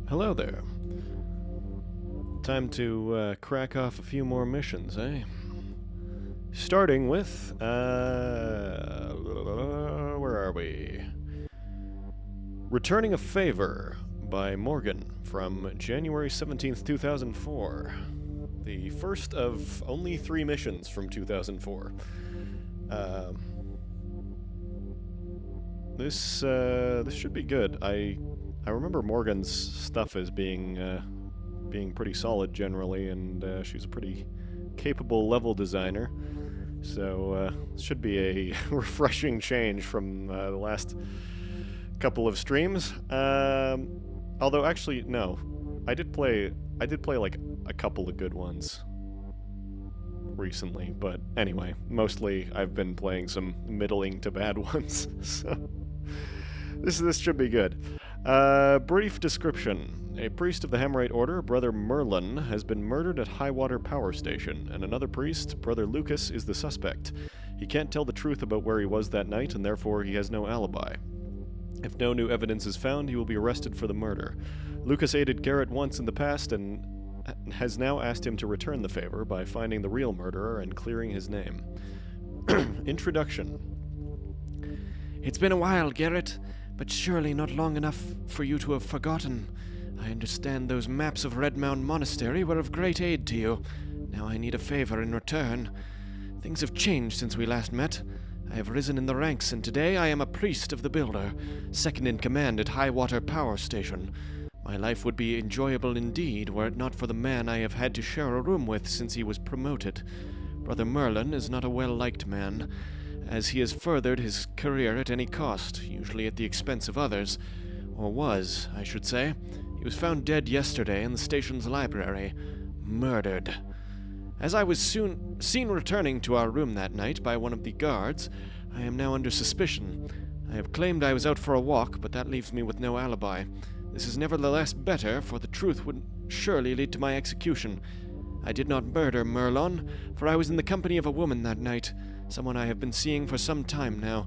Hello there. Time to crack off a few more missions, eh? Starting with, where are we? Returning a Favor by Morgan from January 17th, 2004. The first of only 3 missions from 2004. This should be good. I remember Morgan's stuff as being pretty solid generally, and she's a pretty capable level designer. So it should be a refreshing change from the last couple of streams. Although actually no, I did play like a couple of good ones recently, but anyway, mostly I've been playing some middling to bad ones. So this should be good. Brief description. A priest of the Hammerite Order, Brother Merlin, has been murdered at Highwater Power Station, and another priest, Brother Lucas, is the suspect. He can't tell the truth about where he was that night, and therefore he has no alibi. If no new evidence is found, he will be arrested for the murder. Lucas aided Garrett once in the past and has now asked him to return the favor by finding the real murderer and clearing his name. Introduction. It's been a while, Garrett, but surely not long enough for you to have forgotten. I understand those maps of Red Mound Monastery were of great aid to you. Now I need a favor in return. Things have changed since we last met. I have risen in the ranks, and today I am a priest of the Builder, second in command at Highwater Power Station. My life would be enjoyable indeed were it not for the man I have had to share a room with since he was promoted. Brother Merlin is not a well-liked man, as he has furthered his career at any cost, usually at the expense of others. Or was, I should say. He was found dead yesterday in the station's library. Murdered. As I was seen returning to our room that night by one of the guards, I am now under suspicion. I have claimed I was out for a walk, but that leaves me with no alibi. This is nevertheless better, for the truth would surely lead to my execution. I did not murder Merlin, for I was in the company of a woman that night, someone I have been seeing for some time now.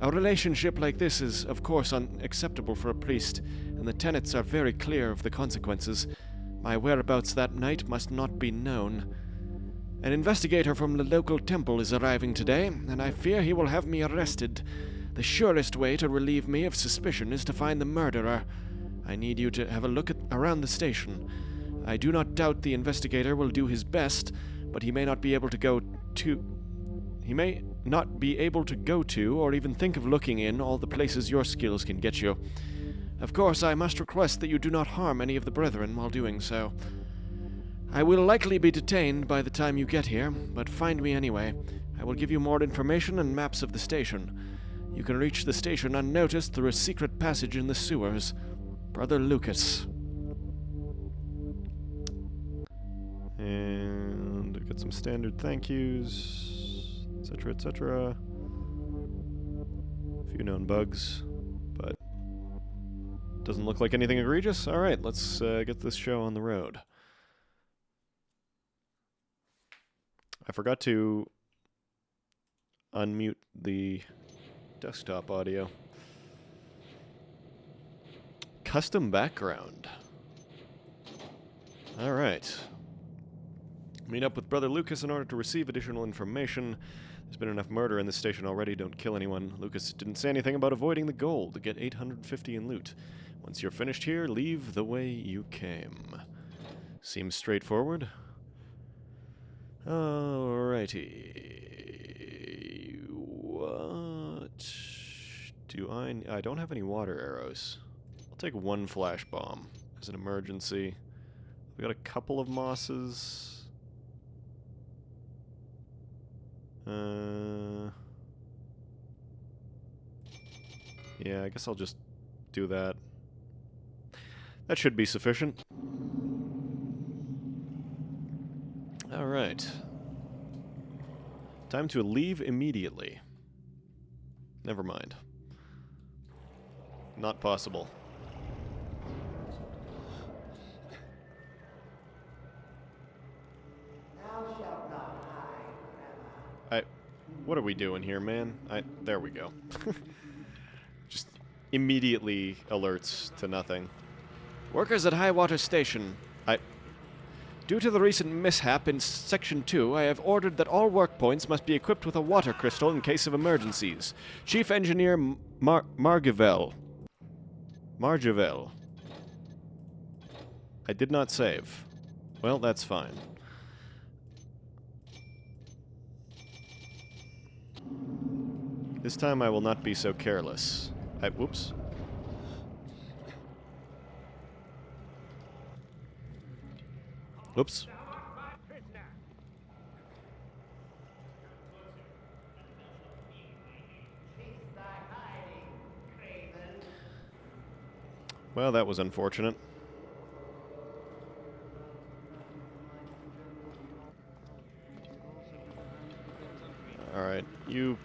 A relationship like this is, of course, unacceptable for a priest, and the tenets are very clear of the consequences. My whereabouts that night must not be known. An investigator from the local temple is arriving today, and I fear he will have me arrested. The surest way to relieve me of suspicion is to find the murderer. I need you to have a look around the station. I do not doubt the investigator will do his best, but he may not be able to go to or even think of looking in all the places your skills can get you. Of course, I must request that you do not harm any of the brethren while doing so. I will likely be detained by the time you get here, but find me anyway. I will give you more information and maps of the station. You can reach the station unnoticed through a secret passage in the sewers. Brother Lucas. And we get some standard thank yous, etc., etc. A few known bugs, but doesn't look like anything egregious. All right, let's get this show on the road. I forgot to unmute the desktop audio. Custom background. All right. Meet up with Brother Lucas in order to receive additional information. There's been enough murder in this station already. Don't kill anyone. Lucas didn't say anything about avoiding the gold to get 850 in loot. Once you're finished here, leave the way you came. Seems straightforward. Alrighty. What do I don't have any water arrows. I'll take one flash bomb as an emergency. We got a couple of mosses. Yeah, I guess I'll just do that. That should be sufficient. Alright. Time to leave immediately. Never mind. Not possible. What are we doing here, man? There we go. Just immediately alerts to nothing. Workers at High Water Station. Due to the recent mishap in Section 2, I have ordered that all work points must be equipped with a water crystal in case of emergencies. Chief Engineer Margavel. I did not save. Well, that's fine. This time I will not be so careless. Whoops. Whoops. Well, that was unfortunate. Alright, you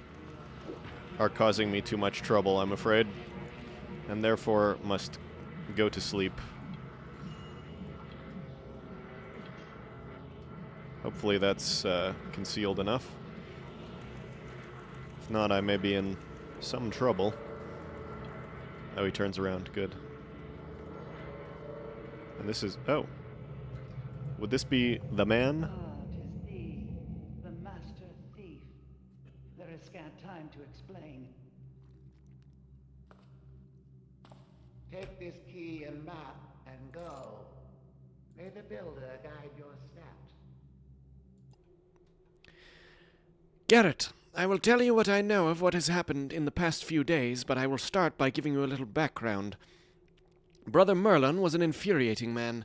are causing me too much trouble, I'm afraid, and therefore must go to sleep. Hopefully that's concealed enough. If not, I may be in some trouble. Oh, he turns around. Good. And this is... Oh. Would this be the man? Ah, 'tis thee, the master thief. There is scant time to explain. Take this key and map and go. May the builder guide your steps. Garrett, I will tell you what I know of what has happened in the past few days, but I will start by giving you a little background. Brother Merlin was an infuriating man.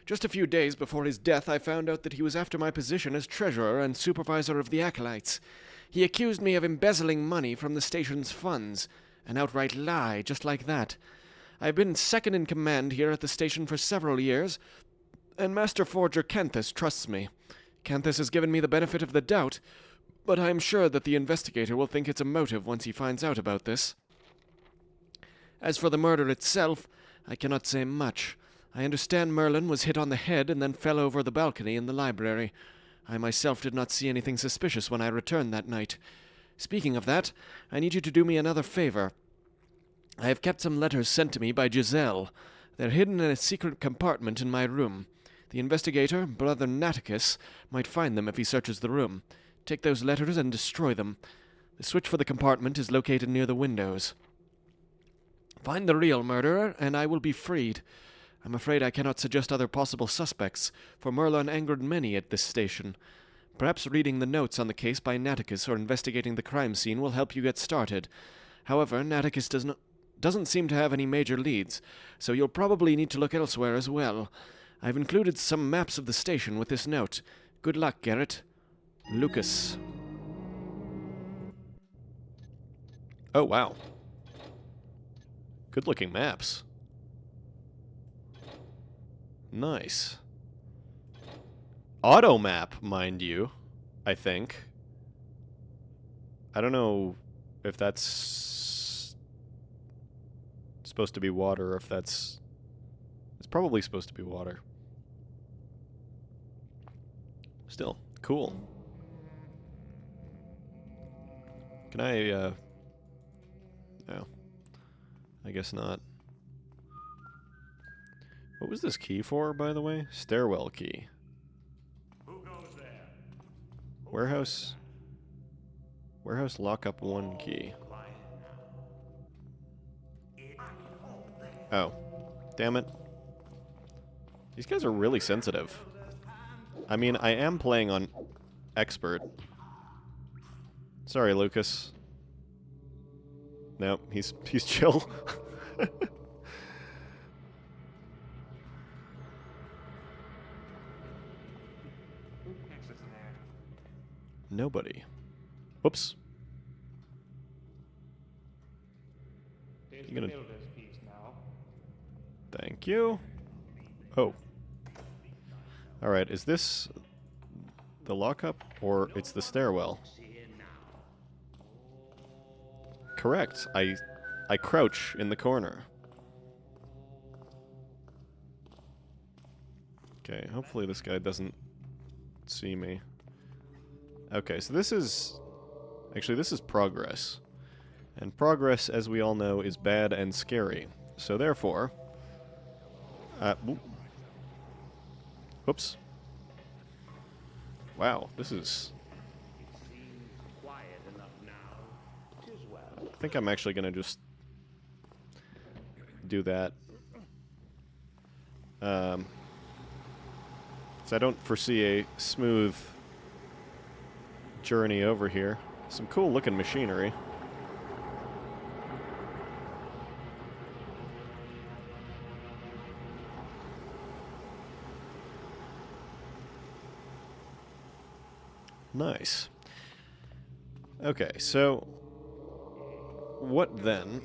Just a few days before his death, I found out that he was after my position as treasurer and supervisor of the acolytes. He accused me of embezzling money from the station's funds. An outright lie, just like that. I've been second in command here at the station for several years, and Master Forger Canthus trusts me. Canthus has given me the benefit of the doubt, but I am sure that the investigator will think it's a motive once he finds out about this. As for the murder itself, I cannot say much. I understand Merlin was hit on the head and then fell over the balcony in the library. I myself did not see anything suspicious when I returned that night. Speaking of that, I need you to do me another favor. I have kept some letters sent to me by Giselle. They're hidden in a secret compartment in my room. The investigator, Brother Naticus, might find them if he searches the room. Take those letters and destroy them. The switch for the compartment is located near the windows. Find the real murderer, and I will be freed. I'm afraid I cannot suggest other possible suspects, for Merlin angered many at this station. Perhaps reading the notes on the case by Naticus or investigating the crime scene will help you get started. However, Naticus doesn't seem to have any major leads, so you'll probably need to look elsewhere as well. I've included some maps of the station with this note. Good luck, Garrett. Lucas. Oh, wow. Good-looking maps. Nice. Auto map, mind you, I think. I don't know if that's supposed to be water or if that's... It's probably supposed to be water. Still, cool. Can I, no. I guess not. What was this key for, by the way? Stairwell key. Who goes there? Warehouse lockup 1 key. Quiet now. Oh. Damn it. These guys are really sensitive. I mean, I am playing on expert. Sorry, Lucas. No, he's chill. Next is there. Nobody. Whoops. There's You the gonna- builder's piece now. Thank you. Oh. Alright, is this the lockup, or it's the stairwell? Correct. I crouch in the corner. Okay, hopefully this guy doesn't see me. Okay, so this is... Actually, this is progress. And progress, as we all know, is bad and scary. So therefore, Whoops. Wow, this is... Seems quiet enough now. 'Tis well. I think I'm actually going to just do that. So I don't foresee a smooth journey over here. Some cool looking machinery. Nice. Okay, so what then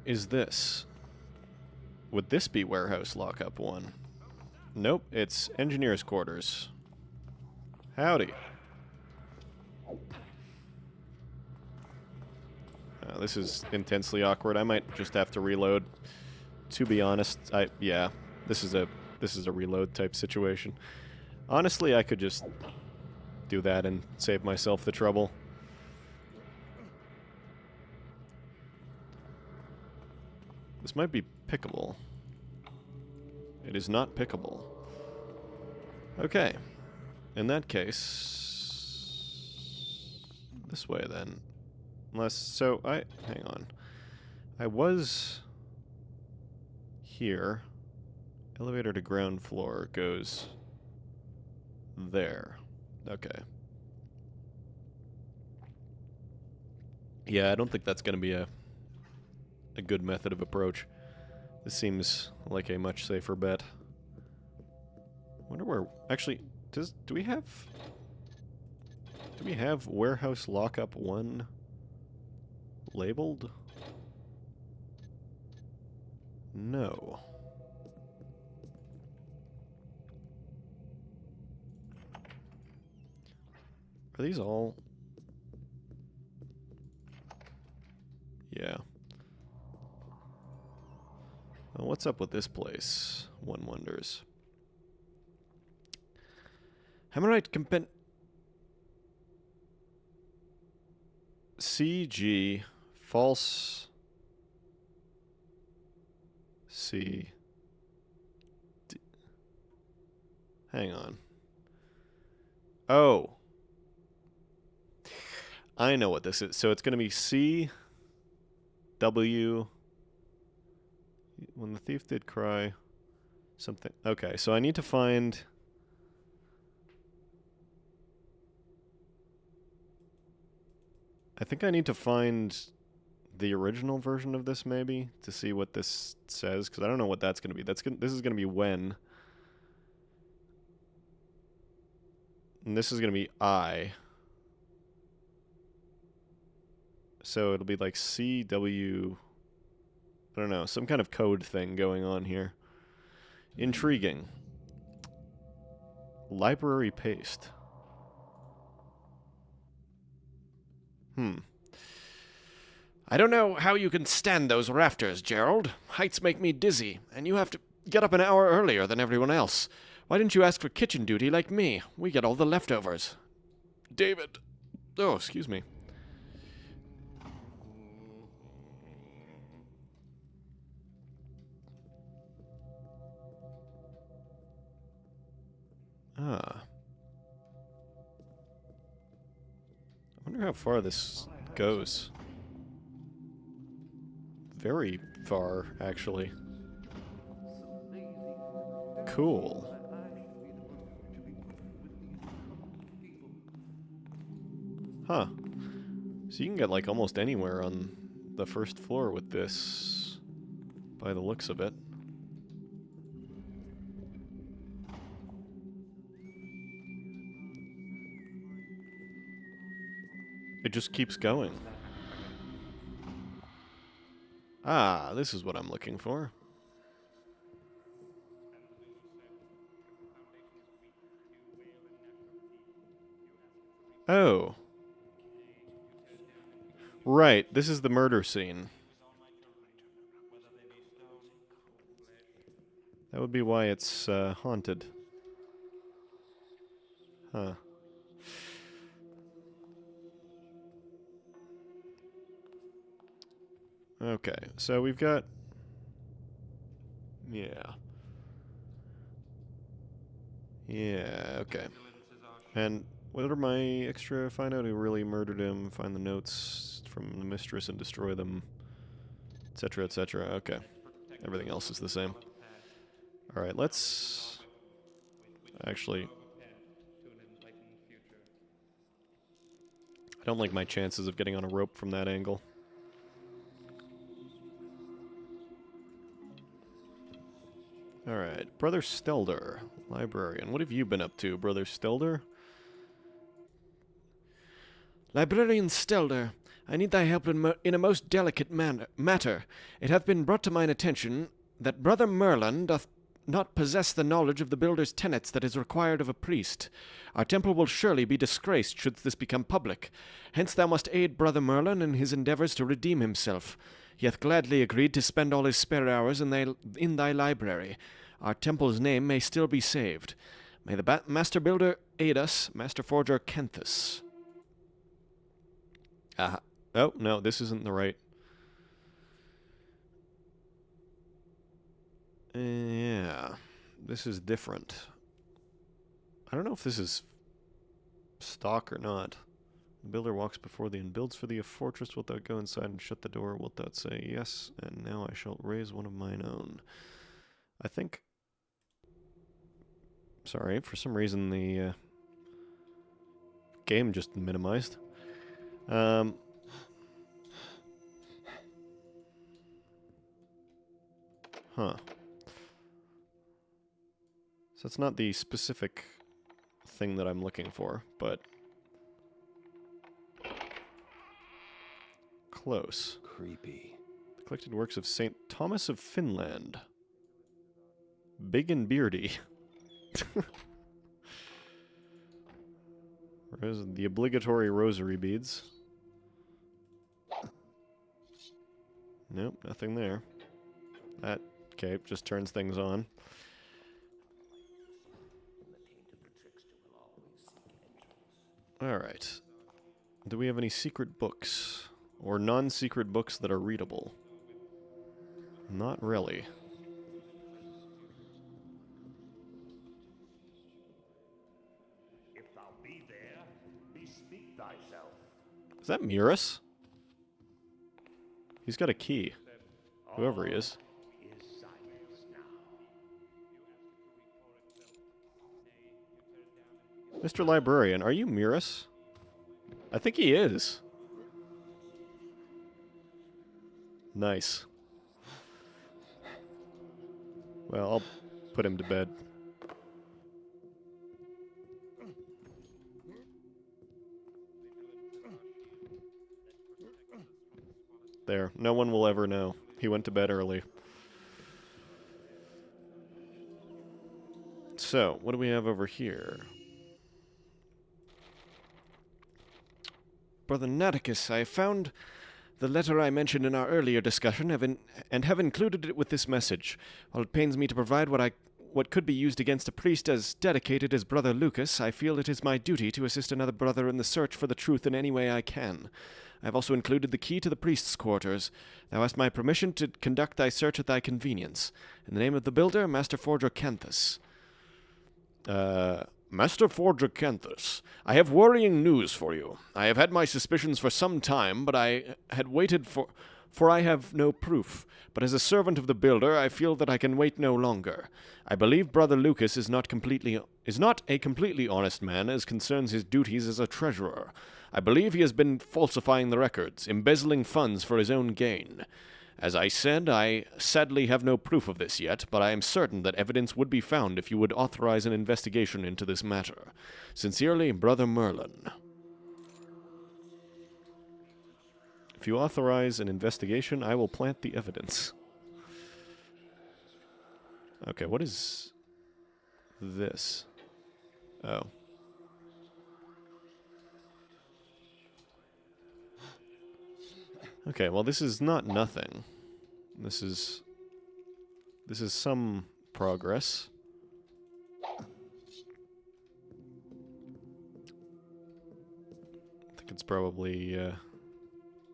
is this? Would this be warehouse lockup 1? Nope, it's engineer's quarters. Howdy. This is intensely awkward. I might just have to reload. To be honest, yeah, this is a reload type situation. Honestly, I could just do that and save myself the trouble. This might be pickable. It is not pickable. Okay. In that case... this way, then. Unless... so, hang on. I was... here. Elevator to ground floor goes... there. Okay. Yeah, I don't think that's going to be a good method of approach. This seems like a much safer bet. Wonder where... actually, do we have... do we have warehouse lockup 1 labeled? No. Are these all... yeah. Well, what's up with this place? One wonders. Hammerite CG false C D. Hang on. Oh. I know what this is. So it's going to be C W. When the thief did cry, something. Okay, so I need to find. I think I need to find the original version of this, maybe, to see what this says, because I don't know what that's going to be. This is going to be when. And this is going to be I. So it'll be like CW... I don't know, some kind of code thing going on here. Intriguing. Library paste. I don't know how you can stand those rafters, Gerald. Heights make me dizzy, and you have to get up an hour earlier than everyone else. Why didn't you ask for kitchen duty like me? We get all the leftovers. David. Oh, excuse me. Ah. I wonder how far this goes. Very far, actually. Cool. Huh. So you can get like almost anywhere on the first floor with this, by the looks of it. It just keeps going. Ah, this is what I'm looking for. Oh. Right, this is the murder scene. That would be why it's haunted. Huh. Okay, so we've got... yeah. Yeah, okay. And what are my extra? Find out who really murdered him, find the notes from the mistress and destroy them, etc., etc. Okay. Everything else is the same. Alright, let's... Actually... I don't like my chances of getting on a rope from that angle. Alright, Brother Stelder, librarian. What have you been up to, Brother Stelder? Librarian Stelder, I need thy help in a most delicate matter. It hath been brought to mine attention that Brother Merlin doth not possess the knowledge of the builder's tenets that is required of a priest. Our temple will surely be disgraced should this become public. Hence thou must aid Brother Merlin in his endeavors to redeem himself. He hath gladly agreed to spend all his spare hours in thy library. Our temple's name may still be saved. May the Master Builder aid us, Master Forger Kenthus. Aha. Oh, no, this isn't the right... yeah, this is different. I don't know if this is stock or not. The builder walks before thee and builds for thee a fortress. Wilt thou go inside and shut the door? Wilt thou say, yes, and now I shall raise one of mine own. I think... Sorry, for some reason the game just minimized. Huh. So it's not the specific thing that I'm looking for, but... close. Creepy. The collected works of St. Thomas of Finland. Big and beardy. The obligatory rosary beads. Nope, nothing there. That cape just turns things on. Alright. Do we have any secret books? Or non-secret books that are readable? Not really. If thou be there, bespeak thyself. Is that Murus? He's got a key. Whoever he is. Is silence now. Mr. Librarian, are you Murus? I think he is. Nice. Well, I'll put him to bed. There. No one will ever know. He went to bed early. So, what do we have over here? Brother Naticus, I found the letter I mentioned in our earlier discussion and have included it with this message. While it pains me to provide what could be used against a priest as dedicated as Brother Lucas, I feel it is my duty to assist another brother in the search for the truth in any way I can. I have also included the key to the priest's quarters. Thou hast my permission to conduct thy search at thy convenience. In the name of the builder, Master Forger Kenthus. Master Forger Kenthus, I have worrying news for you. I have had my suspicions for some time, but I had waited for I have no proof. But as a servant of the builder, I feel that I can wait no longer. I believe Brother Lucas is not a completely honest man as concerns his duties as a treasurer. I believe he has been falsifying the records, embezzling funds for his own gain. As I said, I sadly have no proof of this yet, but I am certain that evidence would be found if you would authorize an investigation into this matter. Sincerely, Brother Merlin. If you authorize an investigation, I will plant the evidence. Okay, what is this? Oh. Okay, well this is not nothing. This is some progress. I think it's probably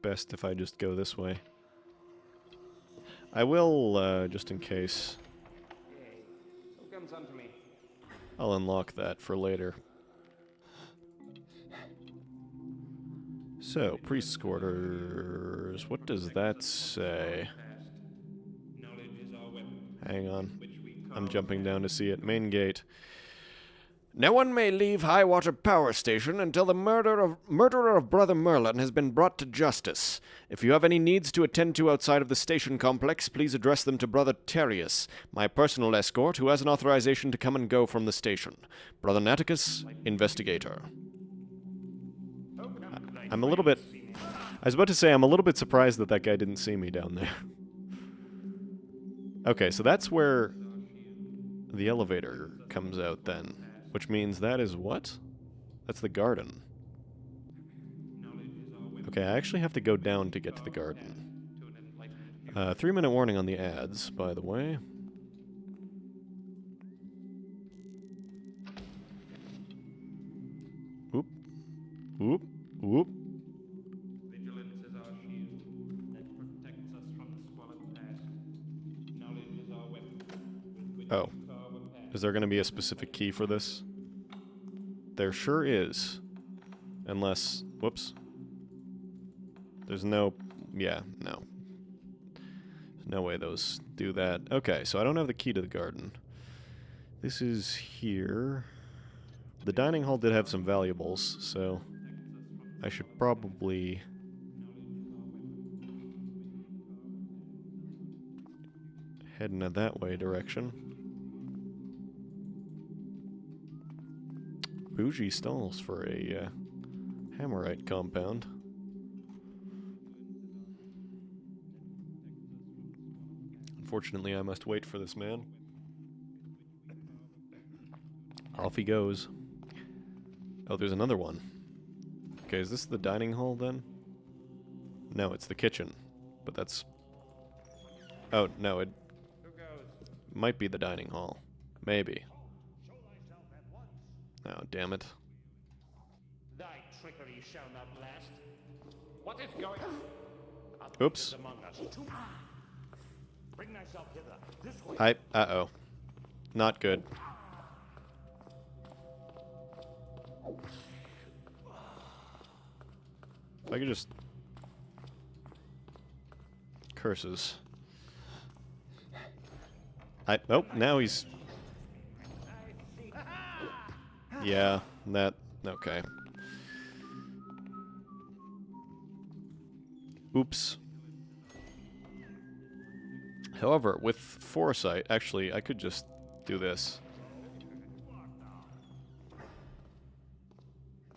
best if I just go this way. I will, just in case. Who comes unto me? I'll unlock that for later. So, priest's quarters. What does that say? Hang on. I'm jumping down to see it. Main gate. No one may leave Highwater Power Station until the murderer of Brother Merlin has been brought to justice. If you have any needs to attend to outside of the station complex, please address them to Brother Terrius, my personal escort, who has an authorization to come and go from the station. Brother Naticus, Investigator. I'm a little bit... I was about to say, I'm a little bit surprised that that guy didn't see me down there. Okay, so that's where the elevator comes out then. Which means that is what? That's the garden. Okay, I actually have to go down to get to the garden. 3-minute warning on the ads, by the way. Whoop. Whoop. Whoop. Vigilance is our shield that protects us from the squalid past. Knowledge is our weapon with which Oh. we carve a path. Is there going to be a specific key for this? There sure is. Unless... Whoops. There's no... Yeah, no. There's no way those do that. Okay, so I don't have the key to the garden. This is here. The dining hall did have some valuables, so... I should probably... head in a that way direction. Bougie stalls for a Hammerite compound. Unfortunately, I must wait for this man. Off he goes. Oh, there's another one. Okay, is this the dining hall then? No, it's the kitchen. But that's... Oh, no, it might be the dining hall. Maybe. Oh, damn it. Thy trickery shall not last. What is going on? Oops. Among us. Bring thyself hither. This way. Uh-oh. Not good. If I could just... Curses. Oh, now he's... Yeah, that... Okay. Oops. However, with foresight, actually, I could just do this.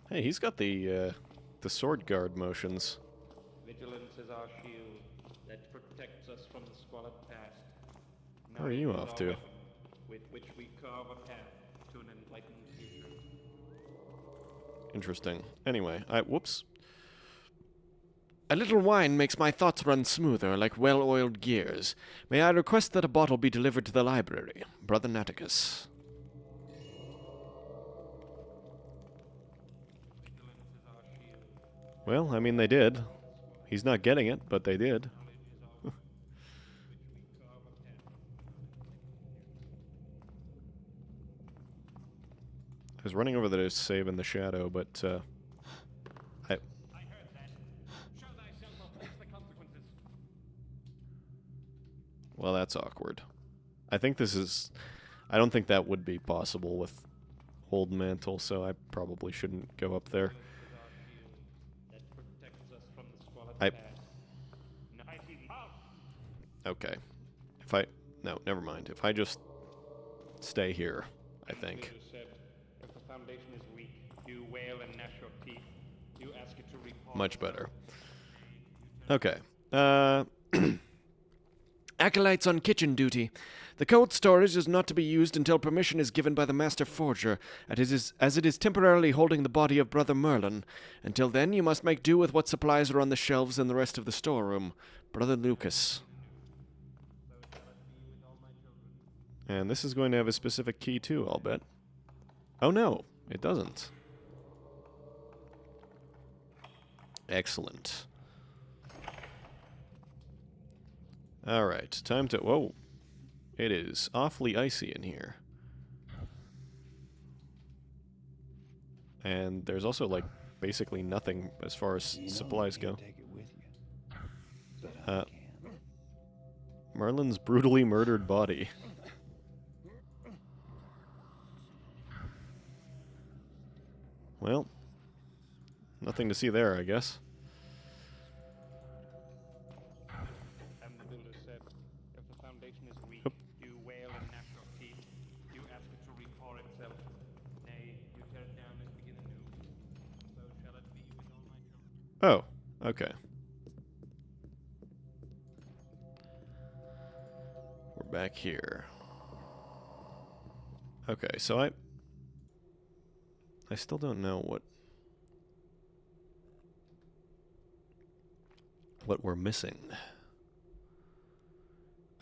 Hey, he's got the sword guard motions. Vigilance is our shield that protects us from the squalid past. Where are you Knowledge is off our to? weapon with which we carve a path to an enlightened future. Interesting. Anyway, whoops. A little wine makes my thoughts run smoother, like well-oiled gears. May I request that a bottle be delivered to the library, Brother Naticus? Well, I mean, they did. He's not getting it, but they did. I was running over there to save in the shadow, but, I heard that. Show thyself or face the consequences. well, that's awkward. I think this is... I don't think that would be possible with Old Mantle, so I probably shouldn't go up there. That protects us from the squalid I- past. I see thee. Out. Okay. If I... No, never mind. If I just stay here, I think. Clear said, if the foundation is weak, you wail and gnash your teeth. You ask it to repose. Much better. Okay. Acolytes on kitchen duty. The cold storage is not to be used until permission is given by the Master Forger, as it is temporarily holding the body of Brother Merlin. Until then, you must make do with what supplies are on the shelves in the rest of the storeroom. Brother Lucas. And this is going to have a specific key too, I'll bet. Oh no, it doesn't. Excellent. Alright, time to... Whoa. It is awfully icy in here. And there's also, like, basically nothing as far as supplies go. Take it with you. But I can. Merlin's brutally murdered body. Well, nothing to see there, I guess. And the builder said, if the foundation is weak, Oop. you wail and gnash your teeth. You ask it to reform itself. Nay, you tear it down and begin anew. So shall it be with all my children. Oh, okay. We're back here. Okay, so I still don't know what we're missing.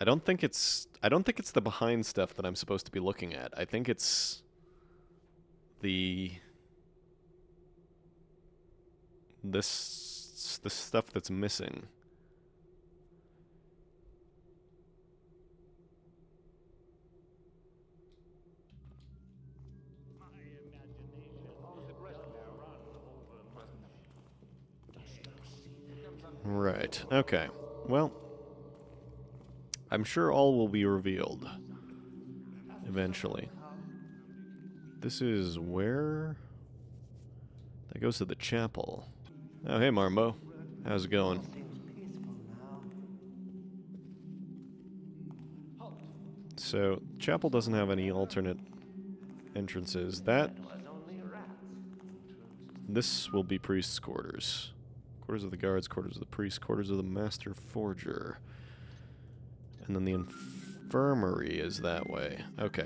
I don't think it's the behind stuff that I'm supposed to be looking at. I think it's the stuff that's missing. Right. Okay. Well, I'm sure all will be revealed eventually. This is where? That goes to the chapel. Oh, hey, Marmo. How's it going? Seems peaceful now. So, chapel doesn't have any alternate entrances. That It was only rats. This will be priest's quarters. Quarters of the guards, quarters of the priest, quarters of the master forger. And then the infirmary is that way. Okay.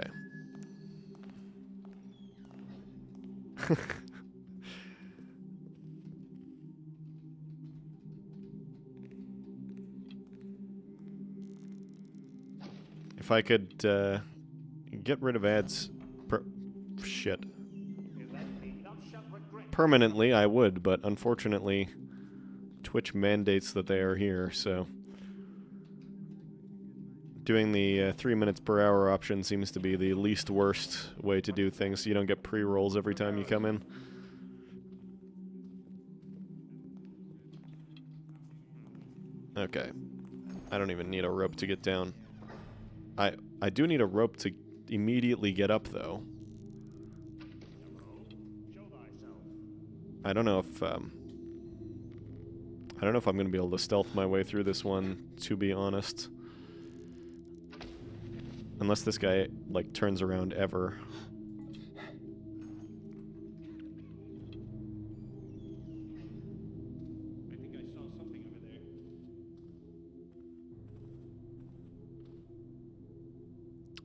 If I could get rid of ads shit. Permanently, I would, but unfortunately, Twitch mandates that they are here, so doing the 3 minutes per hour option seems to be the least worst way to do things, so you don't get pre-rolls every time you come in. Okay. I don't even need a rope to get down. I do need a rope to immediately get up, though. I don't know if I'm going to be able to stealth my way through this one, to be honest. Unless this guy, like, turns around ever. I think I saw something over there.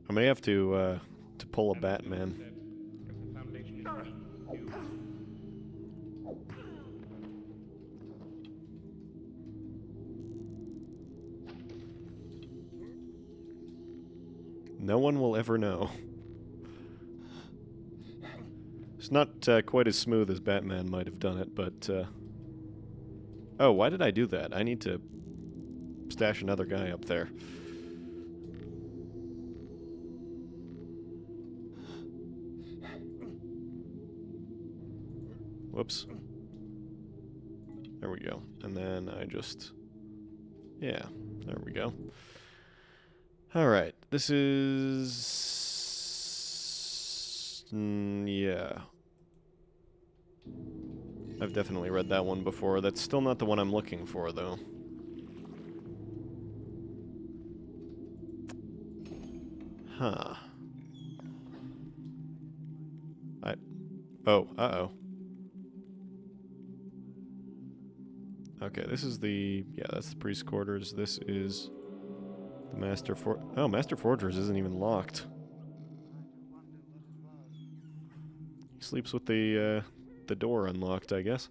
I may have to pull a Batman. Said, if the foundation is weak, you No one will ever know. It's not quite as smooth as Batman might have done it, but... Oh, why did I do that? I need to stash another guy up there. Whoops. There we go. And then I just... Yeah, there we go. Alright, this is... yeah. I've definitely read that one before. That's still not the one I'm looking for, though. Huh. Oh, uh-oh. Okay, this is the... Yeah, that's the priest's quarters. This is... the Master Oh, Master Forger's isn't even locked. He sleeps with the door unlocked, I guess.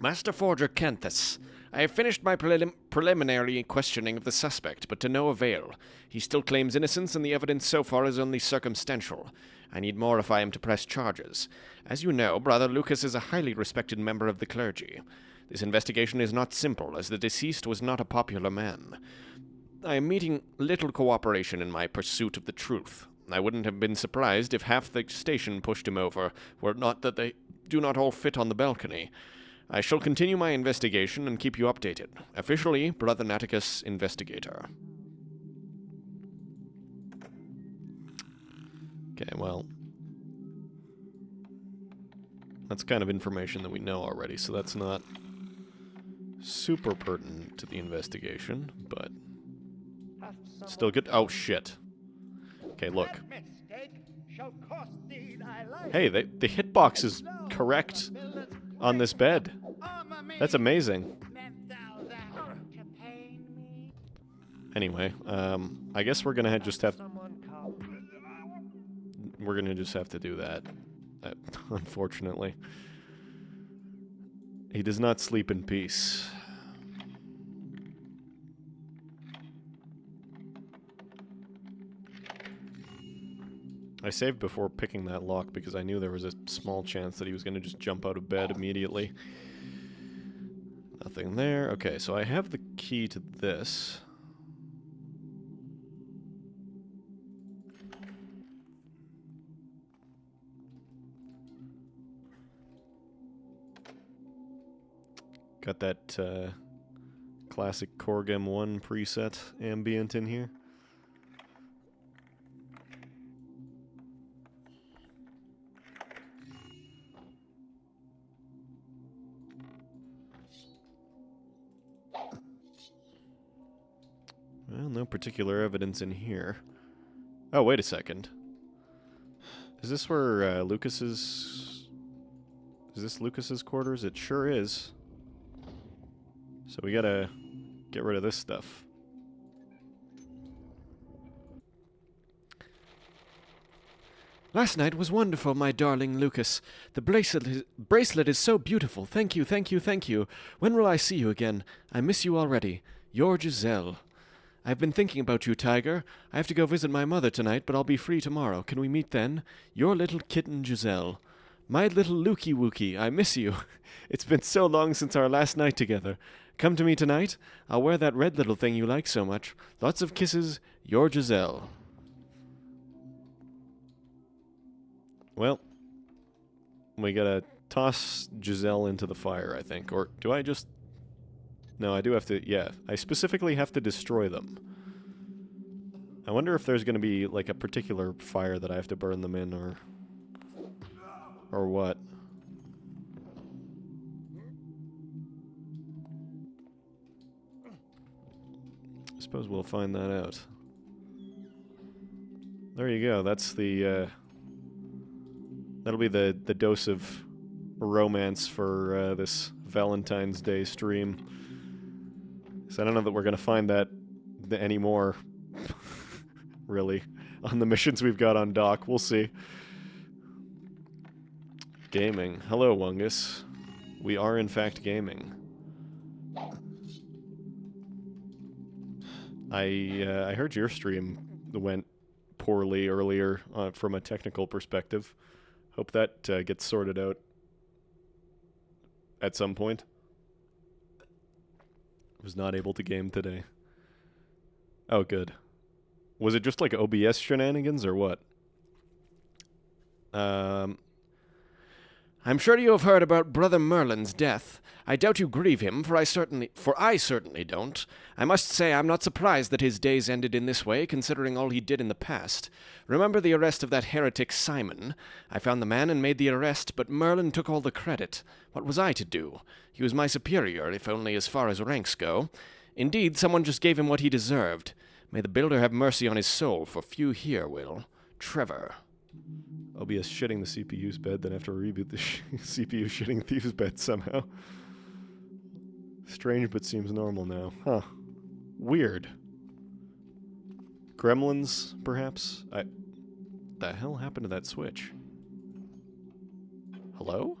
Master Forger Canthus, I have finished my preliminary questioning of the suspect, but to no avail. He still claims innocence, and the evidence so far is only circumstantial. I need more if I am to press charges. As you know, Brother Lucas is a highly respected member of the clergy. This investigation is not simple, as the deceased was not a popular man. I am meeting little cooperation in my pursuit of the truth. I wouldn't have been surprised if half the station pushed him over, were it not that they do not all fit on the balcony. I shall continue my investigation and keep you updated. Officially, Brother Naticus, Investigator. Okay, well, that's kind of information that we know already, so that's not super pertinent to the investigation, but still good. Oh, shit. Okay, look. Hey, the hitbox is correct on this bed. That's amazing. Anyway, I guess we're gonna just have... We're gonna just have to do that. Unfortunately. He does not sleep in peace. I saved before picking that lock because I knew there was a small chance that he was going to just jump out of bed immediately. Nothing there. Okay, so I have the key to this. Got that classic Korg M1 preset ambient in here. Well, no particular evidence in here. Oh, wait a second. Is this where Lucas's... Is this Lucas's quarters? It sure is. So we gotta get rid of this stuff. Last night was wonderful, my darling Lucas. The bracelet is so beautiful. Thank you, thank you, thank you. When will I see you again? I miss you already. Your Giselle. I've been thinking about you, Tiger. I have to go visit my mother tonight, but I'll be free tomorrow. Can we meet then? Your little kitten, Giselle. My little Lukey Wookie, I miss you. It's been so long since our last night together. Come to me tonight. I'll wear that red little thing you like so much. Lots of kisses. Your Giselle. Well, we gotta toss Giselle into the fire, I think. Or do I just... No, I do have to... Yeah, I specifically have to destroy them. I wonder if there's gonna be, like, a particular fire that I have to burn them in, or... Or what? I suppose we'll find that out. There you go, that's the, that'll be the dose of romance for, this Valentine's Day stream. So I don't know that we're gonna find that anymore, really, on the missions we've got on dock. We'll see. Gaming. Hello, Wungus. We are, in fact, gaming. I heard your stream went poorly earlier from a technical perspective. Hope that gets sorted out at some point. Was not able to game today. Oh, good. Was it just like OBS shenanigans or what? I'm sure you have heard about Brother Merlin's death. I doubt you grieve him, for I certainly don't. I must say I'm not surprised that his days ended in this way, considering all he did in the past. Remember the arrest of that heretic Simon? I found the man and made the arrest, but Merlin took all the credit. What was I to do? He was my superior, if only as far as ranks go. Indeed, someone just gave him what he deserved. May the Builder have mercy on his soul, for few here will. Trevor. OBS shitting the CPU's bed, then after a reboot the CPU shitting Thieves' bed somehow. Strange, but seems normal now. Huh. Weird. Gremlins, perhaps? The hell happened to that switch? Hello?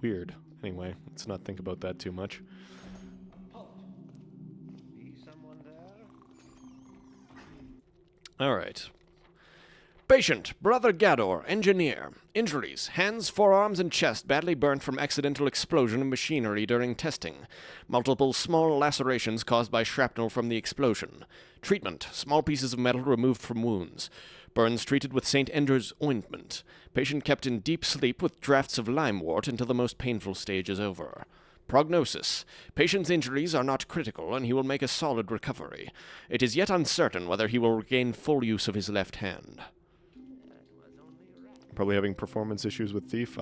Weird. Anyway, let's not think about that too much. Be someone there? Alright. Patient, Brother Gador, engineer. Injuries, hands, forearms, and chest badly burnt from accidental explosion of machinery during testing. Multiple small lacerations caused by shrapnel from the explosion. Treatment, small pieces of metal removed from wounds. Burns treated with St. Ender's ointment. Patient kept in deep sleep with drafts of limewort until the most painful stage is over. Prognosis. Patient's injuries are not critical, and he will make a solid recovery. It is yet uncertain whether he will regain full use of his left hand. Probably having performance issues with Thief.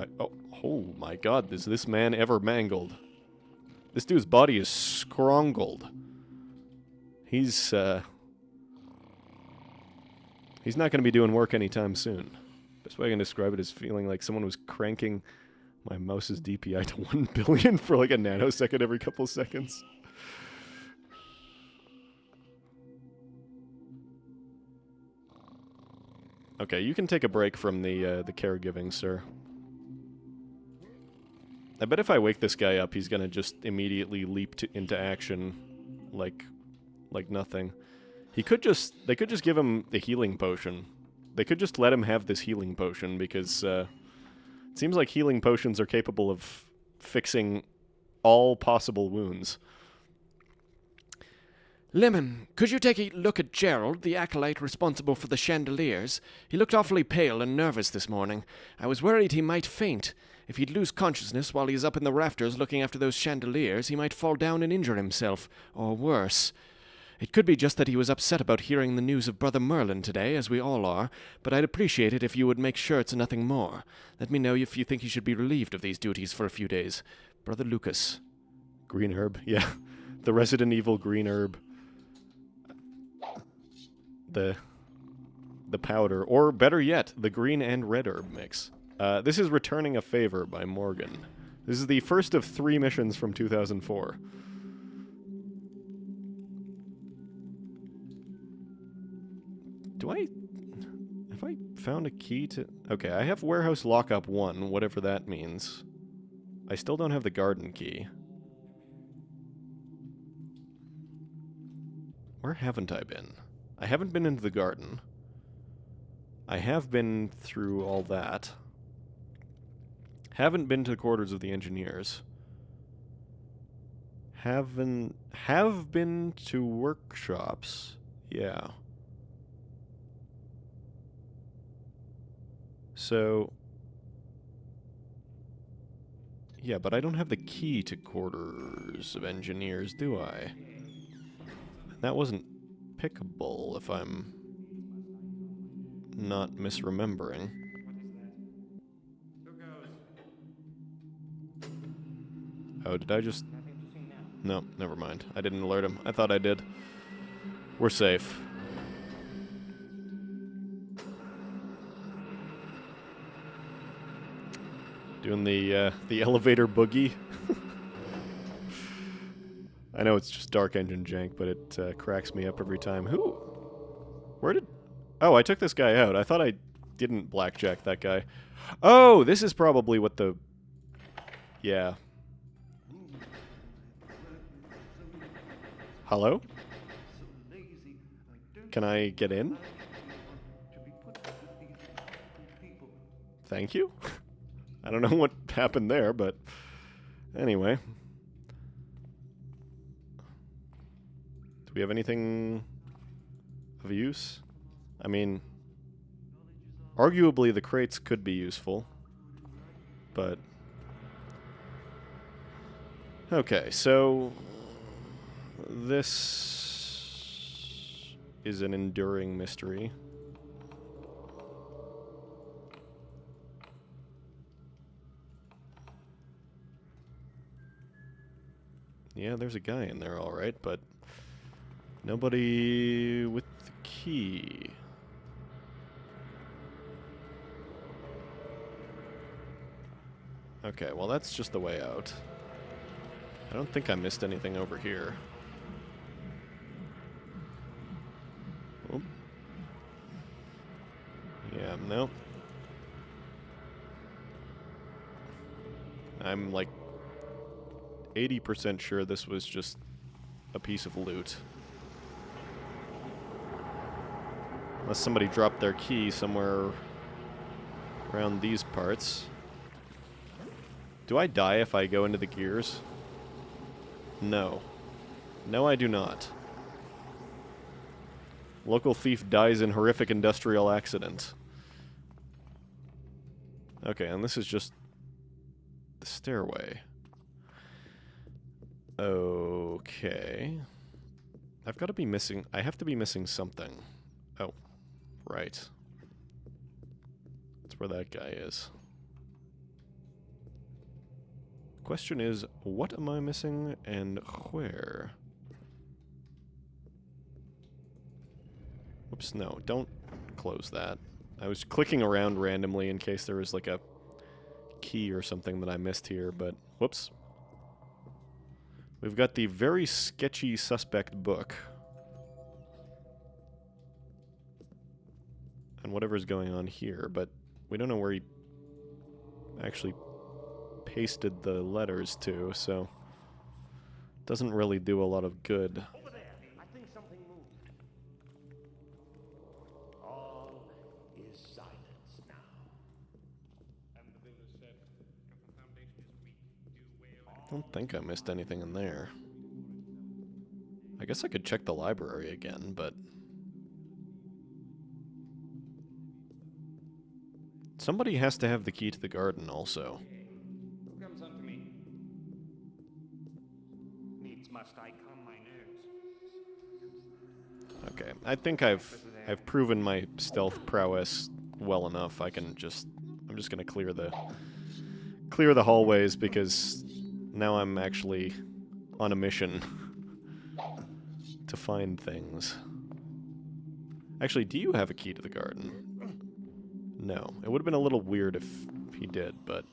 Oh my god, is this man ever mangled? This dude's body is scrongled. He's not going to be doing work anytime soon. Best way I can describe it is feeling like someone was cranking my mouse's DPI to 1 billion for like a nanosecond every couple seconds. Okay, you can take a break from the caregiving, sir. I bet if I wake this guy up, he's gonna just immediately leap into action like nothing. They could just give him the healing potion. They could just let him have this healing potion, because it seems like healing potions are capable of fixing all possible wounds. Lemon, could you take a look at Gerald, the acolyte responsible for the chandeliers? He looked awfully pale and nervous this morning. I was worried he might faint. If he'd lose consciousness while he's up in the rafters looking after those chandeliers, he might fall down and injure himself, or worse. It could be just that he was upset about hearing the news of Brother Merlin today, as we all are, but I'd appreciate it if you would make sure it's nothing more. Let me know if you think he should be relieved of these duties for a few days. Brother Lucas. Green herb, yeah. The Resident Evil green herb. The powder, or better yet, the green and red herb mix. This is Returning a Favor by Morgan. This is the first of 3 missions from 2004. Have I found a key to... Okay, I have Warehouse Lockup 1, whatever that means. I still don't have the garden key. Where haven't I been? I haven't been into the garden. I have been through all that. Haven't been to the quarters of the engineers. Have been to workshops. Yeah. So... Yeah, but I don't have the key to quarters of engineers, do I? That wasn't pickable, if I'm not misremembering. Oh, did I just... No, never mind. I didn't alert him. I thought I did. We're safe. Doing the elevator boogie. I know it's just Dark Engine jank, but it cracks me up every time. Where did... Oh, I took this guy out. I thought I didn't blackjack that guy. Oh, this is probably what the... Yeah. Hello? Can I get in? Thank you? I don't know what happened there, but... Anyway. Do we have anything of use? I mean, arguably the crates could be useful, but... Okay, so... This is an enduring mystery. Yeah, there's a guy in there, all right, but nobody with the key. Okay, well, that's just the way out. I don't think I missed anything over here. Oh. Yeah, no. I'm like 80% sure this was just a piece of loot. Unless somebody dropped their key somewhere around these parts. Do I die if I go into the gears? No. No, I do not. Local thief dies in horrific industrial accident. Okay, and this is just the stairway. Okay. I've got to be missing... I have to be missing something. Oh, right. That's where that guy is. Question is, what am I missing and where? Oops, no, don't close that. I was clicking around randomly in case there was like a key or something that I missed here, but whoops. We've got the very sketchy suspect book. And whatever's going on here, but we don't know where he actually pasted the letters to, so doesn't really do a lot of good. Over there. I think something moved. All is silence now. And the builder said, if the foundation is weak, do well. I don't think I missed anything in there. I guess I could check the library again, but somebody has to have the key to the garden also. Who comes unto me? Needs must I calm my nerves. Okay, I think I've proven my stealth prowess well enough. I'm just gonna clear the hallways because now I'm actually on a mission to find things. Actually, do you have a key to the garden? No. It would have been a little weird if he did, but...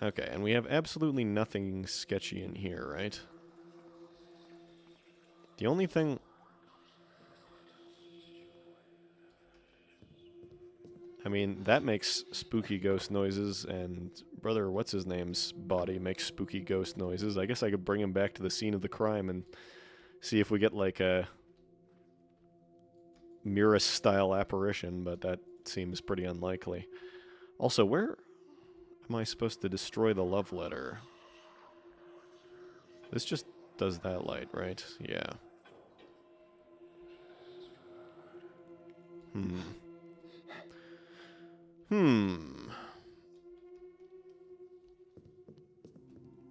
Okay, and we have absolutely nothing sketchy in here, right? The only thing... I mean, that makes spooky ghost noises, and brother what's-his-name's body makes spooky ghost noises. I guess I could bring him back to the scene of the crime and see if we get, like, a Mirror-style apparition, but that seems pretty unlikely. Also, where am I supposed to destroy the love letter? This just does that light, right? Yeah.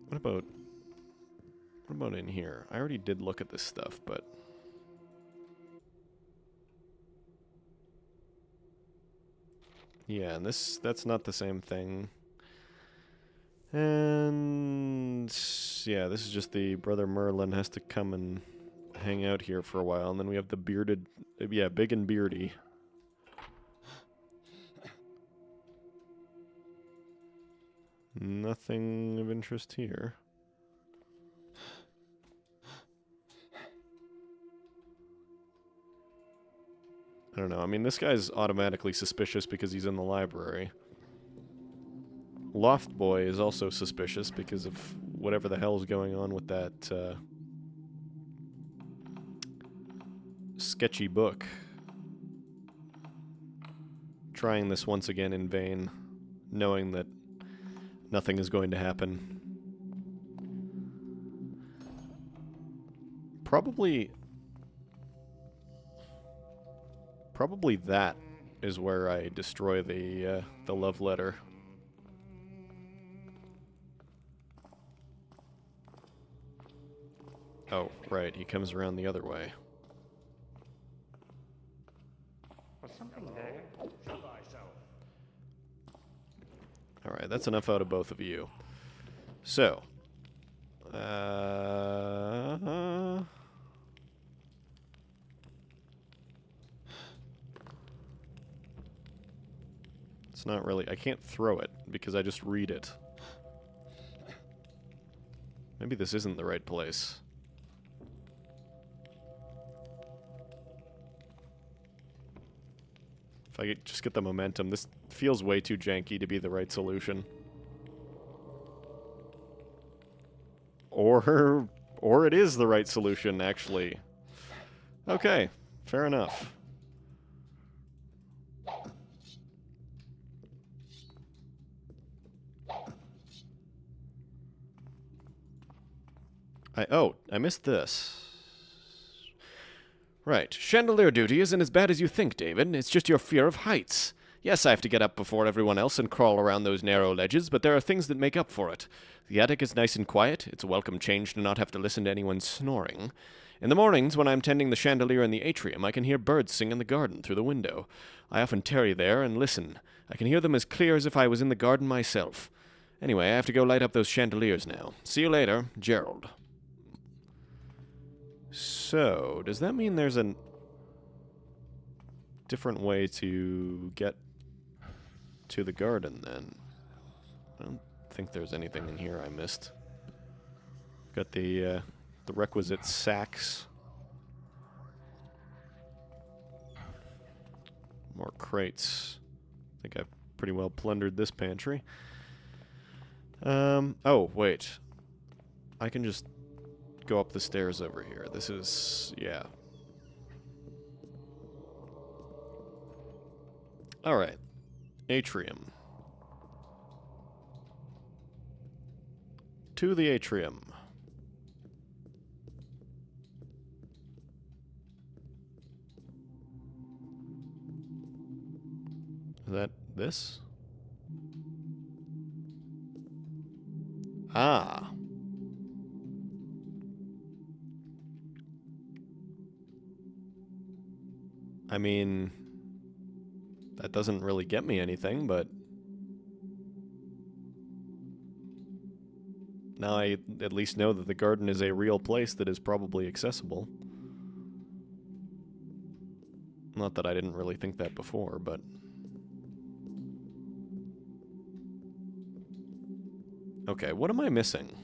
What about in here? I already did look at this stuff, but... Yeah, and that's not the same thing. And... yeah, this is just the Brother Merlin has to come and hang out here for a while, and then we have the bearded... yeah, big and beardy. Nothing of interest here. I don't know. I mean, this guy's automatically suspicious because he's in the library. Loft Boy is also suspicious because of whatever the hell's going on with that sketchy book. Trying this once again in vain, knowing that nothing is going to happen. Probably that is where I destroy the love letter. Oh, right, he comes around the other way. Was something there? Show thyself. Alright, that's enough out of both of you. So. It's not really... I can't throw it, because I just read it. Maybe this isn't the right place. If I could just get the momentum. This feels way too janky to be the right solution. Or it is the right solution, actually. Okay, fair enough. I missed this. Right. Chandelier duty isn't as bad as you think, David. It's just your fear of heights. Yes, I have to get up before everyone else and crawl around those narrow ledges, but there are things that make up for it. The attic is nice and quiet. It's a welcome change to not have to listen to anyone snoring. In the mornings, when I'm tending the chandelier in the atrium, I can hear birds sing in the garden through the window. I often tarry there and listen. I can hear them as clear as if I was in the garden myself. Anyway, I have to go light up those chandeliers now. See you later, Gerald. So, does that mean there's a different way to get to the garden, then? I don't think there's anything in here I missed. Got the requisite sacks. More crates. I think I've pretty well plundered this pantry. Oh, wait. I can just go up the stairs over here. This is... yeah. Alright. Atrium. To the atrium. Is that this? Ah. I mean, that doesn't really get me anything, but now I at least know that the garden is a real place that is probably accessible. Not that I didn't really think that before, but... okay, what am I missing?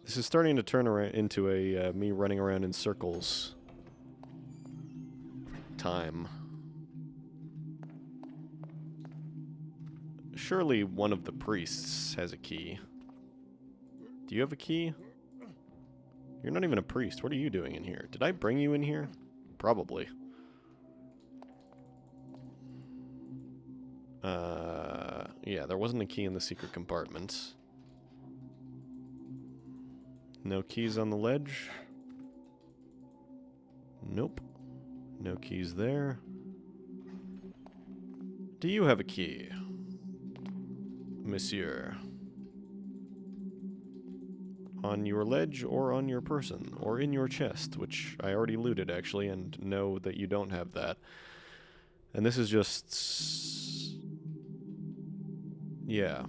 This is starting to turn around into a me running around in circles time. Surely one of the priests has a key. Do you have a key? You're not even a priest. What are you doing in here? Did I bring you in here? Probably. Yeah, there wasn't a key in the secret compartment. No keys on the ledge. Nope. No keys there. Do you have a key, monsieur? On your ledge or on your person or in your chest, which I already looted actually and know that you don't have that. And this is just... yeah.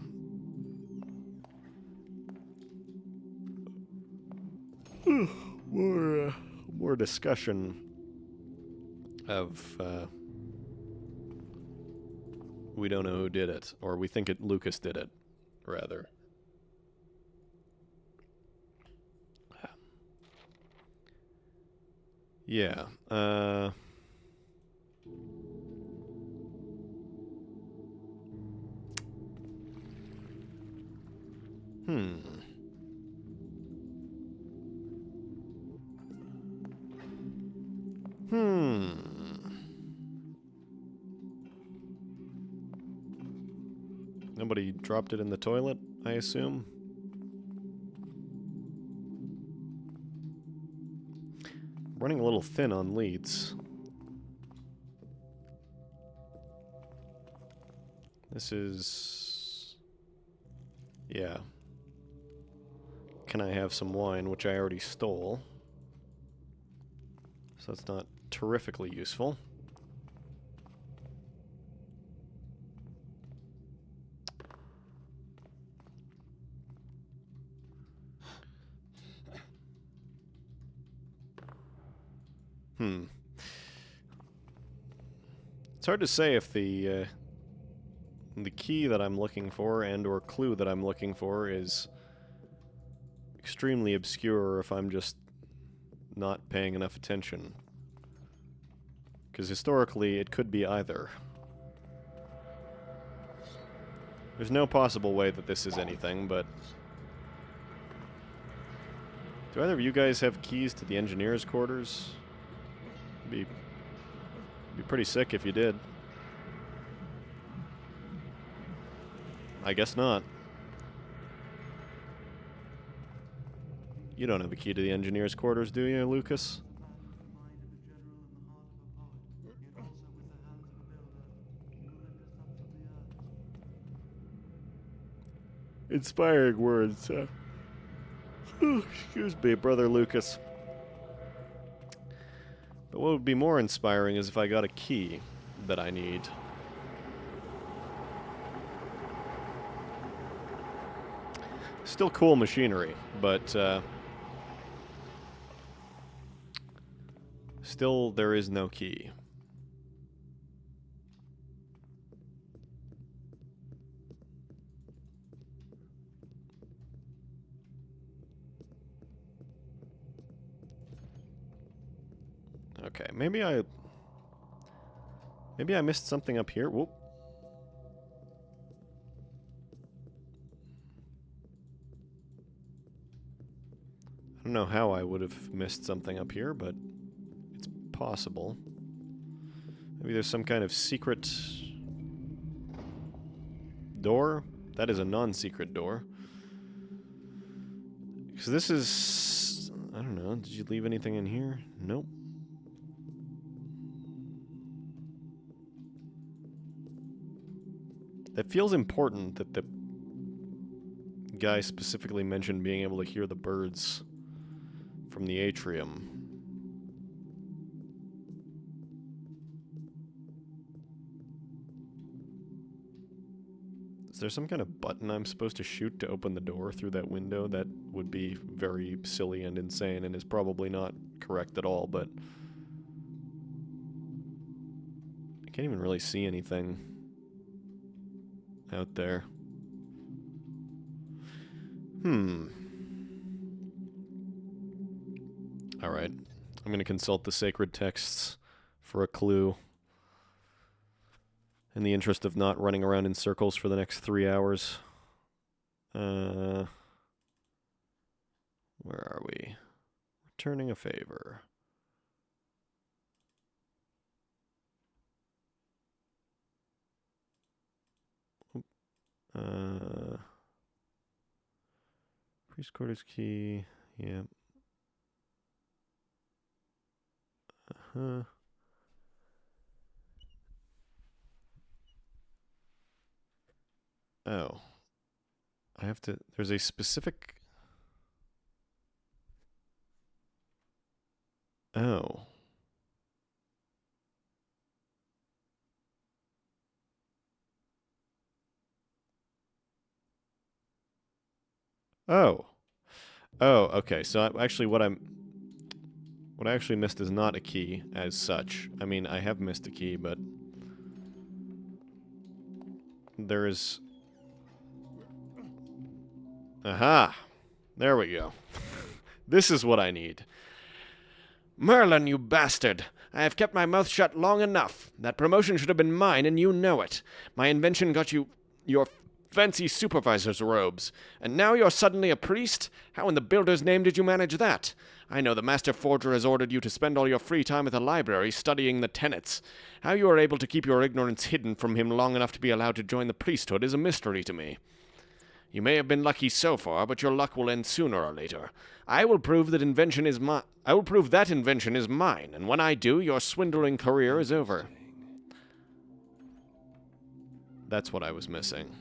More discussion of we don't know who did it, or we think Lucas did it, rather. Yeah. Nobody dropped it in the toilet, I assume? Running a little thin on leads. This is... yeah. Can I have some wine, which I already stole? So that's not terrifically useful. It's hard to say if the key that I'm looking for and or clue that I'm looking for is extremely obscure or if I'm just not paying enough attention. Because historically, it could be either. There's no possible way that this is anything, but... Do either of you guys have keys to the engineer's quarters? Be pretty sick if you did. I guess not. You don't have a key to the engineer's quarters, do you, Lucas? Inspiring words, huh? Excuse me, Brother Lucas. But what would be more inspiring is if I got a key that I need. Still cool machinery, but still there is no key. Okay, maybe I missed something up here. Whoop. I don't know how I would have missed something up here, but it's possible. Maybe there's some kind of secret door? That is a non-secret door. Because this is... I don't know. Did you leave anything in here? Nope. It feels important that the guy specifically mentioned being able to hear the birds from the atrium. Is there some kind of button I'm supposed to shoot to open the door through that window? That would be very silly and insane and is probably not correct at all, but I can't even really see anything out there. Alright. I'm gonna consult the sacred texts for a clue. In the interest of not running around in circles for the next 3 hours. Where are we? Returning a favor. Priest quarters key. Yep. Oh. I have to... There's a specific... Oh. Oh. Oh, okay. So actually what I actually missed is not a key as such. I mean, I have missed a key, but there is... Aha! There we go. This is what I need. Merlin, you bastard! I have kept my mouth shut long enough. That promotion should have been mine, and you know it. My invention got you your fancy supervisor's robes, and now you're suddenly a priest? How in the builder's name did you manage that? I know the Master Forger has ordered you to spend all your free time at the library studying the tenets. How you are able to keep your ignorance hidden from him long enough to be allowed to join the priesthood is a mystery to me. You may have been lucky so far, but your luck will end sooner or later. I will prove that invention is mine, and when I do, your swindling career is over. That's what I was missing.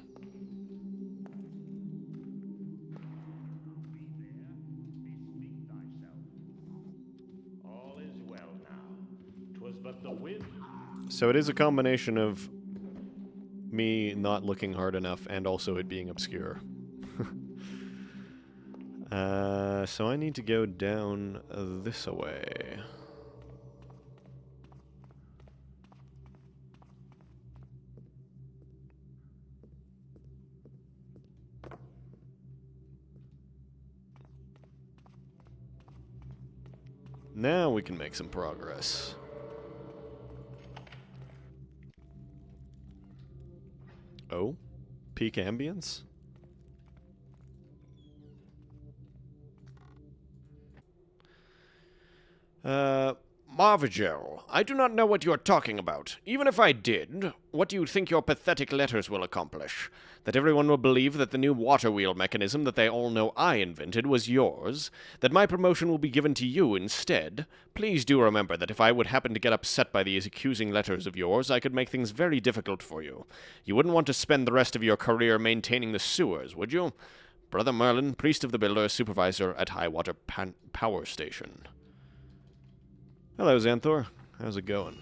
All is well now. 'Twas but the wind. So it is a combination of me not looking hard enough and also it being obscure. So I need to go down this way. Now we can make some progress. Oh? Peak ambience? Marvigel, I do not know what you are talking about. Even if I did, what do you think your pathetic letters will accomplish? That everyone will believe that the new water wheel mechanism that they all know I invented was yours? That my promotion will be given to you instead? Please do remember that if I would happen to get upset by these accusing letters of yours, I could make things very difficult for you. You wouldn't want to spend the rest of your career maintaining the sewers, would you? Brother Merlin, priest of the builder, supervisor at Highwater Power Station. Hello, Xanthor. How's it going?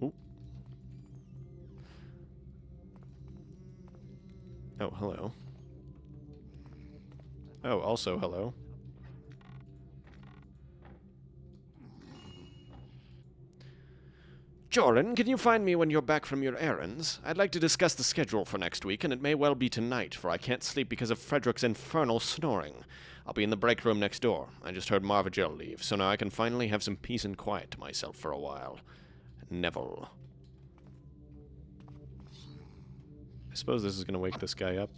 Ooh. Oh, hello. Oh, also hello. Joran, can you find me when you're back from your errands? I'd like to discuss the schedule for next week, and it may well be tonight, for I can't sleep because of Frederick's infernal snoring. I'll be in the break room next door. I just heard Marvigel leave, so now I can finally have some peace and quiet to myself for a while. Neville. I suppose this is going to wake this guy up.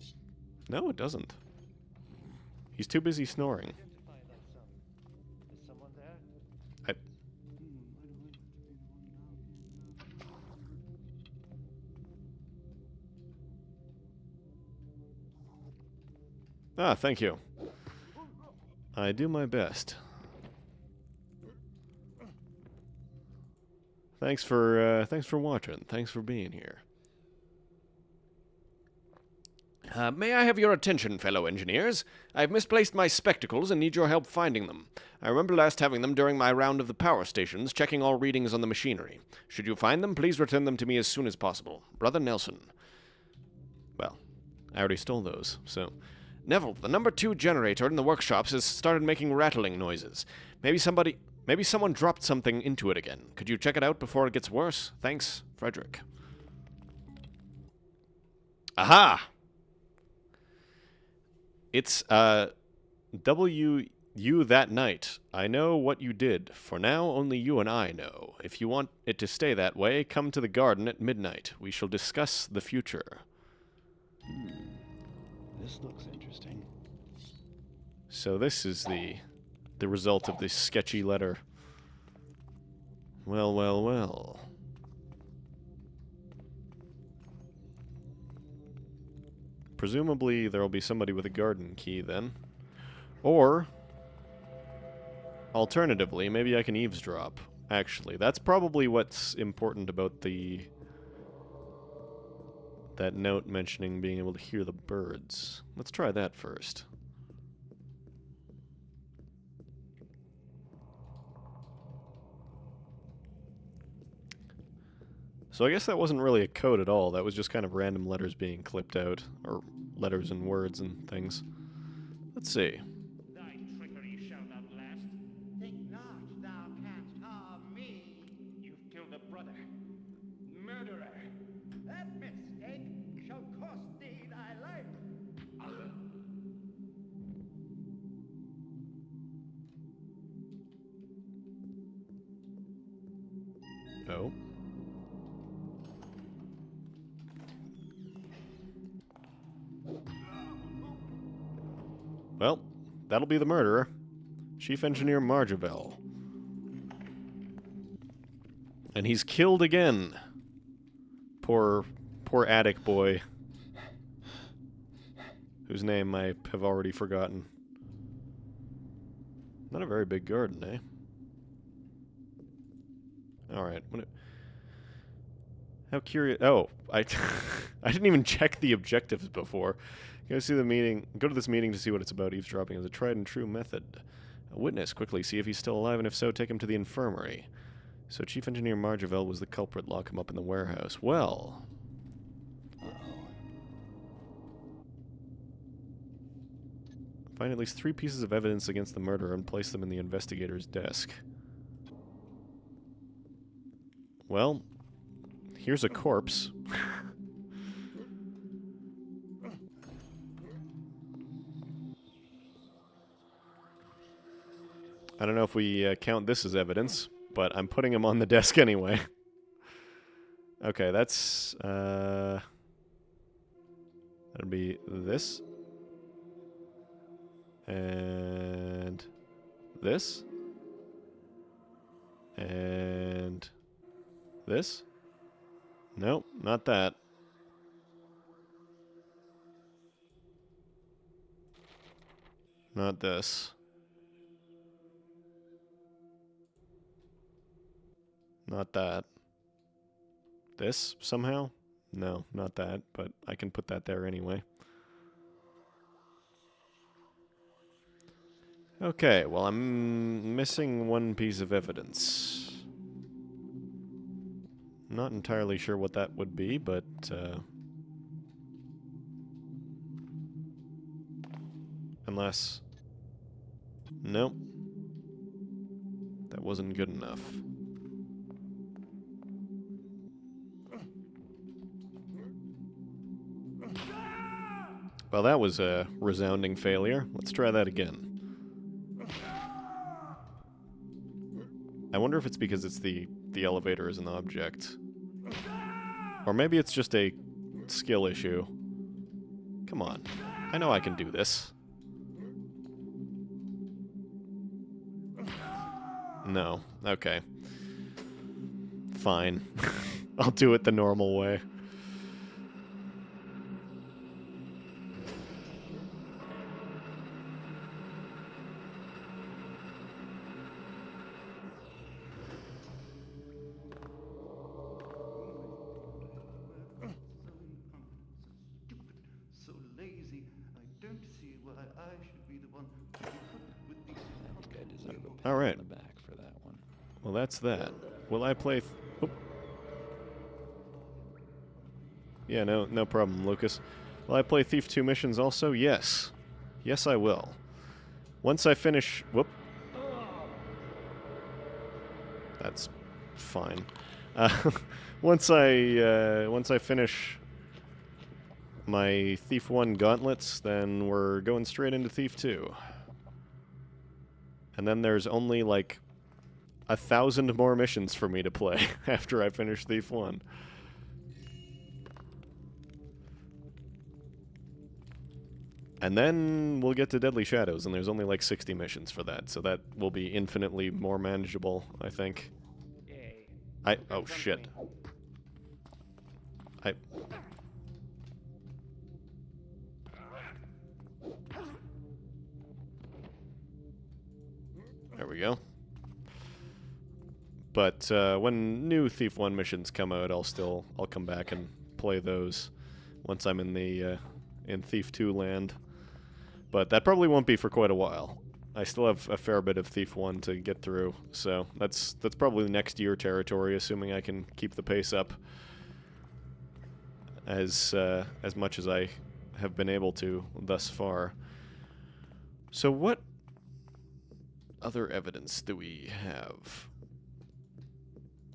No, it doesn't. He's too busy snoring. Is someone there? Ah, thank you. I do my best. Thanks for watching. Thanks for being here. May I have your attention, fellow engineers? I've misplaced my spectacles and need your help finding them. I remember last having them during my round of the power stations, checking all readings on the machinery. Should you find them, please return them to me as soon as possible. Brother Nelson. Well, I already stole those, so... Neville, the number 2 generator in the workshops has started making rattling noises. Maybe someone dropped something into it again. Could you check it out before it gets worse? Thanks, Frederick. Aha! It's, you that night. I know what you did. For now, only you and I know. If you want it to stay that way, come to the garden at midnight. We shall discuss the future. This looks interesting. So this is the result of this sketchy letter. Well, well, well. Presumably there will be somebody with a garden key then. Or, alternatively, maybe I can eavesdrop. Actually, that's probably what's important about that note mentioning being able to hear the birds. Let's try that first. So I guess that wasn't really a code at all. That was just kind of random letters being clipped out, or letters and words and things. Let's see. Thy trickery shall not last. Think not thou canst harm me. You've killed a brother. Murderer. That mistake shall cost thee thy life. Oh. Well, that'll be the murderer. Chief Engineer Marjavel. And he's killed again. Poor attic boy. Whose name I have already forgotten. Not a very big garden, eh? Alright. How curious... Oh, I didn't even check the objectives before. Go to this meeting to see what it's about. Eavesdropping is a tried and true method. A witness, quickly see if he's still alive, and if so, take him to the infirmary. So Chief Engineer Marjavel was the culprit. Lock him up in the warehouse. Well... Find at least 3 pieces of evidence against the murderer and place them in the investigator's desk. Well, here's a corpse. I don't know if we count this as evidence, but I'm putting him on the desk anyway. Okay, that's... that'd be this. And this. And this. Nope, not that. Not this. Not that. This, somehow? No, not that, but I can put that there anyway. Okay, well, I'm missing one piece of evidence. Not entirely sure what that would be, but, unless... Nope. That wasn't good enough. Well, that was a resounding failure. Let's try that again. I wonder if it's because it's the elevator is an object. Or maybe it's just a skill issue. Come on. I know I can do this. No. Okay. Fine. I'll do it the normal way. So lazy. I don't see why I should be the one to be put with these. I think I deserve a pat All right. on the back for that one. Well, that's that. Will I play... Oop. Yeah, no problem, Lucas. Will I play Thief 2 missions also? Yes. Yes, I will. Once I finish... Whoop. That's fine. Once I finish my Thief 1 gauntlets, then we're going straight into Thief 2. And then there's only, like, 1,000 more missions for me to play after I finish Thief 1. And then we'll get to Deadly Shadows, and there's only like 60 missions for that, so that will be infinitely more manageable, I think. Yay. Oh shit. There we go. But when new Thief 1 missions come out, I'll come back and play those once I'm in the in Thief 2 land. But that probably won't be for quite a while. I still have a fair bit of Thief 1 to get through, so that's probably next year territory, assuming I can keep the pace up as much as I have been able to thus far. So what other evidence do we have?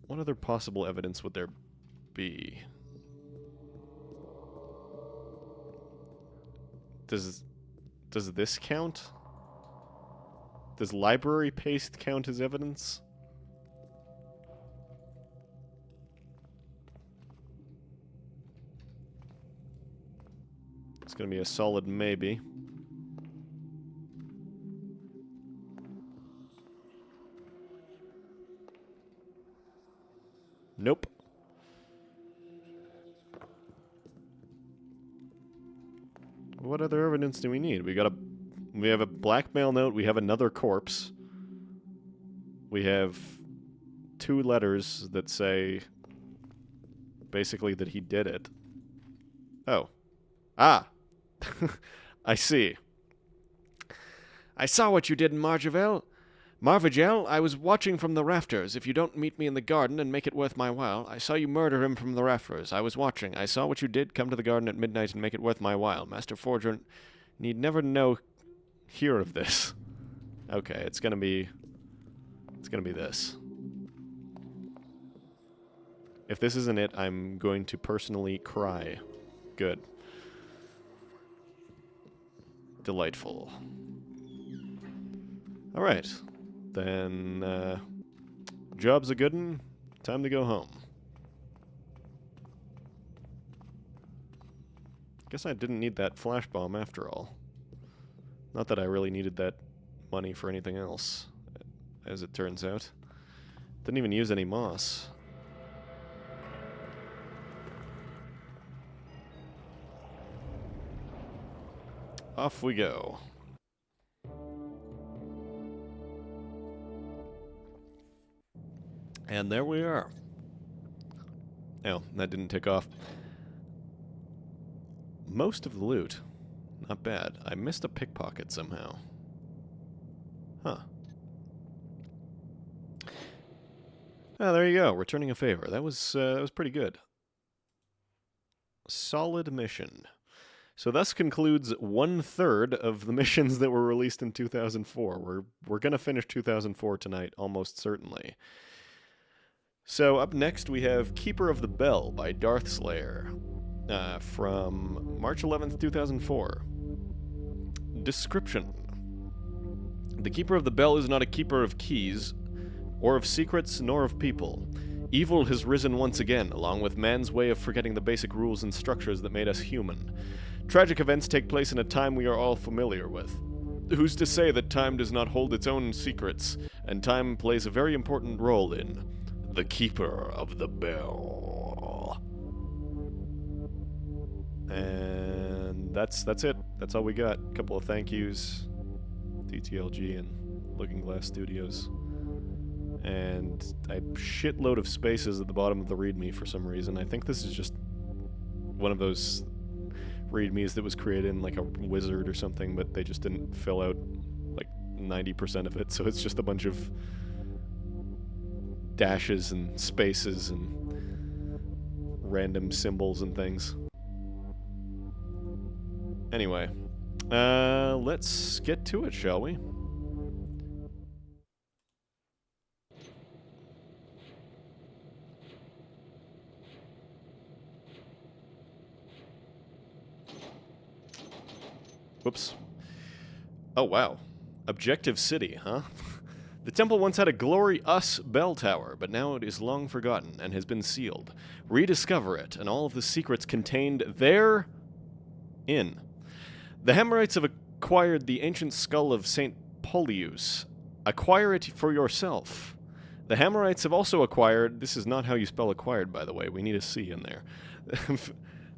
What other possible evidence would there be? Does this count? Does library paste count as evidence? It's gonna be a solid maybe. Nope. What other evidence do we need? We have a blackmail note, we have another corpse. We have 2 letters that say basically that he did it. Oh. Ah. I see. I saw what you did, Marvigel. I was watching from the rafters. If you don't meet me in the garden and make it worth my while, I saw you murder him from the rafters. I was watching. I saw what you did. Come to the garden at midnight and make it worth my while. Master Forger need never hear of this. Okay, it's gonna be this. If this isn't it, I'm going to personally cry. Good. Delightful. Alright. Then, job's a good one. Time to go home. Guess I didn't need that flash bomb after all. Not that I really needed that money for anything else, as it turns out. Didn't even use any moss. Off we go. And there we are. Oh, that didn't tick off. Most of the loot. Not bad. I missed a pickpocket somehow. Huh. Oh, there you go. Returning a favor. That was pretty good. Solid mission. So thus concludes 1/3 of the missions that were released in 2004. We're gonna finish 2004 tonight, almost certainly. So up next we have Keeper of the Bell by Darthslayer, from March 11th, 2004. Description. The Keeper of the Bell is not a keeper of keys, or of secrets, nor of people. Evil has risen once again, along with man's way of forgetting the basic rules and structures that made us human. Tragic events take place in a time we are all familiar with. Who's to say that time does not hold its own secrets, and time plays a very important role in The Keeper of the Bell. And that's it. That's all we got. A couple of thank yous. TTLG and Looking Glass Studios. And a shitload of spaces at the bottom of the README for some reason. I think this is just one of those READMEs that was created in like a wizard or something, but they just didn't fill out like 90% of it, so it's just a bunch of dashes and spaces and random symbols and things. Anyway, let's get to it, shall we? Whoops. Oh, wow. Objective City, huh? The temple once had a glorious bell tower, but now it is long forgotten and has been sealed. Rediscover it and all of the secrets contained therein. The Hemorites have acquired the ancient skull of St. Polius. Acquire it for yourself. The Hemorites have also acquired... This is not how you spell acquired, by the way. We need a C in there.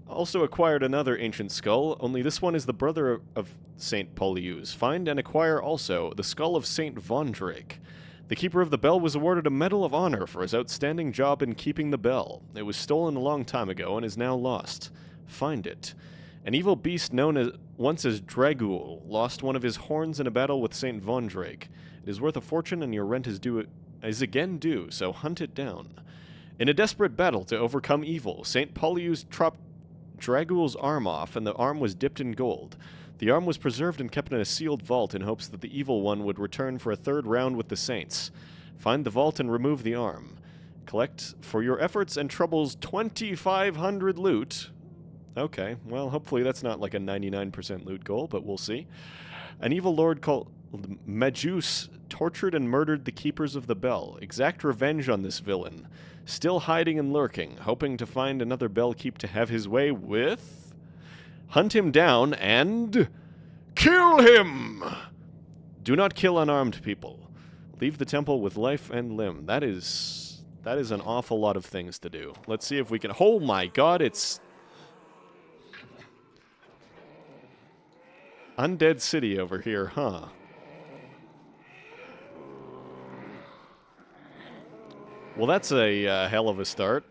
Also acquired another ancient skull, only this one is the brother of St. Polius. Find and acquire also the skull of St. Vondrake. The Keeper of the Bell was awarded a Medal of Honor for his outstanding job in keeping the bell. It was stolen a long time ago and is now lost. Find it. An evil beast known once as Dragul lost one of his horns in a battle with St. Vondrake. It is worth a fortune and your rent is again due, so hunt it down. In a desperate battle to overcome evil, St. Polius chopped Dragul's arm off, and the arm was dipped in gold. The arm was preserved and kept in a sealed vault in hopes that the evil one would return for a third round with the saints. Find the vault and remove the arm. Collect, for your efforts and troubles, 2,500 loot. Okay, well, hopefully that's not like a 99% loot goal, but we'll see. An evil lord called Majus tortured and murdered the keepers of the bell. Exact revenge on this villain. Still hiding and lurking, hoping to find another bell keep to have his way with... Hunt him down and... kill him! Do not kill unarmed people. Leave the temple with life and limb. That is an awful lot of things to do. Let's see if we can... Oh my god, it's... Undead City over here, huh? Well, that's a hell of a start.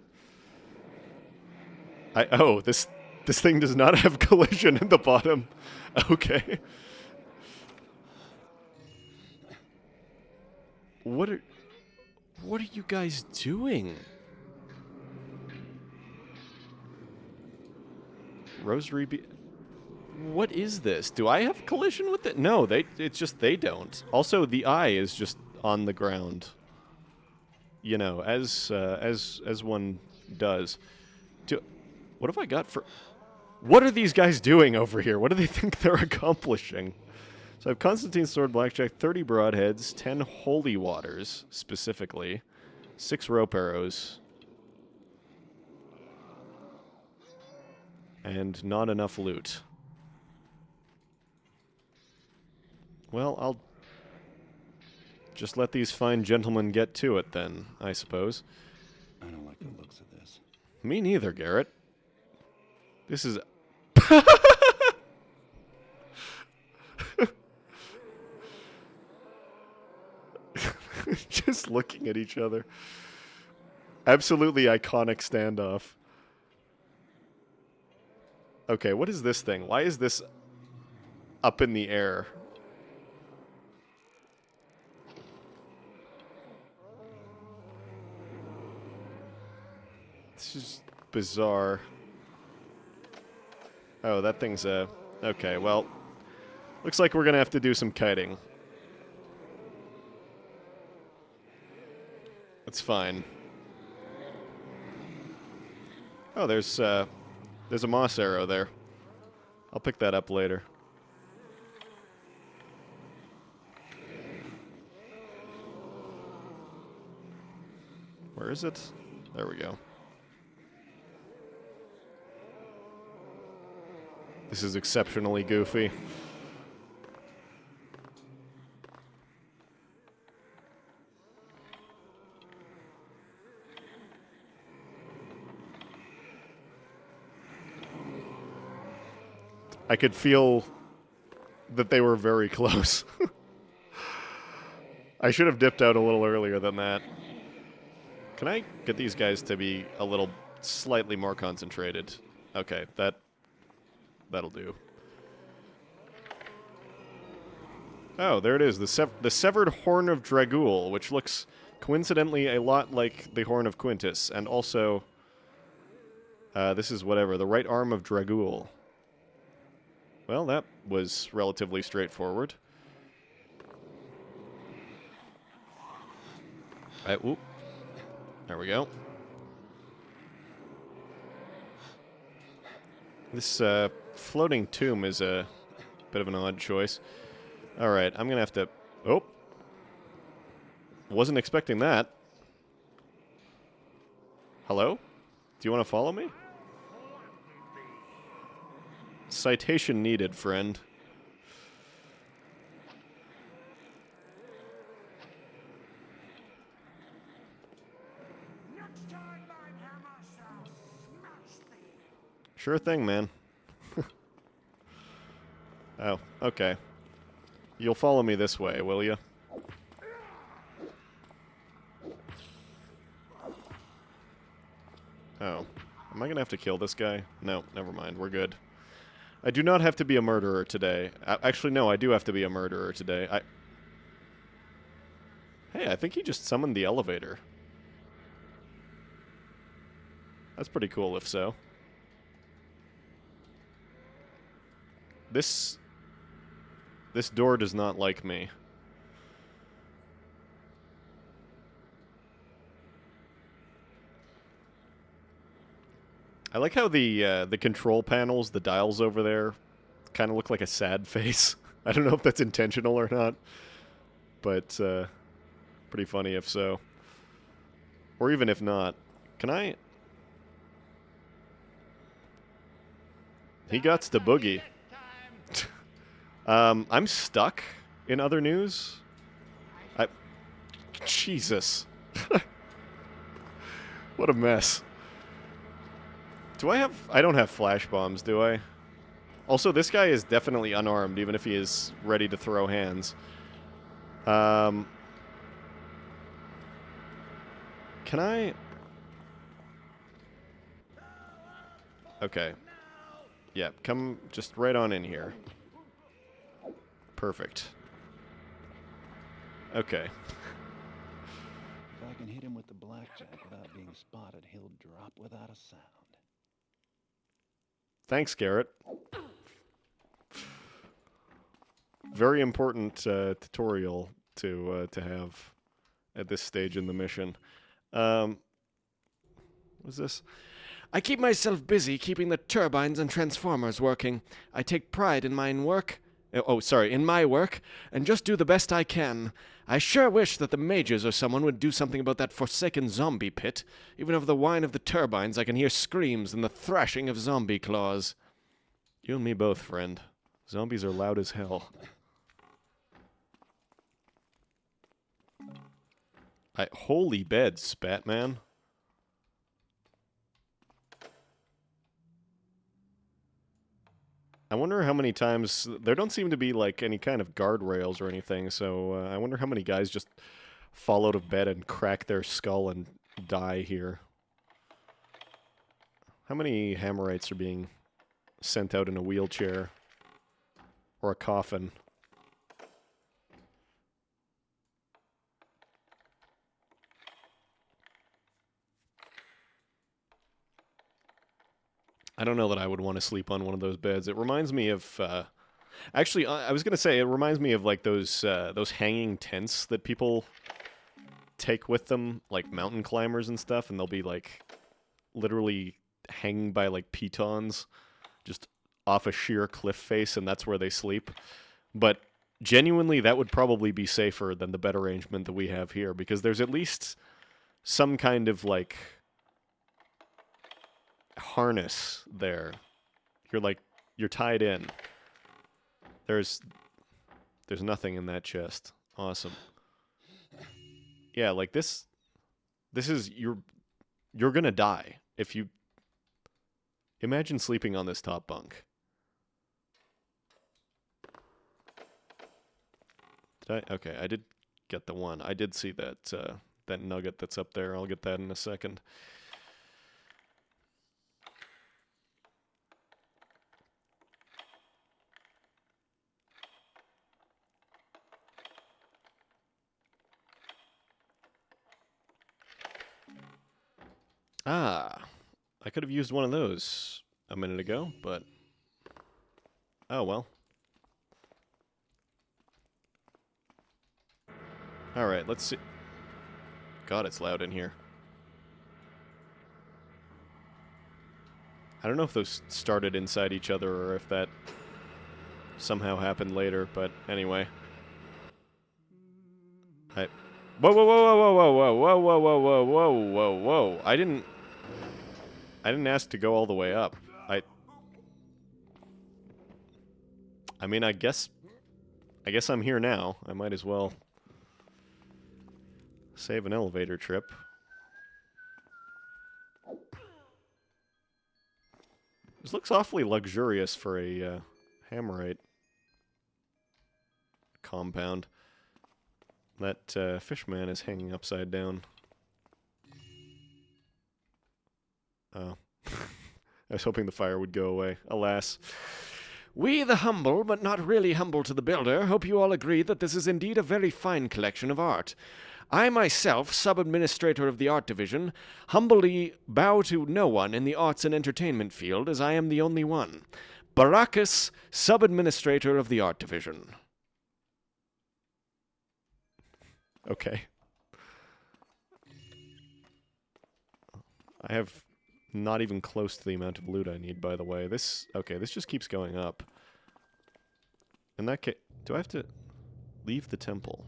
Oh, this thing does not have collision at the bottom. Okay. What are you guys doing? Rosary What is this? Do I have collision with it? No, it's just they don't. Also, the eye is just on the ground. You know, as one does. What have I got for... What are these guys doing over here? What do they think they're accomplishing? So I have Constantine's Sword Blackjack, 30 Broadheads, 10 Holy Waters, specifically, 6 Rope Arrows, and not enough loot. Well, I'll just let these fine gentlemen get to it then, I suppose. I don't like the looks of this. Me neither, Garrett. This is... Just looking at each other. Absolutely iconic standoff. Okay, what is this thing? Why is this up in the air? This is bizarre. Oh, that thing's okay, well, looks like we're gonna have to do some kiting. That's fine. Oh, there's a moss arrow there. I'll pick that up later. Where is it? There we go. This is exceptionally goofy. I could feel that they were very close. I should have dipped out a little earlier than that. Can I get these guys to be a little slightly more concentrated? Okay, that'll do. Oh, there it is. The severed horn of Dragul, which looks coincidentally a lot like the horn of Quintus, and also this is whatever, the right arm of Dragul. Well, that was relatively straightforward. Whoop. There we go. This floating tomb is a bit of an odd choice. Alright, I'm gonna have to... Oh! Wasn't expecting that. Hello? Do you want to follow me? Citation needed, friend. Sure thing, man. Oh, okay. You'll follow me this way, will you? Oh. Am I gonna have to kill this guy? No, never mind. We're good. I do not have to be a murderer today. Actually, no, I do have to be a murderer today. Hey, I think he just summoned the elevator. That's pretty cool, if so. This door does not like me. I like how the control panels, the dials over there, kind of look like a sad face. I don't know if that's intentional or not, but pretty funny if so. Or even if not. Can I... He gots the boogie. I'm stuck in other news. Jesus. What a mess. Do I have... I don't have flash bombs, do I? Also, this guy is definitely unarmed, even if he is ready to throw hands. Can I... Okay. Yeah, come just right on in here. Perfect. Okay. If I can hit him with the blackjack without being spotted, he'll drop without a sound. Thanks, Garrett. Very important tutorial to have at this stage in the mission. What's this? I keep myself busy keeping the turbines and transformers working. I take pride in my work, and just do the best I can. I sure wish that the mages or someone would do something about that forsaken zombie pit. Even over the whine of the turbines, I can hear screams and the thrashing of zombie claws. You and me both, friend. Zombies are loud as hell. Holy beds, Spatman. I wonder how many times... There don't seem to be, like, any kind of guardrails or anything, so I wonder how many guys just fall out of bed and crack their skull and die here. How many Hammerites are being sent out in a wheelchair? Or a coffin? I don't know that I would want to sleep on one of those beds. It reminds me of... actually, I was going to say, it reminds me of, like, those hanging tents that people take with them, like mountain climbers and stuff, and they'll be, like, literally hanging by, like, pitons, just off a sheer cliff face, and that's where they sleep. But genuinely, that would probably be safer than the bed arrangement that we have here, because there's at least some kind of, like, harness there. You're tied in. There's nothing in that chest. Awesome. Yeah, like this is you're gonna die if you imagine sleeping on this top bunk. Okay, I did get the one. I did see that that nugget that's up there. I'll get that in a second. Ah, I could have used one of those a minute ago, but... Oh, well. Alright, let's see. God, it's loud in here. I don't know if those started inside each other or if that somehow happened later, but anyway. Whoa, whoa, whoa, whoa, whoa, whoa, whoa, whoa, whoa, whoa, whoa, whoa, whoa. I didn't ask to go all the way up. I mean, I guess I'm here now. I might as well save an elevator trip. This looks awfully luxurious for a Hammerite compound. That fishman is hanging upside down. Oh. I was hoping the fire would go away. Alas. We, the humble, but not really humble to the builder, hope you all agree that this is indeed a very fine collection of art. I myself, sub-administrator of the art division, humbly bow to no one in the arts and entertainment field, as I am the only one. Baracus, sub-administrator of the art division. Okay. I have not even close to the amount of loot I need, by the way. This just keeps going up. In that case, do I have to leave the temple?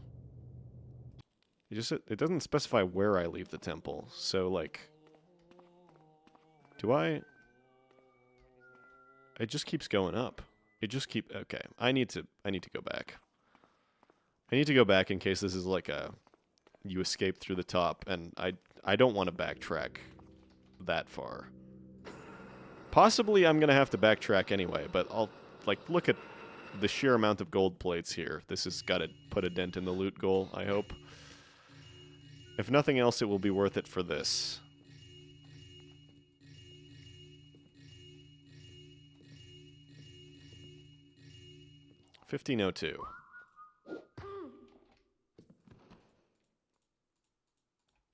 It doesn't specify where I leave the temple, so, like... Do I... It just keeps going up. Okay, I need to go back. I need to go back in case this is like a... You escape through the top, and I don't want to backtrack that far. Possibly I'm going to have to backtrack anyway, but I'll, like, look at the sheer amount of gold plates here. This has got to put a dent in the loot goal, I hope. If nothing else, it will be worth it for this. $15.02.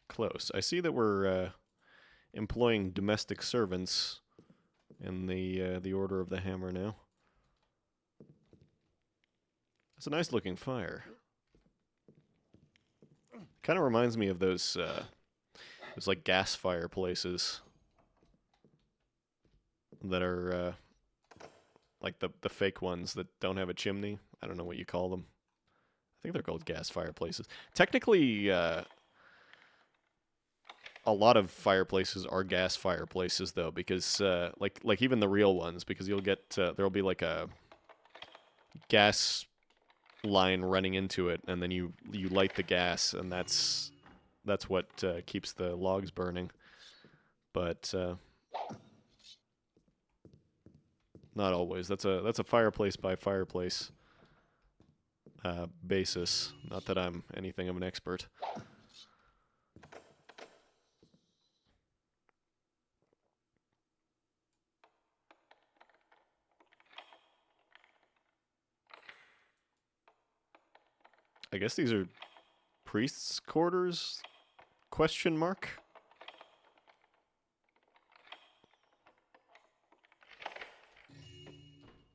Close. I see that we're employing domestic servants in the Order of the Hammer now. It's a nice looking fire. Kind of reminds me of those like gas fireplaces that are like the fake ones that don't have a chimney. I don't know what you call them. I think they're called gas fireplaces. Technically, a lot of fireplaces are gas fireplaces, though, because like even the real ones, because you'll get there'll be like a gas line running into it, and then you light the gas, and that's that's what keeps the logs burning. But not always. That's a fireplace by fireplace basis. Not that I'm anything of an expert. I guess these are priests' quarters? Question mark?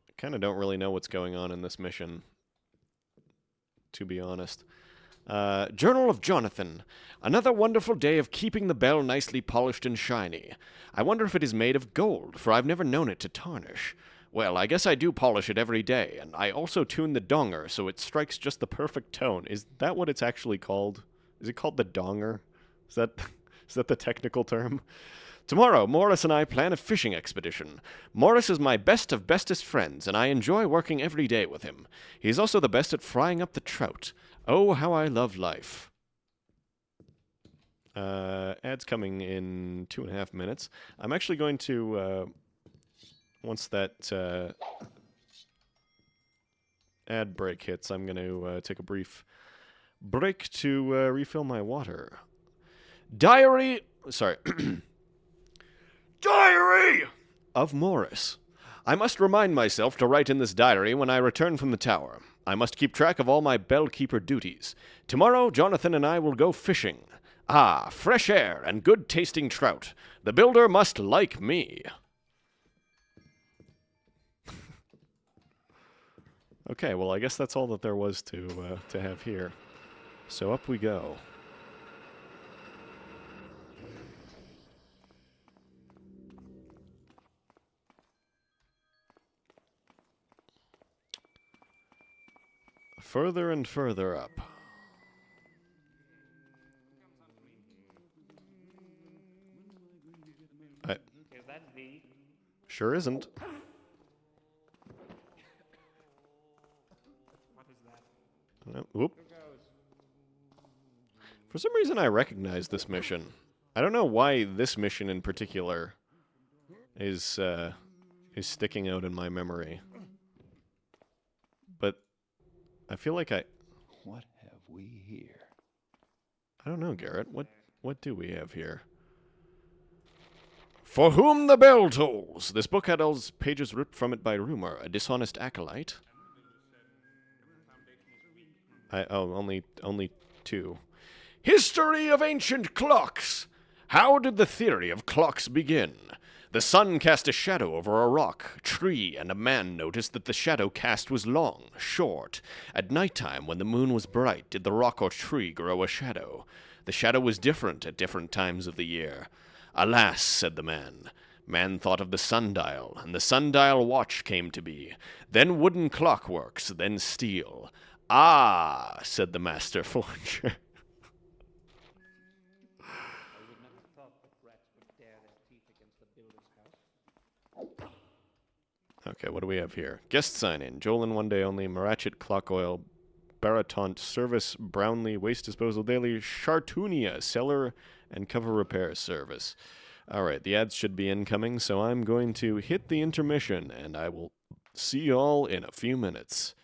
I kind of don't really know what's going on in this mission, to be honest. Journal of Jonathan. Another wonderful day of keeping the bell nicely polished and shiny. I wonder if it is made of gold, for I've never known it to tarnish. Well, I guess I do polish it every day, and I also tune the donger so it strikes just the perfect tone. Is that what it's actually called? Is it called the donger? Is that the technical term? Tomorrow, Morris and I plan a fishing expedition. Morris is my best of bestest friends, and I enjoy working every day with him. He's also the best at frying up the trout. Oh, how I love life. Ad's coming in 2.5 minutes. I'm actually going to, once that ad break hits, I'm going to take a brief break to refill my water. Diary of Morris. I must remind myself to write in this diary when I return from the tower. I must keep track of all my bell-keeper duties. Tomorrow, Jonathan and I will go fishing. Ah, fresh air and good-tasting trout. The builder must like me. Okay, well, I guess that's all that there was to have here. So up we go. Further and further up. Is that V? Sure isn't. What is that? Whoop. For some reason, I recognize this mission. I don't know why this mission in particular is sticking out in my memory. But I feel like What have we here? I don't know, Garrett. What do we have here? For whom the bell tolls. This book had all pages ripped from it by rumor, a dishonest acolyte. Only 2. History of ancient clocks. How did the theory of clocks begin? The sun cast a shadow over a rock, tree, and a man noticed that the shadow cast was long, short. At nighttime, when the moon was bright, did the rock or tree grow a shadow? The shadow was different at different times of the year. Alas, said the man. Man thought of the sundial, and the sundial watch came to be. Then wooden clockworks, then steel. Ah, said the master forger. I would not have thought that rats would dare their teeth against the builder's house. Okay, what do we have here? Guest sign-in. Jolin, 1 day only. Marachet, Clock Oil, Baratant, Service, Brownlee, Waste Disposal Daily, Chartunia, Cellar, and Cover Repair Service. Alright, the ads should be incoming, so I'm going to hit the intermission, and I will see you all in a few minutes.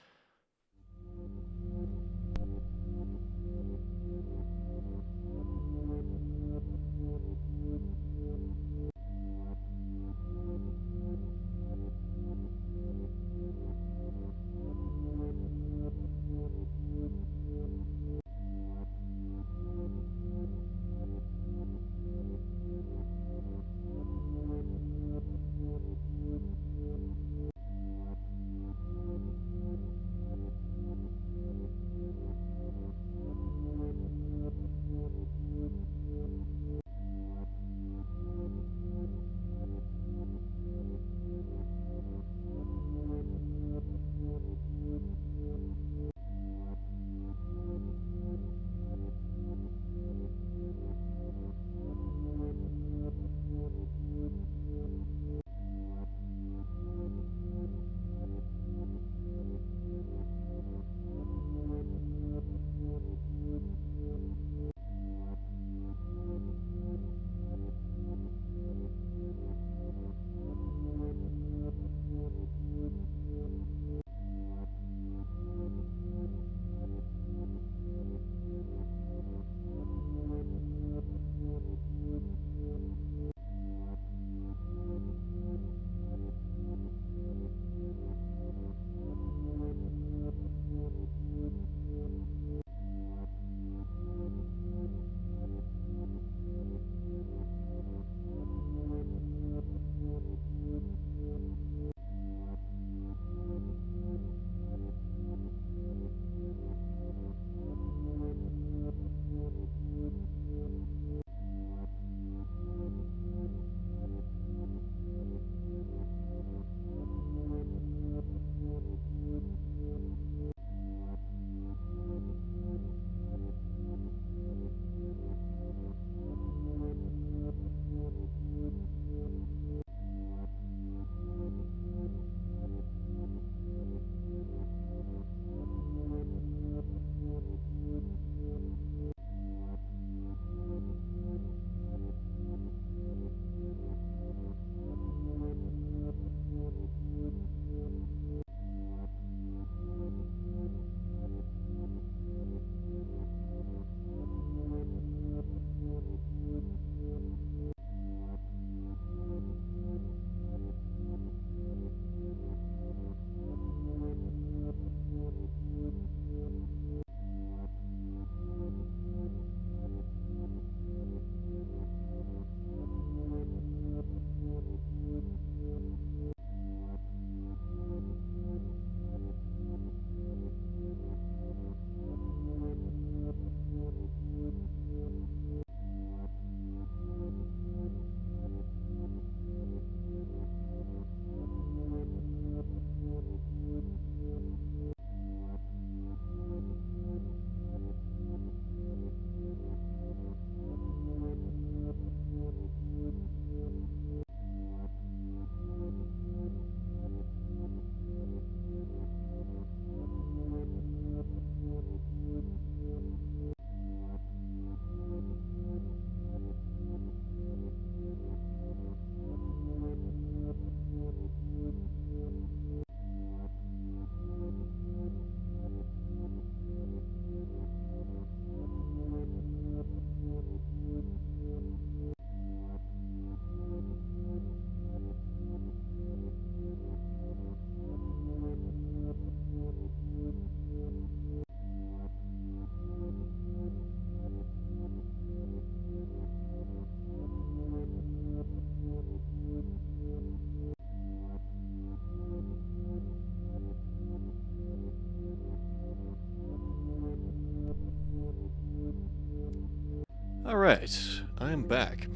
Alright, I'm back.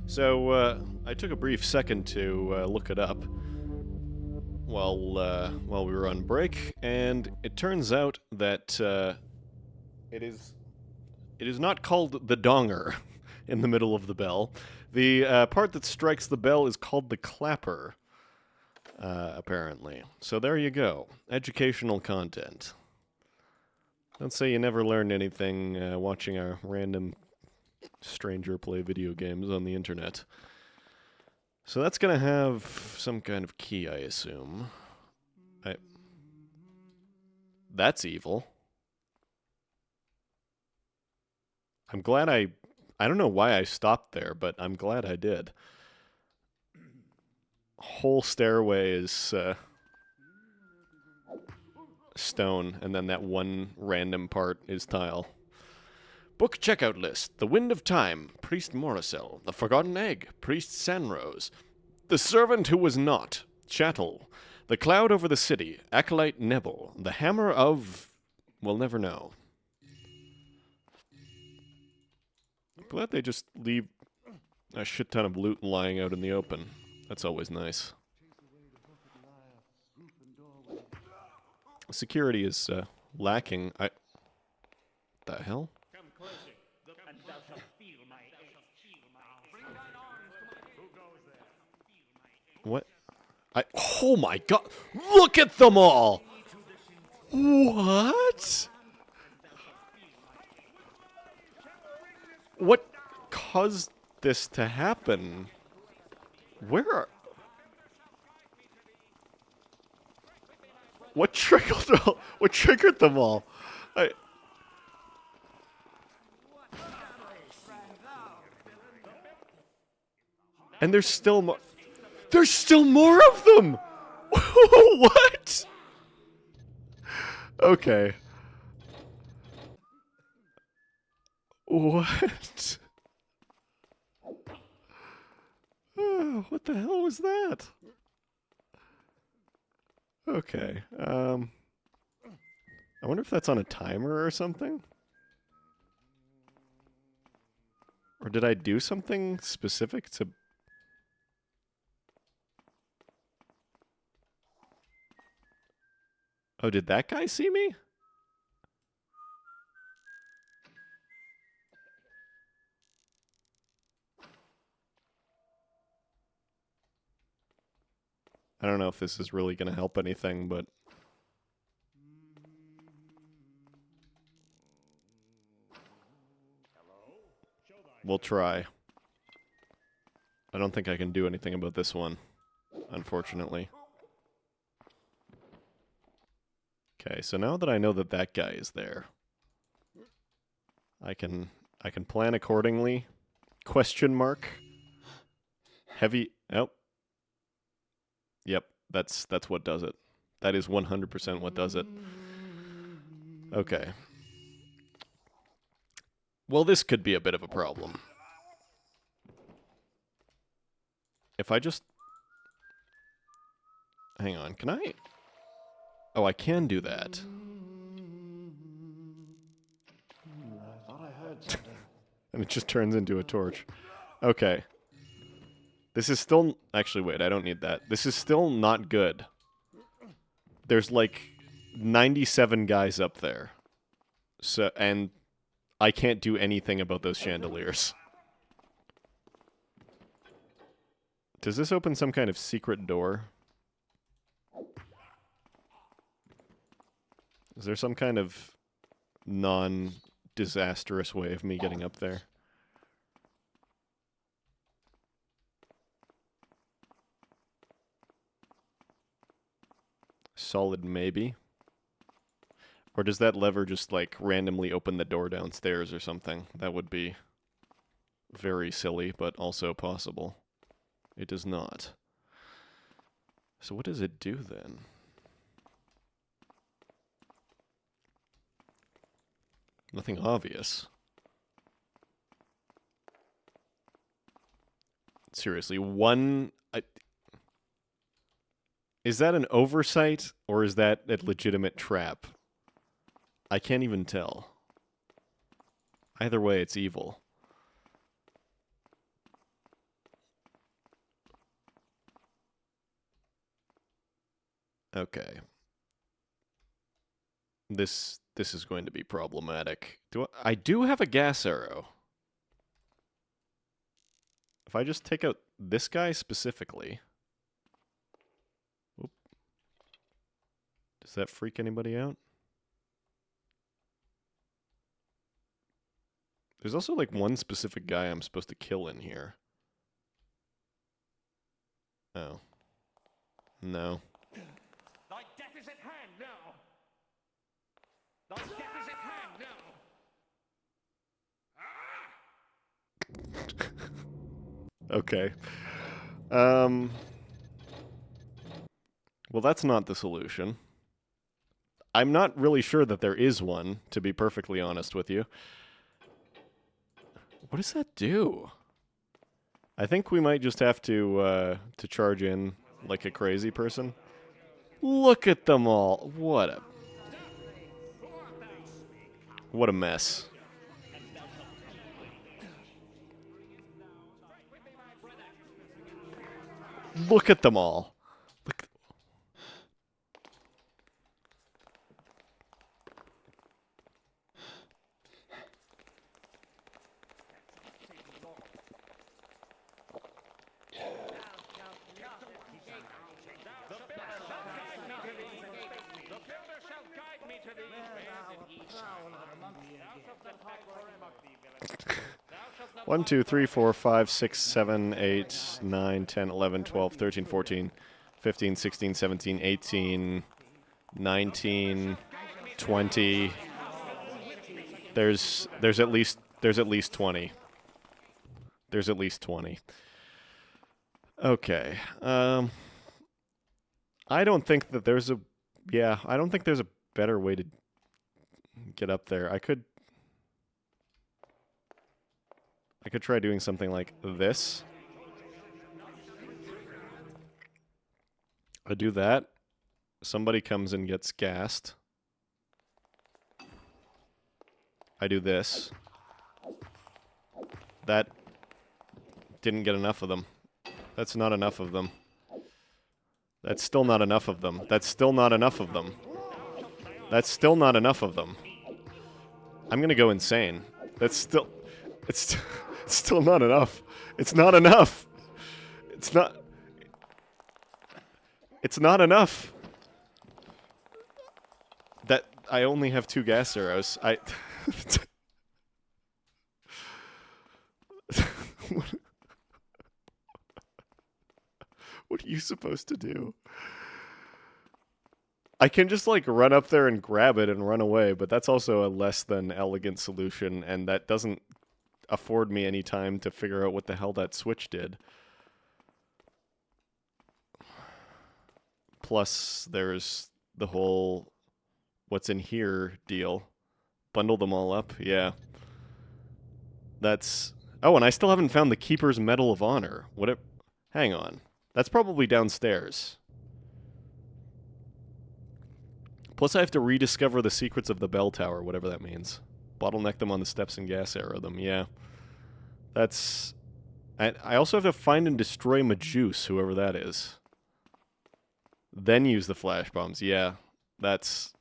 So, I took a brief second to look it up while we were on break, and it turns out that it is not called the donger in the middle of the bell. The part that strikes the bell is called the clapper, apparently. So there you go. Educational content. Don't say you never learned anything watching a random stranger play video games on the internet. So that's gonna have some kind of key, I assume. That's evil. I'm glad I don't know why I stopped there, but I'm glad I did. Whole stairway is stone, and then that one random part is tile. Book checkout list. The Wind of Time, Priest Morrisel. The Forgotten Egg, Priest Sanrose. The Servant Who Was Not, Chattel. The Cloud Over the City, Acolyte Nebel. The Hammer of... We'll never know. I'm glad they just leave a shit ton of loot lying out in the open. That's always nice. Security is lacking. The hell? Come closer, and thou shalt feel my edge. Bring thine arms. Who goes there? What? Oh my god! Look at them all! What? What caused this to happen? Where are... What triggered them all? And there's still more... There's still more of them! What? Okay. What? What the hell was that? Okay. I wonder if that's on a timer or something? Or did I do something specific to... Oh, did that guy see me? I don't know if this is really going to help anything, but... We'll try. I don't think I can do anything about this one, unfortunately. Okay, so now that I know that that guy is there, I can plan accordingly. Question mark. Heavy... Oh. Yep, that's what does it. That is 100% what does it. Okay. Well, this could be a bit of a problem. If I just... Hang on, can I... Oh, I can do that. I thought I heard something. And it just turns into a torch. Okay. This is still... Actually, wait, I don't need that. This is still not good. There's like 97 guys up there. So, and I can't do anything about those chandeliers. Does this open some kind of secret door? Is there some kind of non-disastrous way of me getting up there? Solid maybe. Or does that lever just, like, randomly open the door downstairs or something? That would be very silly, but also possible. It does not. So what does it do then? Nothing obvious. Seriously, is that an oversight, or is that a legitimate trap? I can't even tell. Either way, it's evil. Okay. This is going to be problematic. I do have a gas arrow. If I just take out this guy specifically... Oop. Does that freak anybody out? There's also like one specific guy I'm supposed to kill in here. Oh. No. Thy death is at hand now. Thy death is at hand now. Okay. Well, that's not the solution. I'm not really sure that there is one, to be perfectly honest with you. What does that do? I think we might just have to charge in like a crazy person. Look at them all. What a mess. Look at them all. Look. One, two, three, four, 5, 6, 7, 8, 9, 10, 11, 12, 13, 14, 15, 16, 17, 18, 19, 20. There's at least 20. There's at least 20. Okay. I don't think that there's a I don't think there's a better way to get up there. I could try doing something like this. I do that. Somebody comes and gets gassed. I do this. That didn't get enough of them. That's not enough of them. That's still not enough of them. That's still not enough of them. That's still not enough of them. I'm gonna go insane. That's still... It's still not enough. It's not enough. It's not... It's not enough. That... I only have 2 gas arrows. What are you supposed to do? I can just, like, run up there and grab it and run away, but that's also a less than elegant solution, and that doesn't afford me any time to figure out what the hell that switch did. Plus, there's the whole what's in here deal. Bundle them all up, yeah. That's... Oh, and I still haven't found the Keeper's Medal of Honor. Hang on. That's probably downstairs. Plus I have to rediscover the secrets of the bell tower, whatever that means. Bottleneck them on the steps and gas arrow them, yeah. That's... I also have to find and destroy Majus, whoever that is. Then use the flash bombs, yeah. That's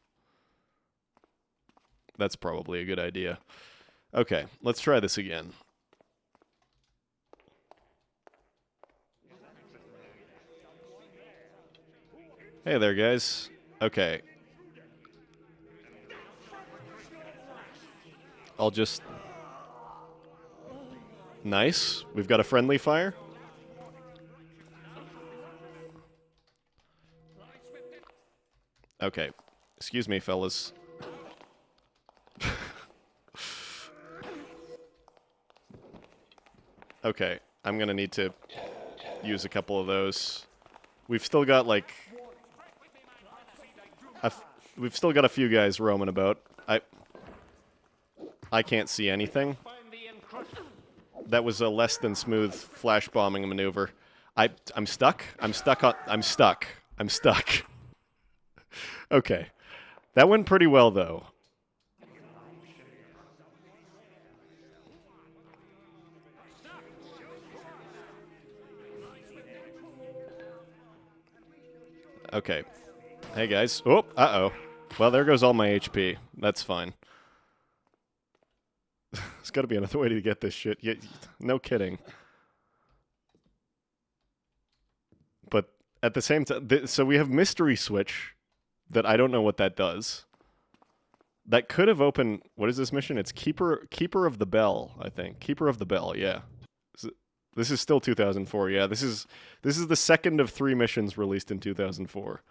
probably a good idea. Okay, let's try this again. Hey there, guys. Okay. I'll just... Nice. We've got a friendly fire. Okay. Excuse me, fellas. Okay. I'm gonna need to use a couple of those. We've still got, like... We've still got a few guys roaming about. I can't see anything. That was a less than smooth flash bombing maneuver. I'm stuck. I'm stuck. Okay. That went pretty well, though. Okay. Hey, guys. Oh, uh-oh. Well, there goes all my HP. That's fine. There's got to be another way to get this shit. Yeah, no kidding. But at the same time, so we have Mystery Switch that I don't know what that does. That could have opened... What is this mission? It's Keeper of the Bell, I think. Keeper of the Bell, yeah. This is still 2004, yeah. This is the second of 3 missions released in 2004.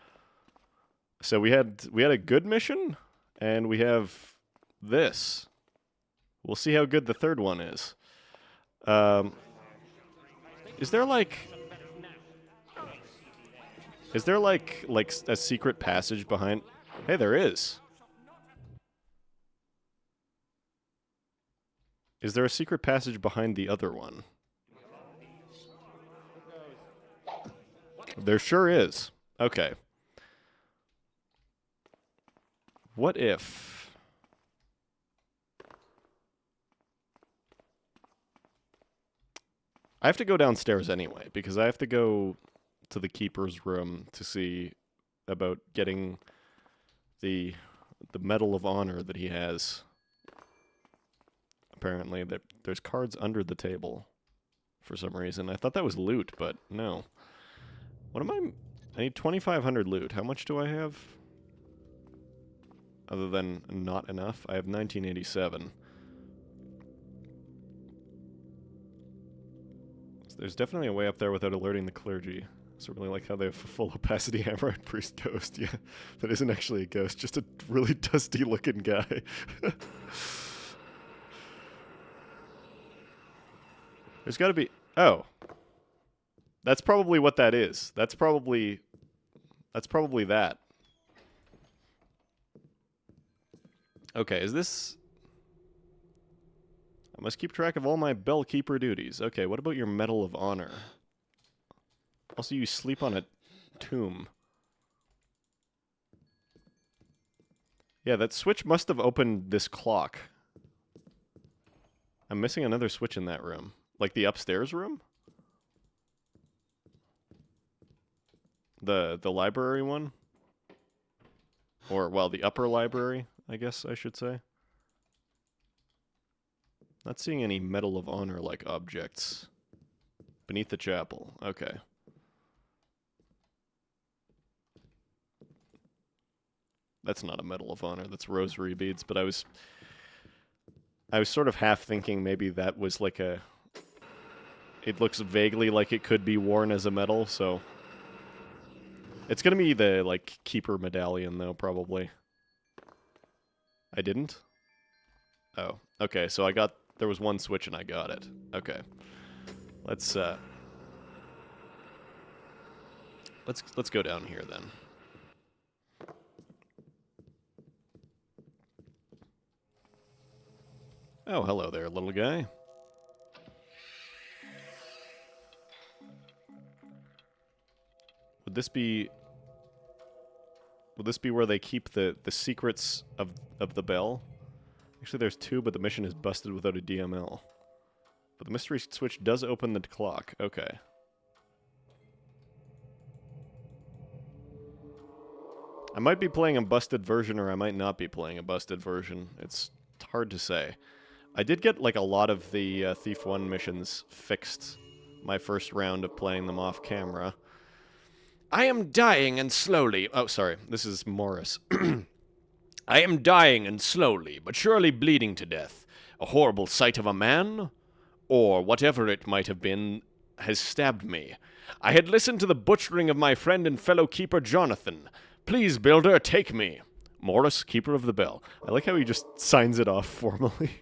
So we had a good mission, and we have this. We'll see how good the third one is. Is there like a secret passage behind? Hey, there is. Is there a secret passage behind the other one? There sure is. Okay. What if... I have to go downstairs anyway, because I have to go to the Keeper's room to see about getting the Medal of Honor that he has. Apparently, there's cards under the table for some reason. I thought that was loot, but no. What am I... I need 2,500 loot. How much do I have? Other than not enough? I have 1987. There's definitely a way up there without alerting the clergy. So I really like how they have a full opacity Hammerite Priest ghost. Yeah, that isn't actually a ghost, just a really dusty looking guy. There's got to be... Oh. That's probably what that is. That's probably that. Okay, is this... I must keep track of all my bellkeeper duties. Okay, what about your Medal of Honor? Also, you sleep on a tomb. Yeah, that switch must have opened this clock. I'm missing another switch in that room. Like the upstairs room? The library one? Or, well, the upper library, I guess I should say. Not seeing any Medal of Honor-like objects. Beneath the chapel. Okay. That's not a Medal of Honor. That's rosary beads. But I was sort of half thinking maybe that was like a... It looks vaguely like it could be worn as a medal, so... It's gonna be the, like, Keeper medallion, though, probably. I didn't? Oh. Okay, so I got... There was one switch and I got it. Okay. Let's go down here then. Oh, hello there, little guy. Would this be where they keep the secrets of the bell? Actually, there's 2, but the mission is busted without a DML. But the mystery switch does open the clock. Okay. I might be playing a busted version, or I might not be playing a busted version. It's hard to say. I did get, like, a lot of the Thief 1 missions fixed my first round of playing them off camera. I am dying and slowly... Oh, sorry. This is Morris. I am dying and slowly, but surely bleeding to death. A horrible sight of a man, or whatever it might have been, has stabbed me. I had listened to the butchering of my friend and fellow keeper Jonathan. Please, builder, take me. Morris, Keeper of the Bell. I like how he just signs it off formally.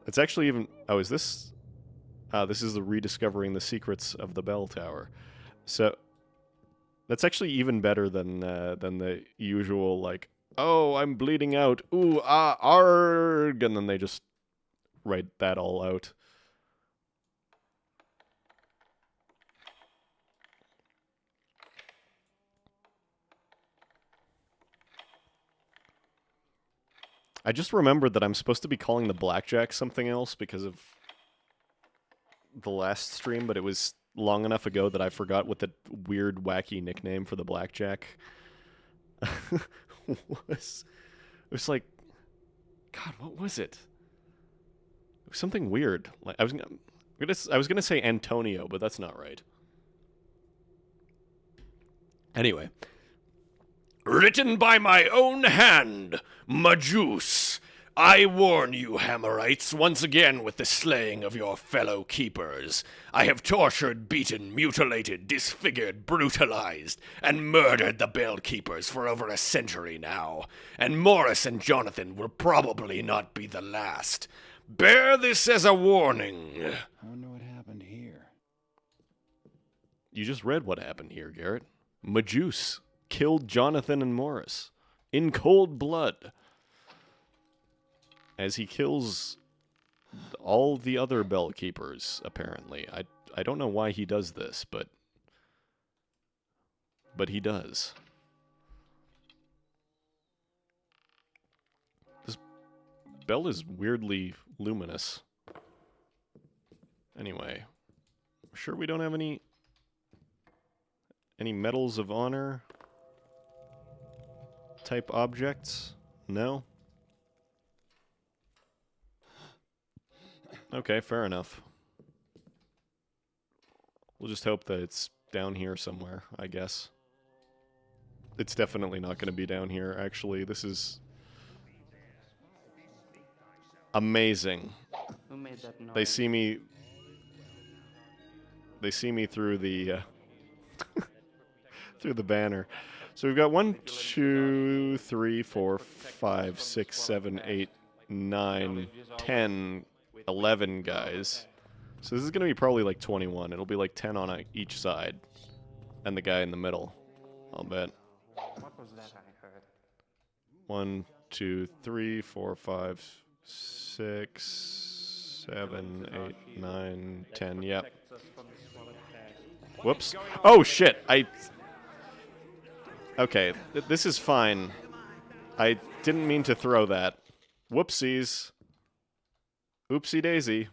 It's actually even... Oh, is this... this is the rediscovering the secrets of the bell tower. So... That's actually even better than the usual, like, oh, I'm bleeding out, ooh, ah, arg, and then they just write that all out. I just remembered that I'm supposed to be calling the blackjack something else because of the last stream, but it was long enough ago that I forgot what the weird, wacky nickname for the blackjack was. It was like, God, what was it? It was something weird. Like I was gonna say Antonio, but that's not right. Anyway. Written by my own hand, Majus. I warn you, Hammerites, once again with the slaying of your fellow keepers. I have tortured, beaten, mutilated, disfigured, brutalized, and murdered the Bell Keepers for over a century now, and Morris and Jonathan will probably not be the last. Bear this as a warning. I wonder what happened here. You just read what happened here, Garrett. Majus killed Jonathan and Morris in cold blood. As he kills all the other Bell Keepers, apparently. I don't know why he does this, but he does. This bell is weirdly luminous. Anyway, sure we don't have any medals of honor type objects? No? Okay, fair enough. We'll just hope that it's down here somewhere, I guess. It's definitely not going to be down here, actually. This is amazing. Who made that noise? They see me through the through the banner. So we've got 1, 2, 3, 4, 5, 6, 7, 8, 9, 10, 11 guys. So this is going to be probably like 21. It'll be like 10 on each side. And the guy in the middle, I'll bet. What was that I heard? 1, 2, 3, 4, 5, 6, 7, 8, 9, 10. Yep. Whoops. Oh, shit. Okay, this is fine. I didn't mean to throw that. Whoopsies. Oopsie daisy.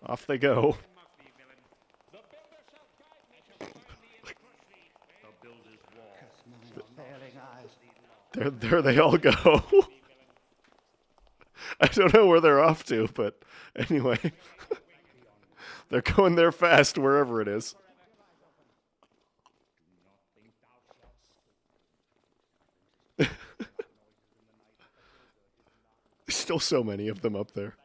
Off they go. There they all go. I don't know where they're off to, but anyway. They're going there fast wherever it is. Still so many of them up there.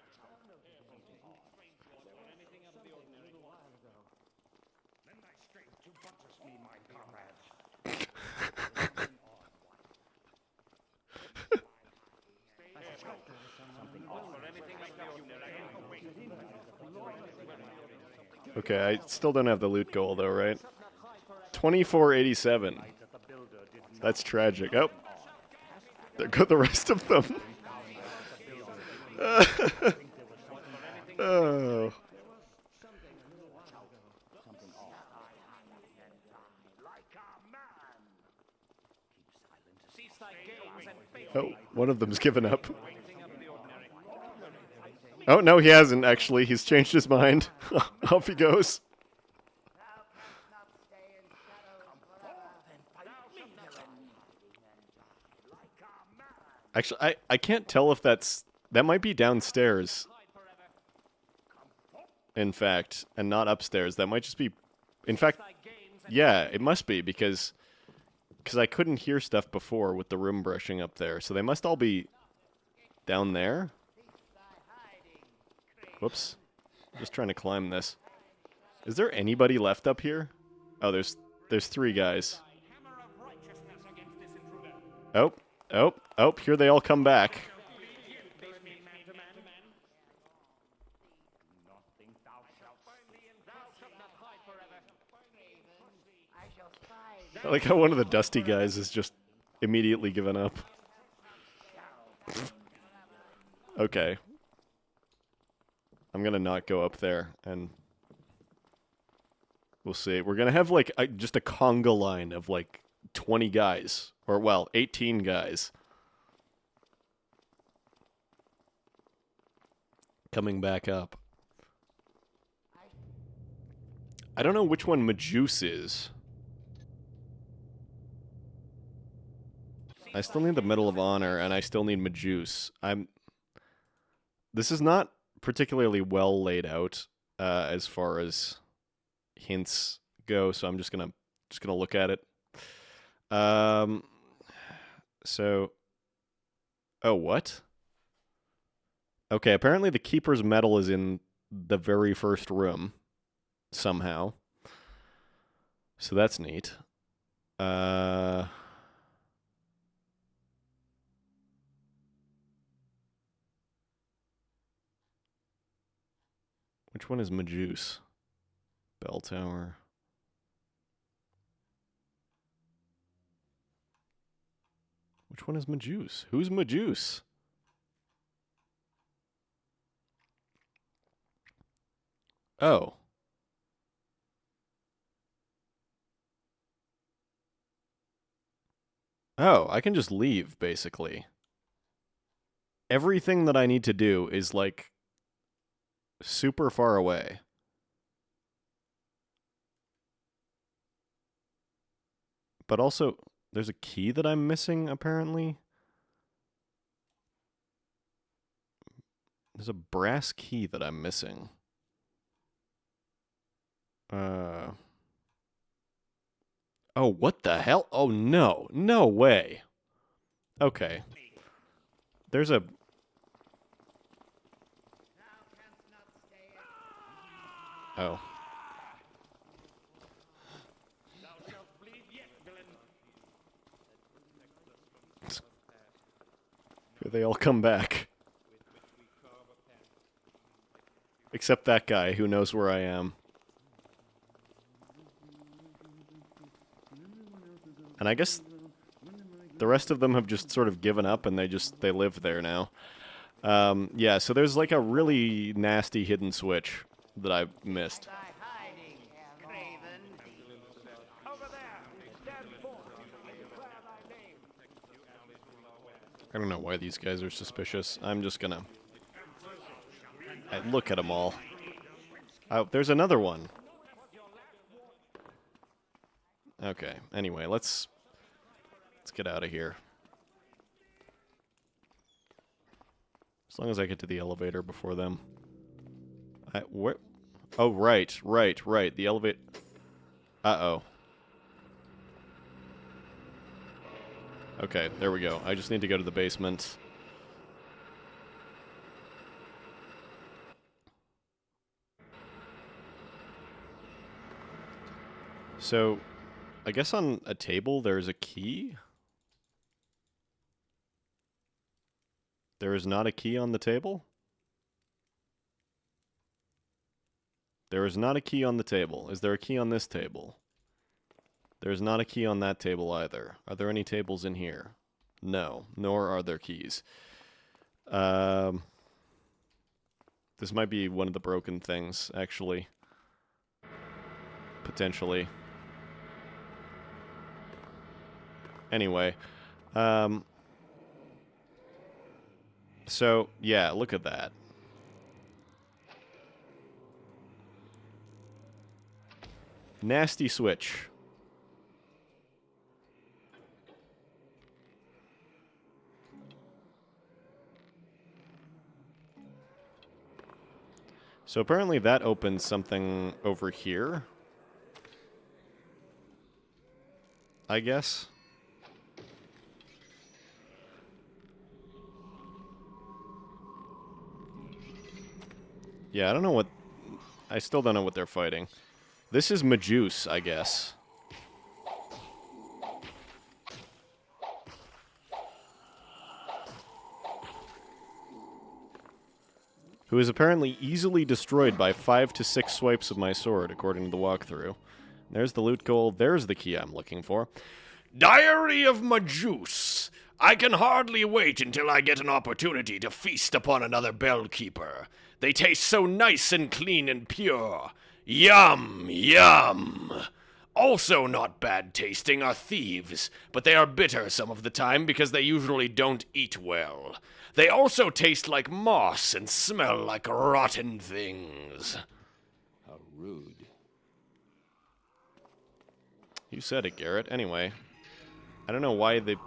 Okay, I still don't have the loot goal though, right? 2487. That's tragic. Oh. There go the rest of them. Oh. Oh, one of them's given up. Oh, no, he hasn't, actually. He's changed his mind. Off he goes. Actually, I can't tell if that might be downstairs. In fact, and not upstairs. That might just be, in fact, yeah, it must be, because I couldn't hear stuff before with the room brushing up there. So they must all be down there. Whoops. Just trying to climb this. Is there anybody left up here? Oh, there's 3 guys. Oh, here they all come back. I like how one of the dusty guys is just immediately given up. Okay. I'm gonna not go up there, and we'll see. We're gonna have, like, just a conga line of, like, 20 guys. Or, well, 18 guys. coming back up. I don't know which one Majus is. I still need the Medal of Honor, and I still need Majus. This is not particularly well laid out as far as hints go, so I'm just gonna look at it. So, oh, what? Okay, apparently the Keeper's Medal is in the very first room somehow. So that's neat. Which one is Majus? Bell Tower. Which one is Majus? Who's Majus? Oh. Oh, I can just leave, basically. Everything that I need to do is, like, super far away. But also, there's a key that I'm missing, apparently. There's a brass key that I'm missing. Oh, what the hell? Oh, no. No way. Okay. There's a... Oh. Here they all come back. Except that guy who knows where I am. And I guess the rest of them have just sort of given up and they live there now. Yeah, so there's like a really nasty hidden switch that I missed. I don't know why these guys are suspicious. I'm just gonna... look at them all. Oh, there's another one. Okay, anyway, let's get out of here. As long as I get to the elevator before them. Where? Oh, right. The elevator... Uh-oh. Okay, there we go. I just need to go to the basement. So, I guess on a table there's a key? There is not a key on the table? There is not a key on the table. Is there a key on this table? There is not a key on that table either. Are there any tables in here? No, nor are there keys. This might be one of the broken things, actually. Potentially. Anyway. So, yeah, look at that. Nasty switch. So apparently that opens something over here. I guess. Yeah, I don't know what... I still don't know what they're fighting. This is Majus, I guess. Who is apparently easily destroyed by 5 to 6 swipes of my sword, according to the walkthrough. There's the loot gold. There's the key I'm looking for. Diary of Majus. I can hardly wait until I get an opportunity to feast upon another bellkeeper. They taste so nice and clean and pure. Yum, yum. Also not bad tasting are thieves, but they are bitter some of the time because they usually don't eat well. They also taste like moss and smell like rotten things. How rude. You said it, Garrett. Anyway, I don't know why the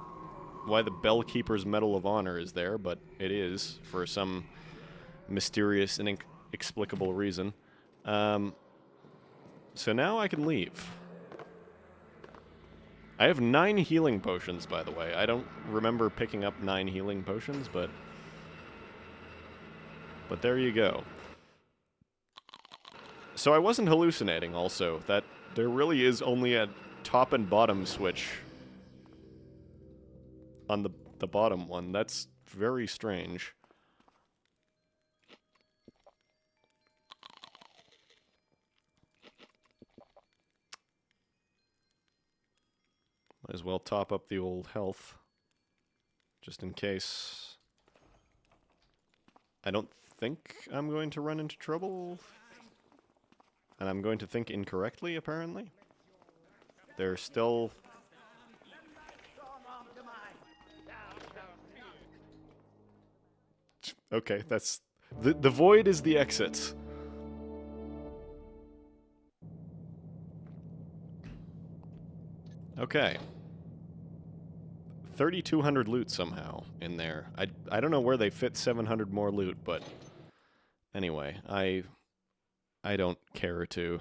Bellkeeper's Medal of Honor is there, but it is for some mysterious and inexplicable reason. So now I can leave. I have 9 healing potions, by the way. I don't remember picking up 9 healing potions, but there you go. So I wasn't hallucinating, also, that there really is only a top and bottom switch on the bottom one. That's very strange. Might as well top up the old health, just in case. I don't think I'm going to run into trouble. And I'm going to think incorrectly, apparently. There's still... Okay, that's... The void is the exit. Okay. 3,200 loot somehow in there. I don't know where they fit 700 more loot, but... Anyway, I don't care to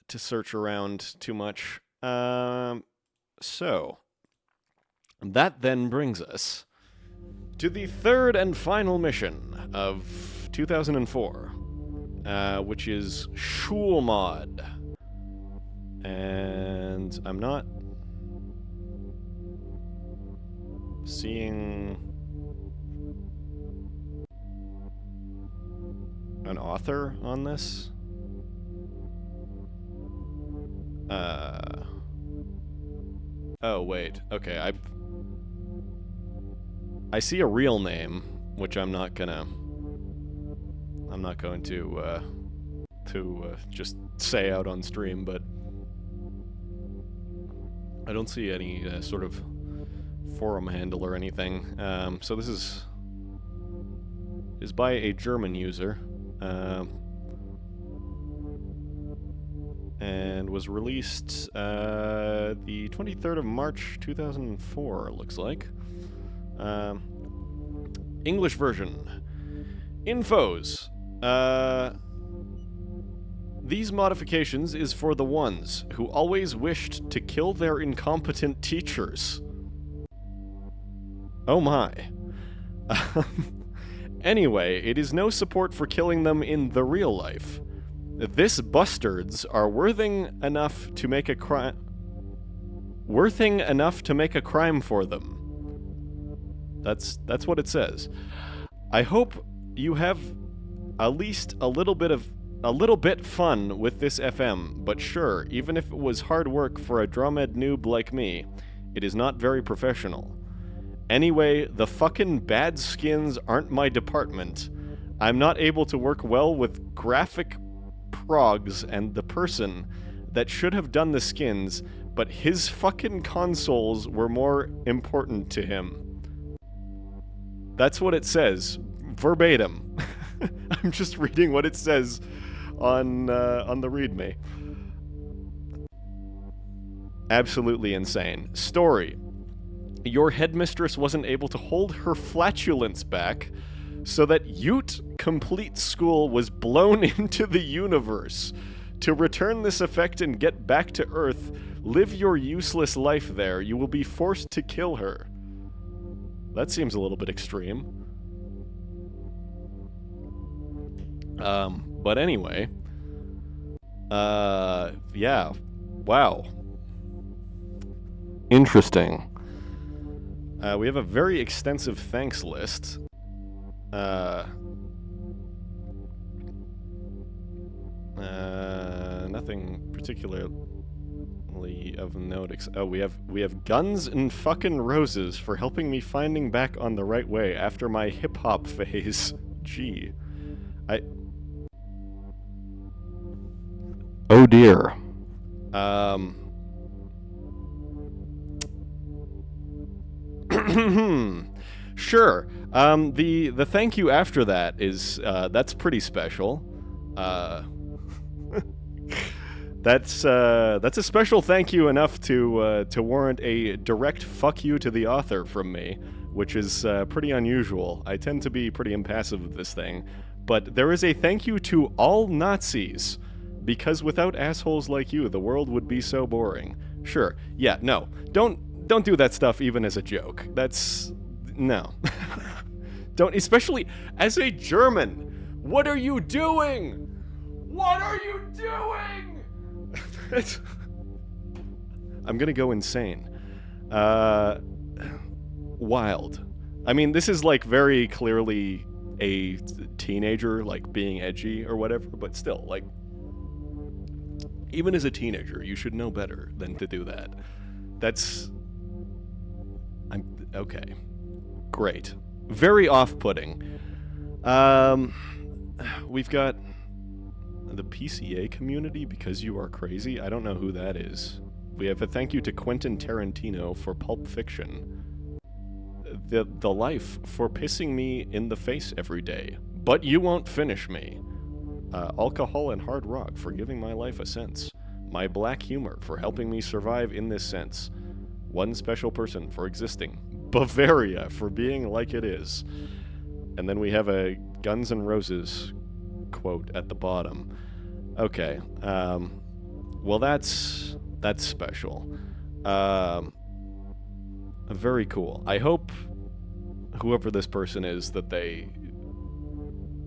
search around too much. So, that then brings us to the third and final mission of 2004, which is Schulmod. And I'm not seeing an author on this. Oh, wait. Okay, I see a real name, which I'm not going to just say out on stream, but I don't see any sort of forum handle or anything. So this is by a German user, and was released the 23rd of March 2004, looks like. English version. Infos. These modifications is for the ones who always wished to kill their incompetent teachers. Oh my. Anyway, it is no support for killing them in the real life. This bustards are worthing enough to make a crime for them. That's what it says. I hope you have at least a little bit fun with this FM, but sure, even if it was hard work for a Dromed noob like me, it is not very professional. Anyway, the fucking bad skins aren't my department. I'm not able to work well with graphic progs and the person that should have done the skins, but his fucking consoles were more important to him. That's what it says, verbatim. I'm just reading what it says on the README. Absolutely insane. Story. Your headmistress wasn't able to hold her flatulence back, so that Ute Complete School was blown into the universe. To return this effect and get back to Earth, live your useless life there. You will be forced to kill her. That seems a little bit extreme. But anyway. Yeah. Wow. Interesting. We have a very extensive thanks list. Nothing particularly of note. Oh, we have Guns and fucking Roses for helping me finding back on the right way after my hip hop phase. Gee, Oh dear. Sure. The thank you after that is that's pretty special. That's a special thank you enough to warrant a direct fuck you to the author from me, which is pretty unusual. I tend to be pretty impassive with this thing, but there is a thank you to all Nazis, because without assholes like you, the world would be so boring. Sure, yeah, no, don't do that stuff even as a joke. That's no. Don't, especially as a German. What are you doing? What are you doing? I'm gonna go insane. Wild. I mean, this is like very clearly a teenager, like being edgy or whatever, but still, like, even as a teenager, you should know better than to do that. Okay. Great. Very off-putting. We've got the PCA community, because you are crazy. I don't know who that is. We have a thank you to Quentin Tarantino for Pulp Fiction. The Life for pissing me in the face every day, but you won't finish me. Alcohol and Hard Rock for giving my life a sense. My Black Humor for helping me survive in this sense. One Special Person for existing. Bavaria for being like it is. And then we have a Guns N' Roses quote at the bottom. Okay, well that's special. Very cool. I hope whoever this person is, that they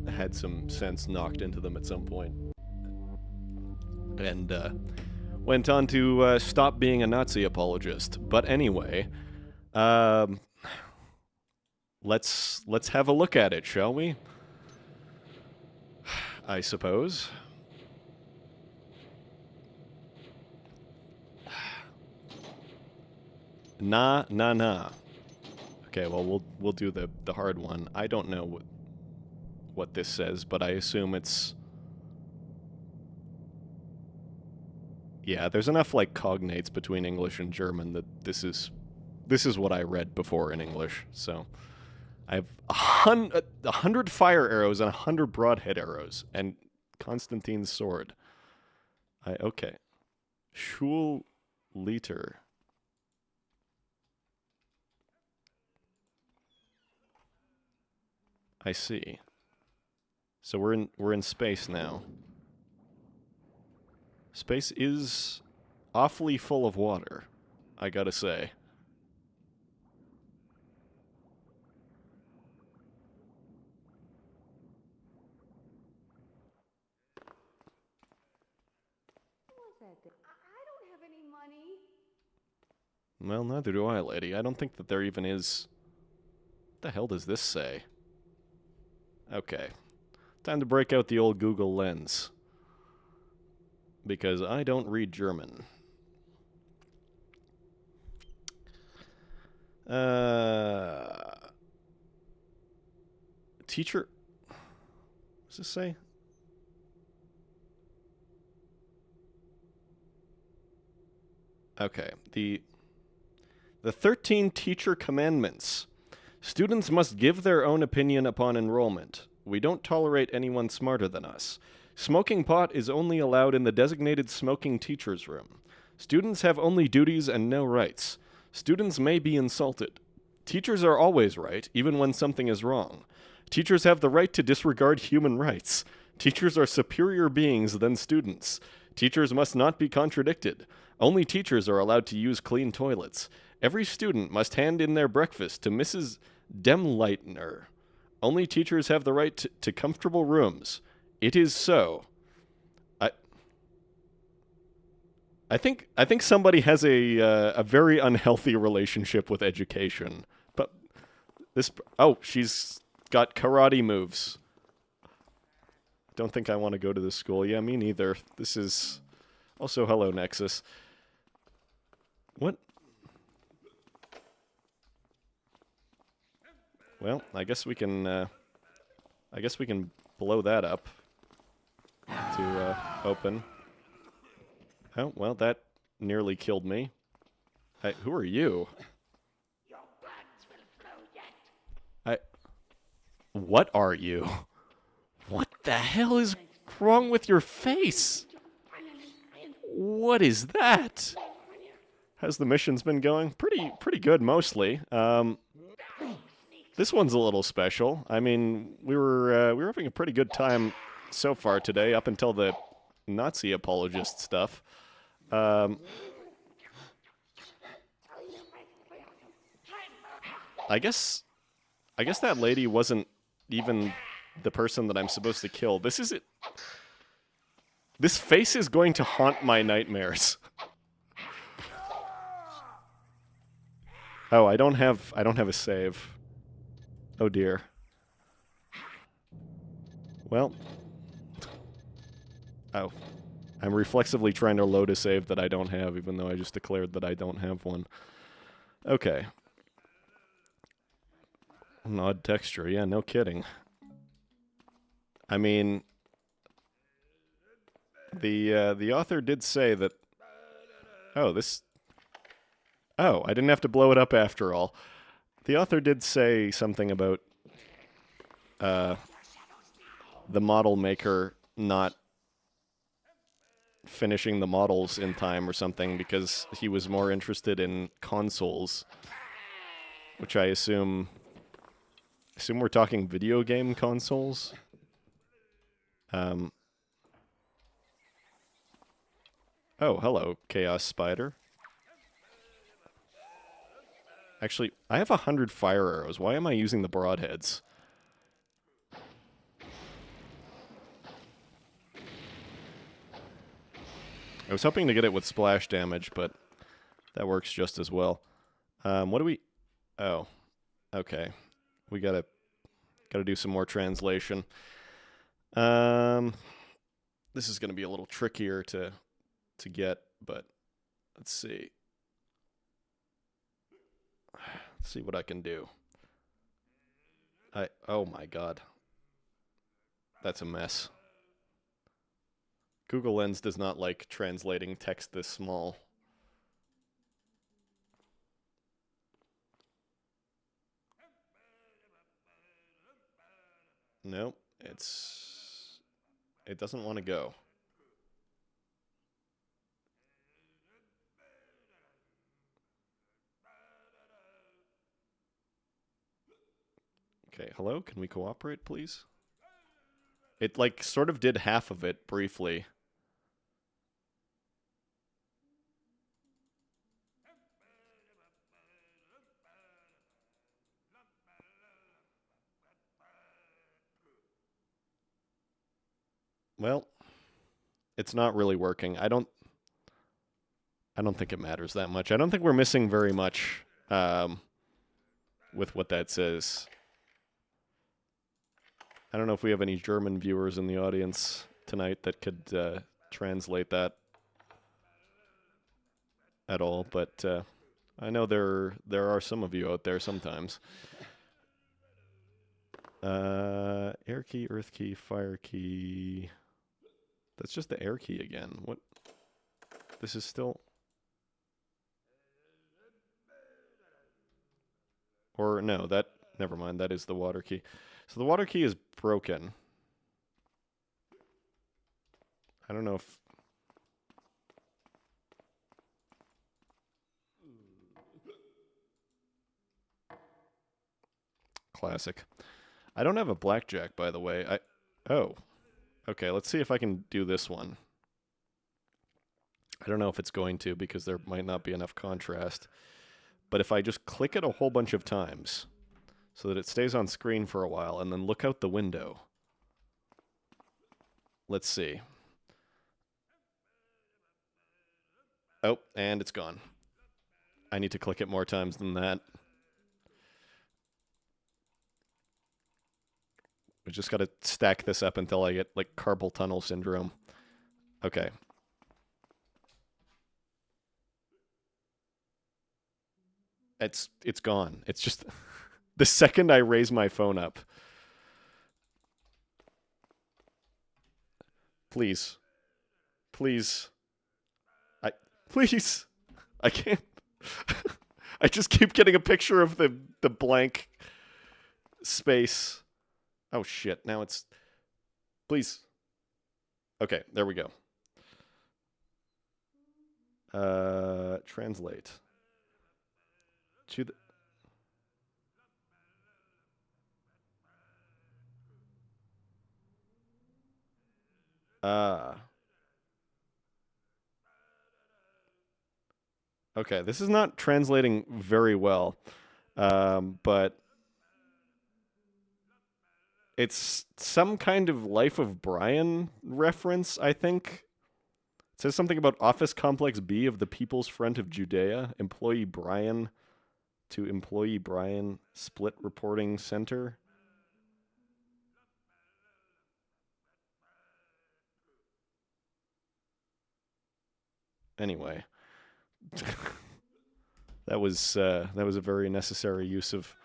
had some sense knocked into them at some point and went on to stop being a Nazi apologist. But anyway, let's have a look at it, shall we? I suppose. Nah. Okay, well we'll do the hard one. I don't know what this says, but I assume it's... Yeah, there's enough like cognates between English and German that this is what I read before in English. So I have 100 fire arrows and 100 broadhead arrows and Constantine's sword. Okay. Schulmod. I see. So we're in space now. Space is awfully full of water, I gotta say. I don't have any money. Well, neither do I, lady. I don't think that there even is... What the hell does this say? Okay. Time to break out the old Google Lens. Because I don't read German. Teacher... What does this say? Okay, the 13 teacher commandments. Students must give their own opinion upon enrollment. We don't tolerate anyone smarter than us. Smoking pot is only allowed in the designated smoking teacher's room. Students have only duties and no rights. Students may be insulted. Teachers are always right, even when something is wrong. Teachers have the right to disregard human rights. Teachers are superior beings than students. Teachers must not be contradicted. Only teachers are allowed to use clean toilets. Every student must hand in their breakfast to Mrs. Demleitner. Only teachers have the right to comfortable rooms. It is so. I think somebody has a very unhealthy relationship with education. But this... Oh, she's got karate moves. Don't think I want to go to this school. Yeah, me neither. This is... Also, hello, Nexus. What? Well, I guess we can blow that up to open. Oh, well, that nearly killed me. Who are you? Your bloods will flow yet. What are you? What the hell is wrong with your face? What is that? How's the missions been going? Pretty good mostly. This one's a little special. I mean, we were having a pretty good time so far today, up until the Nazi apologist stuff. I guess that lady wasn't even the person that I'm supposed to kill. This face is going to haunt my nightmares. Oh, I don't have a save. Oh dear. Well. Oh. I'm reflexively trying to load a save that I don't have, even though I just declared that I don't have one. Okay. An odd texture, yeah, no kidding. I mean, the author did say that... Oh, this... Oh, I didn't have to blow it up after all. The author did say something about the model maker not finishing the models in time or something because he was more interested in consoles, which I assume we're talking video game consoles. Oh, hello, Chaos Spider. Actually, I have 100 fire arrows. Why am I using the broadheads? I was hoping to get it with splash damage, but that works just as well. What do we... Oh, okay. We gotta do some more translation. This is gonna be a little trickier to get, but let's see. Let's see what I can do. Oh my god. That's a mess. Google Lens does not like translating text this small. Nope, it doesn't want to go. Okay, hello, can we cooperate, please? It, like, sort of did half of it briefly. Well, it's not really working. I don't think it matters that much. I don't think we're missing very much with what that says. I don't know if we have any German viewers in the audience tonight that could translate that at all, but I know there are some of you out there sometimes. Air key, earth key, fire key. That's just the air key again. What? This is still... Or no, that... Never mind, that is the water key. So the water key is broken. I don't know if... Classic. I don't have a blackjack, by the way. Oh. Okay, let's see if I can do this one. I don't know if it's going to, because there might not be enough contrast. But if I just click it a whole bunch of times, so that it stays on screen for a while, and then look out the window. Let's see. Oh, and it's gone. I need to click it more times than that. We just gotta stack this up until I get, like, carpal tunnel syndrome. Okay. It's gone. It's just... the second I raise my phone up. Please. Please. Please. I can't. I just keep getting a picture of the blank space. Oh shit, now it's... Please. Okay, there we go. Translate. To the... Okay, this is not translating very well, but it's some kind of Life of Brian reference, I think. It says something about Office Complex B of the People's Front of Judea, Employee Brian to Employee Brian, Split Reporting Center. Anyway. That was a very necessary use of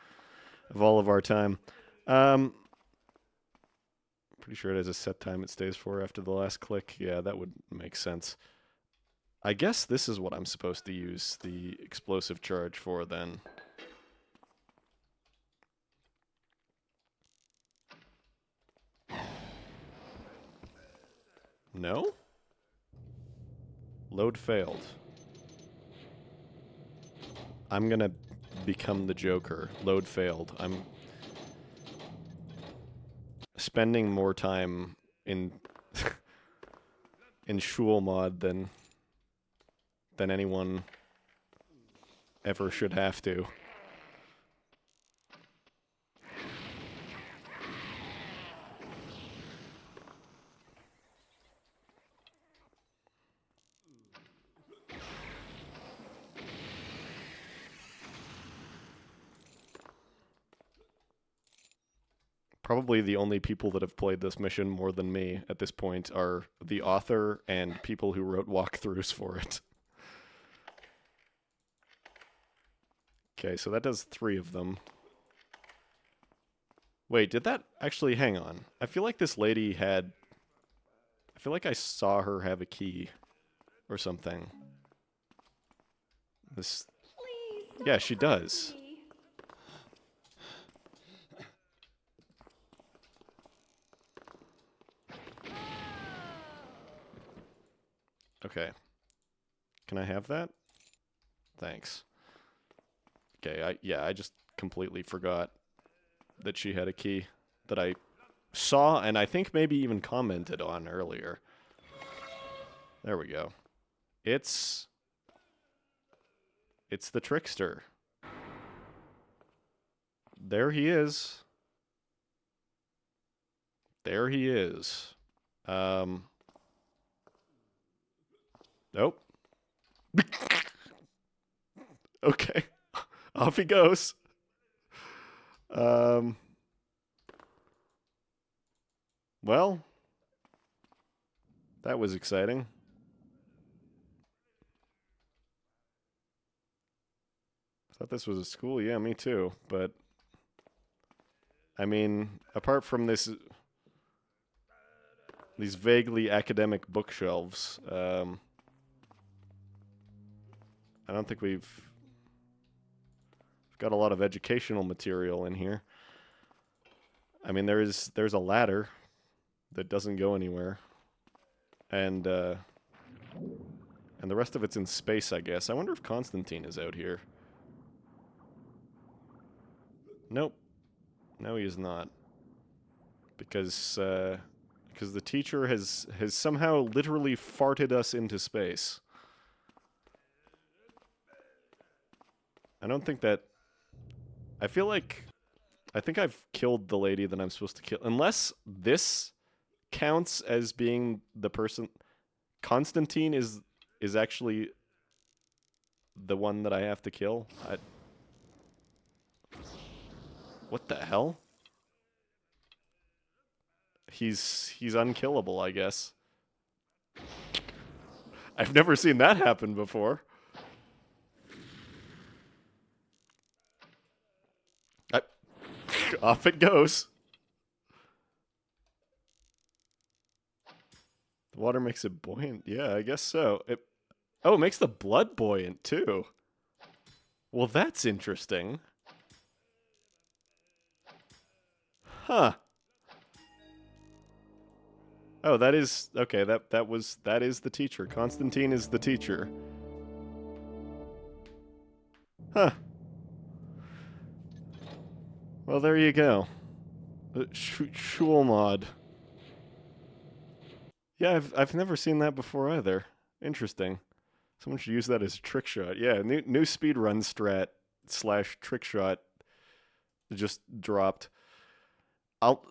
all of our time. Pretty sure it has a set time it stays for after the last click. Yeah, that would make sense. I guess this is what I'm supposed to use the explosive charge for then. No? Load failed. I'm gonna become the Joker. Load failed. I'm spending more time in in Schulmod than anyone ever should have to. Probably the only people that have played this mission more than me at this point are the author and people who wrote walkthroughs for it. Okay, so that does 3 of them. Wait, did that actually... Hang on. I feel like this lady had... I feel like I saw her have a key or something. This... Yeah, she does. Okay. Can I have that? Thanks. Okay, I just completely forgot that she had a key that I saw and I think maybe even commented on earlier. There we go. It's the trickster. There he is. There he is. Nope. Okay. Off he goes. Well, that was exciting. I thought this was a school. Yeah, me too. But, I mean, apart from this, these vaguely academic bookshelves, I don't think we've got a lot of educational material in here. I mean, there's a ladder that doesn't go anywhere, and the rest of it's in space, I guess. I wonder if Constantine is out here. Nope. No, he is not. Because the teacher has somehow literally farted us into space. I don't think that... I feel like... I think I've killed the lady that I'm supposed to kill. Unless this counts as being the person... Constantine is actually the one that I have to kill. What the hell? He's unkillable, I guess. I've never seen that happen before. Off it goes. The water makes it buoyant. Yeah, I guess so. Oh, it makes the blood buoyant, too. Well, that's interesting. Huh. Oh, that is... Okay, that is the teacher. Constantine is the teacher. Huh. Well, there you go. Schulmod. Yeah, I've never seen that before either. Interesting. Someone should use that as a trick shot. Yeah, new speedrun strat / trick shot just dropped. I'll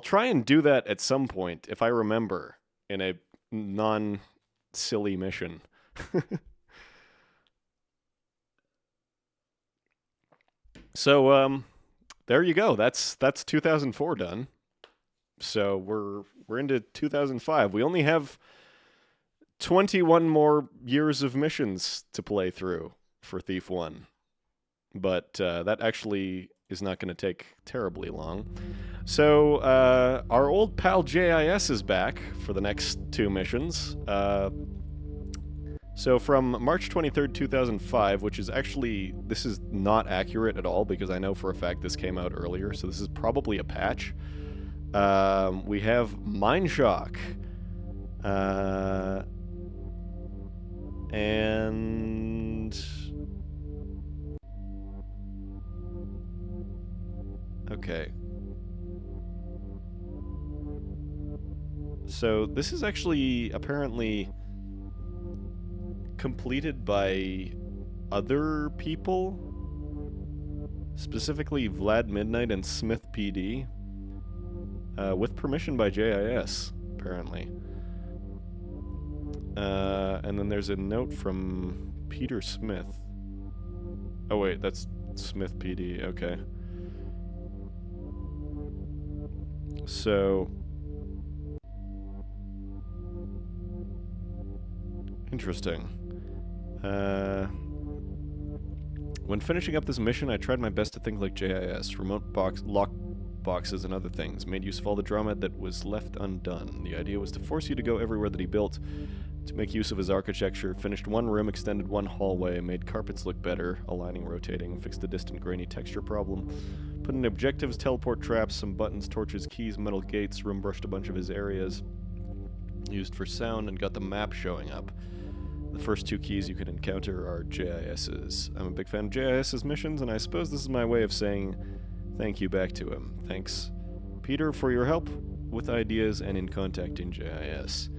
try and do that at some point if I remember in a non-silly mission. So there you go. That's 2004 done. So we're into 2005. We only have 21 more years of missions to play through for Thief 1. But that actually is not going to take terribly long. So our old pal JIS is back for the next 2 missions. So from March 23rd, 2005, which is actually, this is not accurate at all because I know for a fact this came out earlier, so this is probably a patch. We have Mine Shock. And... Okay. So this is actually apparently completed by other people, specifically Vlad Midnight and Smith PD, with permission by JIS, apparently. And then there's a note from Peter Smith. Oh wait, that's Smith PD, okay. So... Interesting. When finishing up this mission, I tried my best to think like JIS. Remote lock boxes and other things. Made use of all the drama that was left undone. The idea was to force you to go everywhere that he built, to make use of his architecture. Finished one room, extended one hallway, made carpets look better, aligning, rotating, fixed the distant grainy texture problem, put in objectives, teleport traps, some buttons, torches, keys, metal gates, room brushed a bunch of his areas, used for sound, and got the map showing up. The first 2 keys you can encounter are JIS's. I'm a big fan of JIS's missions, and I suppose this is my way of saying thank you back to him. Thanks, Peter, for your help with ideas and in contacting JIS.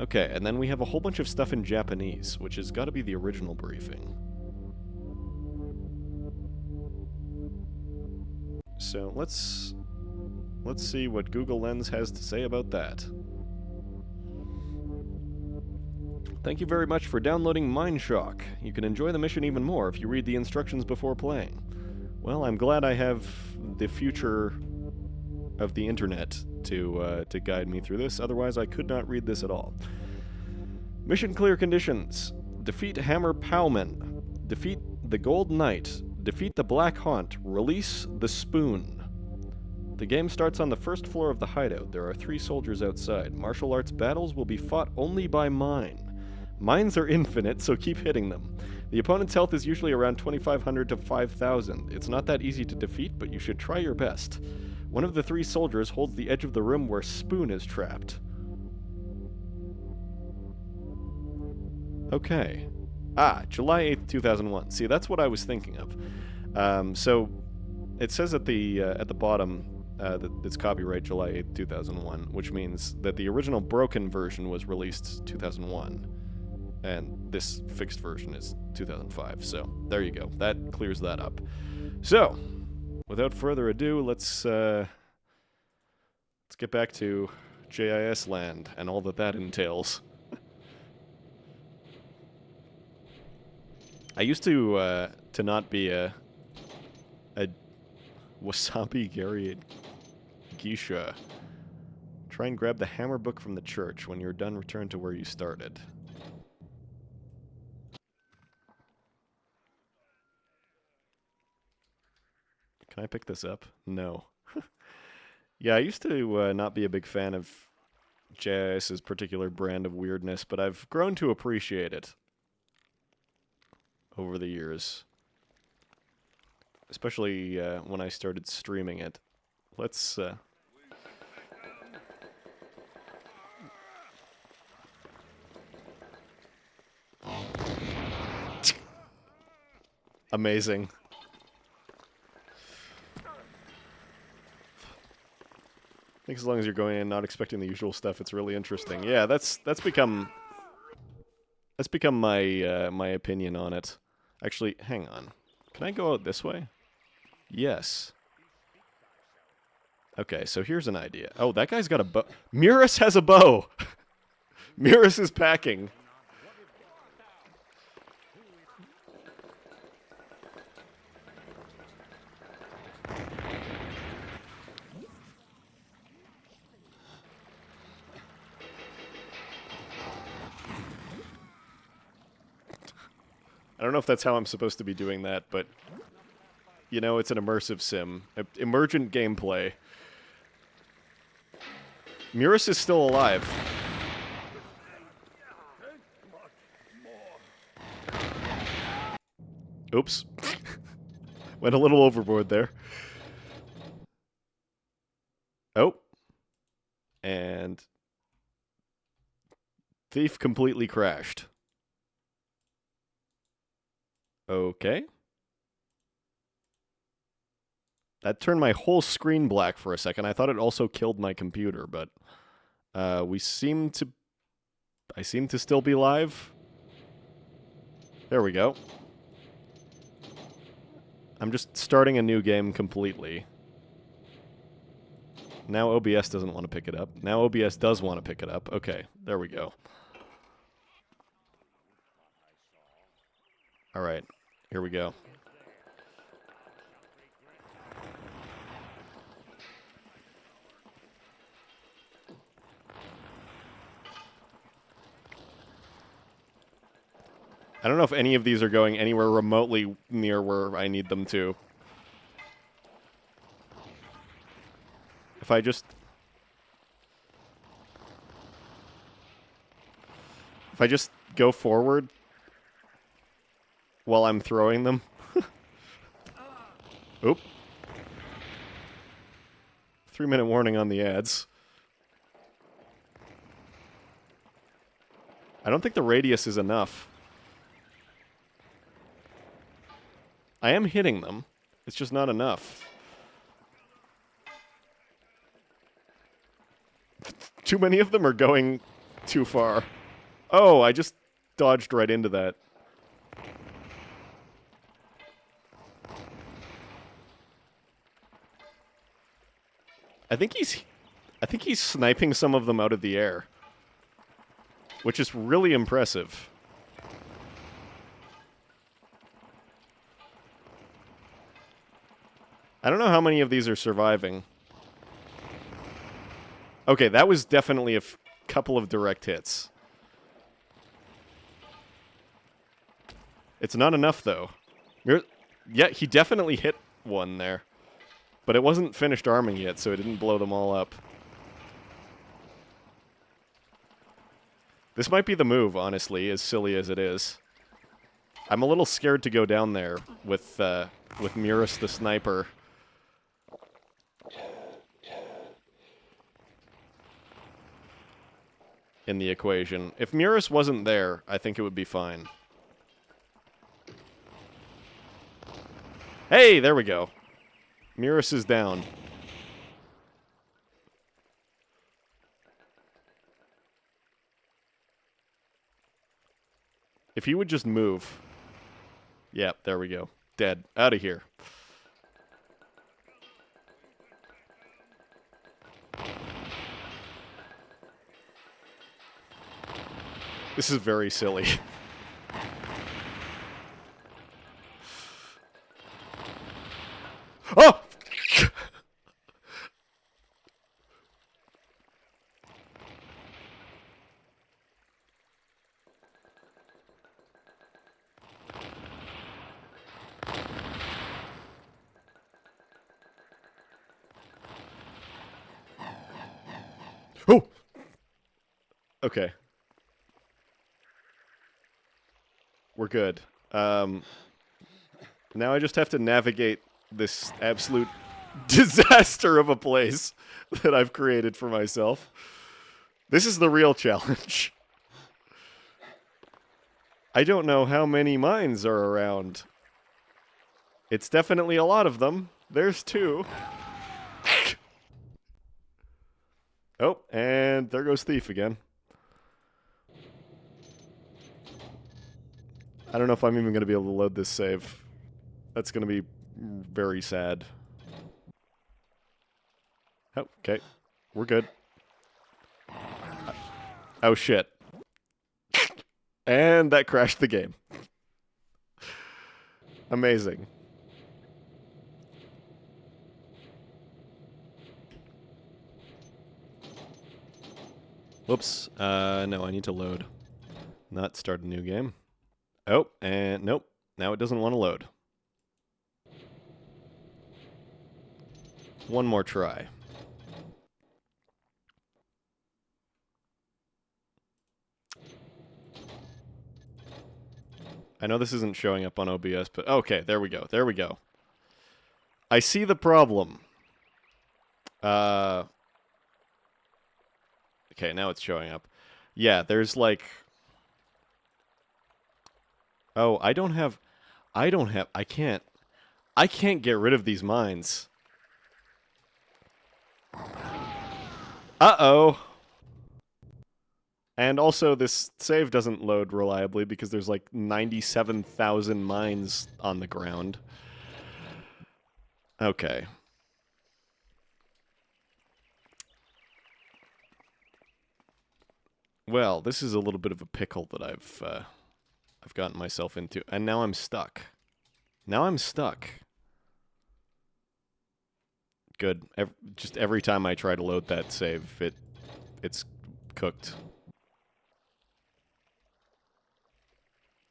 Okay, and then we have a whole bunch of stuff in Japanese, which has got to be the original briefing. So let's see what Google Lens has to say about that. Thank you very much for downloading Mine Shock. You can enjoy the mission even more if you read the instructions before playing. Well, I'm glad I have the future of the internet to guide me through this, otherwise I could not read this at all. Mission clear conditions. Defeat Hammer Powman. Defeat the Gold Knight. Defeat the Black Haunt. Release the Spoon. The game starts on the first floor of the hideout. There are 3 soldiers outside. Martial arts battles will be fought only by mine. Mines are infinite, so keep hitting them. The opponent's health is usually around 2,500 to 5,000. It's not that easy to defeat, but you should try your best. One of the 3 soldiers holds the edge of the room where Spoon is trapped. Okay. July 8th, 2001. See, that's what I was thinking of. So, it says at the bottom that it's copyright July 8th, 2001, which means that the original broken version was released 2001. And this fixed version is 2005, so there you go. That clears that up. So, without further ado, let's get back to JIS land and all that entails. I used to not be a wasabi Gary geisha. Try and grab the hammer book from the church. When you're done, return to where you started. Can I pick this up? No. Yeah, I used to not be a big fan of JIS's particular brand of weirdness, but I've grown to appreciate it over the years. Especially when I started streaming it. Let's... Amazing. I think as long as you're going in not expecting the usual stuff, it's really interesting. Yeah, that's become my my opinion on it. Actually, hang on. Can I go out this way? Yes. Okay, so here's an idea. Oh, that guy's got a bow. Murus has a bow. Murus is packing. I don't know if that's how I'm supposed to be doing that, but, you know, it's an immersive sim. Emergent gameplay. Murus is still alive. Oops. Went a little overboard there. Oh. And... Thief completely crashed. Okay. That turned my whole screen black for a second. I thought it also killed my computer, but we seem to... I seem to still be live. There we go. I'm just starting a new game completely. Now OBS doesn't want to pick it up. Now OBS does want to pick it up. Okay, there we go. Alright, here we go. I don't know if any of these are going anywhere remotely near where I need them to. If I just... If I just go forward while I'm throwing them. Oop. 3-minute warning on the ads. I don't think the radius is enough. I am hitting them. It's just not enough. Too many of them are going too far. Oh, I just dodged right into that. I think he's sniping some of them out of the air, which is really impressive. I don't know how many of these are surviving. Okay, that was definitely a couple of direct hits. It's not enough, though. Yeah, he definitely hit one there. But it wasn't finished arming yet, so it didn't blow them all up. This might be the move, honestly, as silly as it is. I'm a little scared to go down there with Murus the sniper. In the equation. If Murus wasn't there, I think it would be fine. Hey, there we go. Murus is down. If he would just move. Yep, there we go. Dead. Out of here. This is very silly. Oh! Oh! Okay. We're good. Now I just have to navigate this absolute disaster of a place that I've created for myself. This is the real challenge. I don't know how many mines are around. It's definitely a lot of them. There's 2. Oh, and there goes Thief again. I don't know if I'm even going to be able to load this save. That's going to be very sad. Oh, okay. We're good. Oh, shit. And that crashed the game. Amazing. Whoops. No, I need to load. Not start a new game. Oh, and nope. Now it doesn't want to load. One more try. I know this isn't showing up on OBS, but okay, there we go. There we go. I see the problem. Okay, now it's showing up. Yeah, there's like... Oh, I can't get rid of these mines. Uh-oh. And also, this save doesn't load reliably because there's like 97,000 mines on the ground. Okay. Well, this is a little bit of a pickle that I've gotten myself into, and now I'm stuck. Now I'm stuck. Good. Just every time I try to load that save, it's cooked.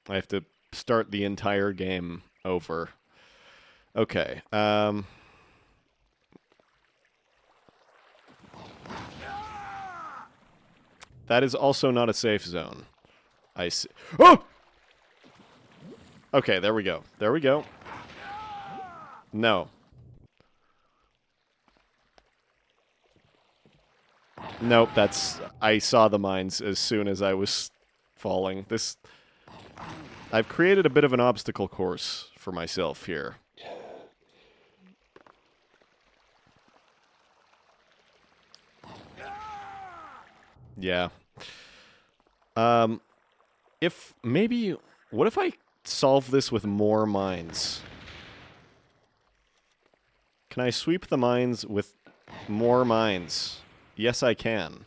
I have to start the entire game over. Okay. That is also not a safe zone. I see. Oh! Okay, there we go. There we go. No. Nope, that's... I saw the mines as soon as I was falling. I've created a bit of an obstacle course for myself here. Yeah. If maybe... What if I solve this with more mines? Can I sweep the mines with more mines? Yes, I can.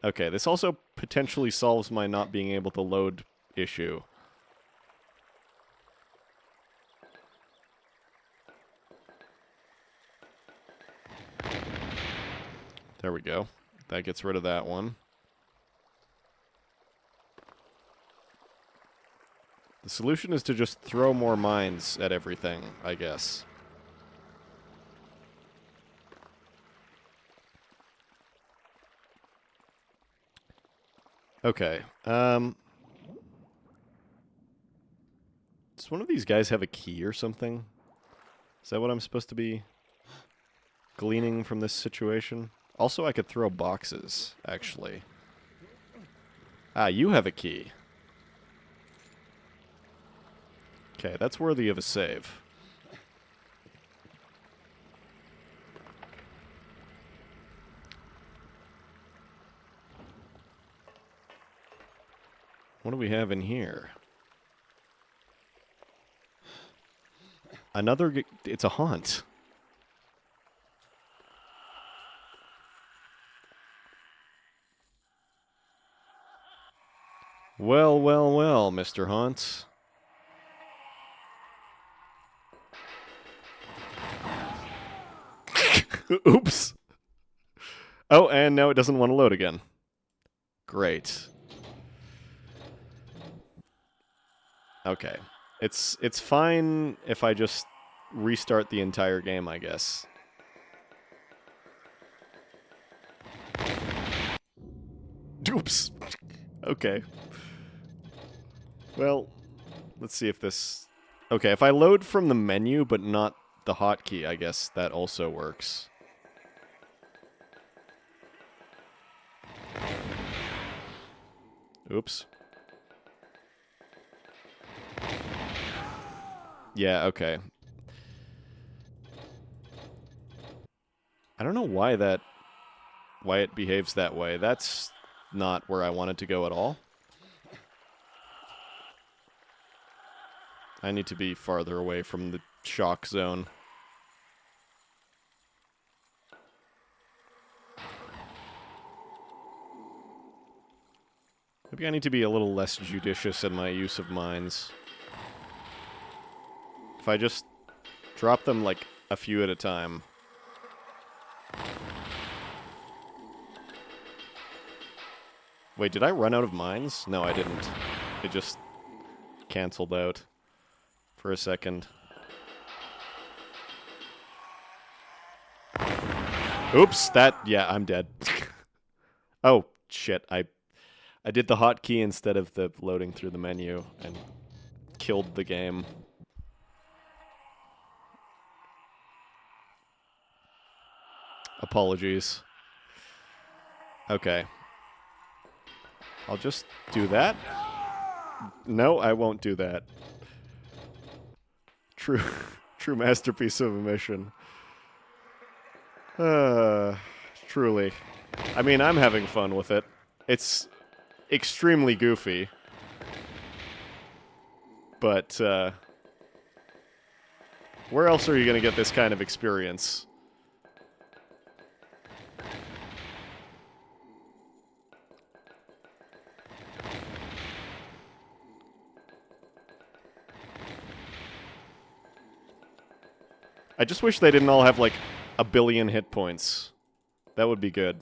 Okay, this also potentially solves my not being able to load issue. There we go. That gets rid of that one. The solution is to just throw more mines at everything, I guess. Okay. Does one of these guys have a key or something? Is that what I'm supposed to be gleaning from this situation? Also, I could throw boxes, actually. Ah, you have a key. Okay, that's worthy of a save. What do we have in here? It's a haunt. Well, well, well, Mr. Haunt. Oops. Oh, and now it doesn't want to load again. Great. Okay. It's fine if I just restart the entire game, I guess. Oops. Okay. Well, Let's see if this... Okay, if I load from the menu, but not the hotkey, I guess that also works. Oops. Yeah, okay. I don't know why it behaves that way. That's not where I want it to go at all. I need to be farther away from the shock zone. Maybe I need to be a little less judicious in my use of mines. If I just drop them, like, a few at a time. Wait, did I run out of mines? No, I didn't. It just canceled out for a second. Oops, yeah, I'm dead. Oh, shit, I did the hotkey instead of the loading through the menu and killed the game. Apologies. Okay. I'll just do that. No, I won't do that. True masterpiece of a mission. Truly. I mean, I'm having fun with it. It's extremely goofy. But, where else are you gonna get this kind of experience? I just wish they didn't all have, like, 1 billion hit points. That would be good.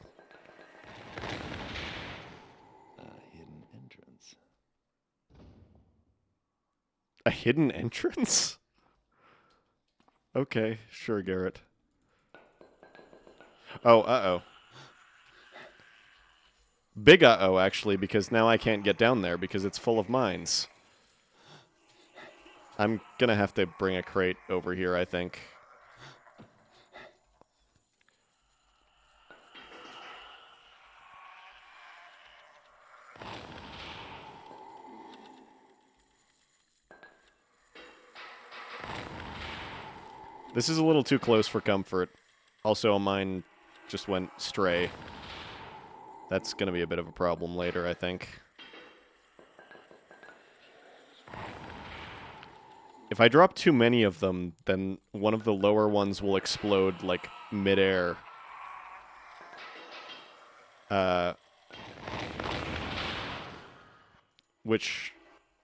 Hidden entrance. A hidden entrance? Okay, sure, Garrett. Oh, uh-oh. Big uh-oh, actually, because now I can't get down there because it's full of mines. I'm gonna have to bring a crate over here, I think. This is a little too close for comfort. Also, mine just went stray. That's gonna be a bit of a problem later, I think. If I drop too many of them, then one of the lower ones will explode, like, mid-air. Which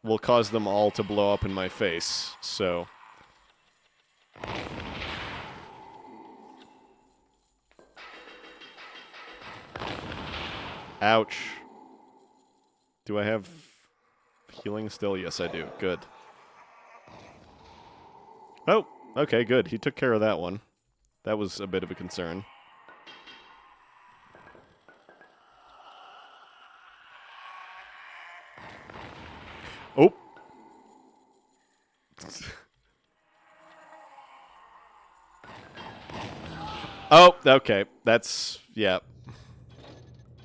will cause them all to blow up in my face, so... Ouch. Do I have healing still? Yes, I do. Good. Oh, okay, good. He took care of that one. That was a bit of a concern. Oh! Oh, okay. That's... yeah.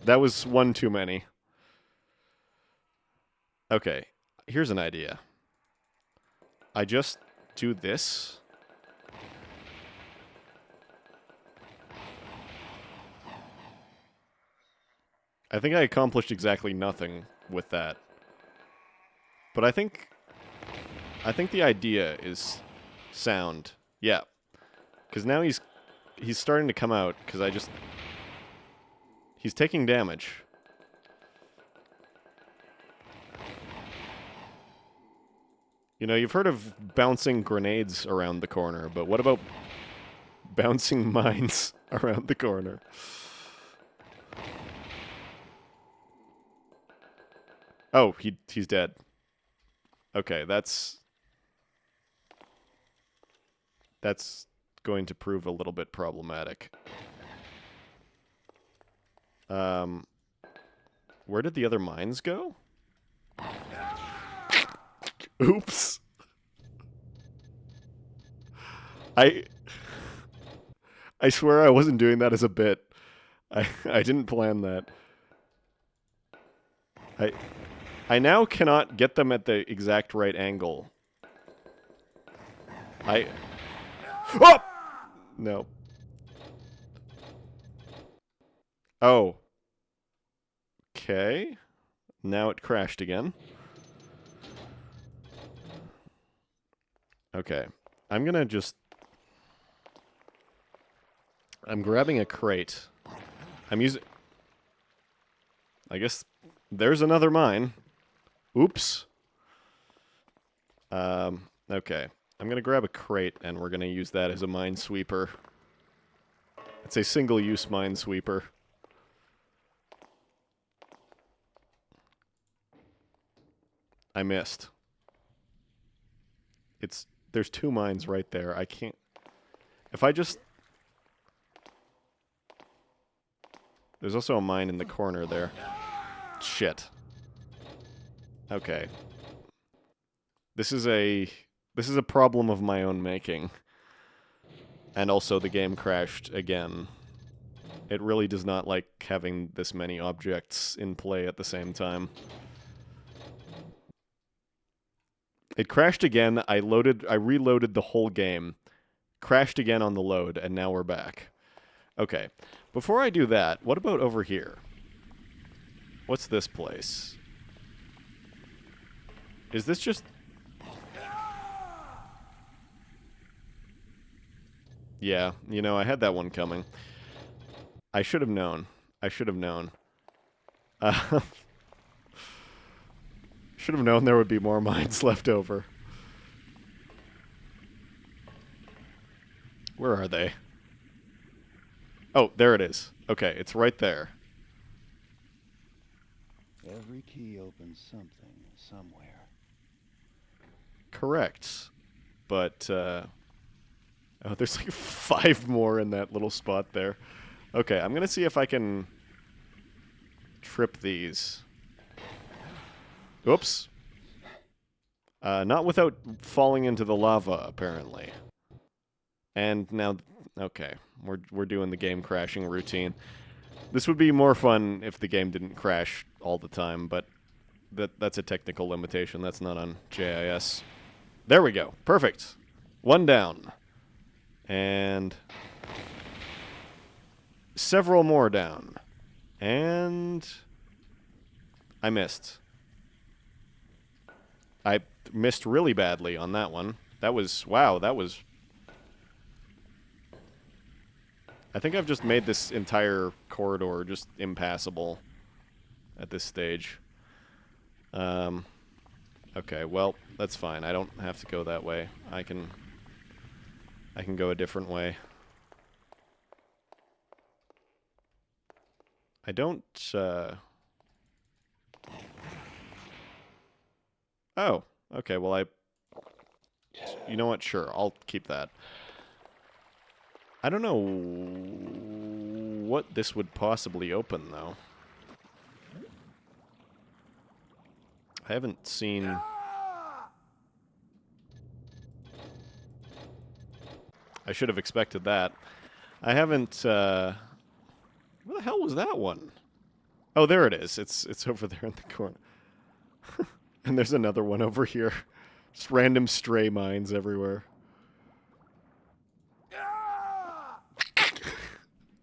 That was one too many. Okay, here's an idea. I just do this. I think I accomplished exactly nothing with that. But I think the idea is sound. Yeah. Because now he's starting to come out, because he's taking damage. You know, you've heard of bouncing grenades around the corner, but what about bouncing mines around the corner? Oh, he's dead. Okay, that's going to prove a little bit problematic. Where did the other mines go? Oops. I swear I wasn't doing that as a bit. I didn't plan that. I now cannot get them at the exact right angle. Oh! No. Oh. Okay. Now it crashed again. Okay. I'm gonna just... I'm grabbing a crate. I'm using... I guess there's another mine. Oops. Okay. I'm gonna grab a crate, and we're gonna use that as a minesweeper. It's a single-use minesweeper. I missed. There's 2 mines right there. I can't... If I just... There's also a mine in the corner there. Shit. Okay. This is a problem of my own making. And also the game crashed again. It really does not like having this many objects in play at the same time. It crashed again. I reloaded the whole game. Crashed again on the load, and now we're back. Okay. Before I do that, what about over here? What's this place? Is this just... Yeah, you know, I had that one coming. I should have known. I should have known. Should have known there would be more mines left over. Where are they? Oh, there it is. Okay, it's right there. Every key opens something, somewhere. Correct. But, oh, there's like 5 more in that little spot there. Okay, I'm gonna see if I can trip these. Oops. Not without falling into the lava, apparently. And now, okay, we're doing the game crashing routine. This would be more fun if the game didn't crash all the time, but that's a technical limitation. That's not on JIS. There we go. Perfect. 1 down. And several more down. And I missed. I missed really badly on that one. That was... Wow, that was... I think I've just made this entire corridor just impassable at this stage. Okay, well, that's fine. I don't have to go that way. I can go a different way. I don't, Oh, okay, well, you know what? Sure, I'll keep that. I don't know what this would possibly open, though. I haven't seen... I should have expected that. I haven't, Where the hell was that one? Oh, there it is. It's over there in the corner. And there's another one over here. Just random stray mines everywhere.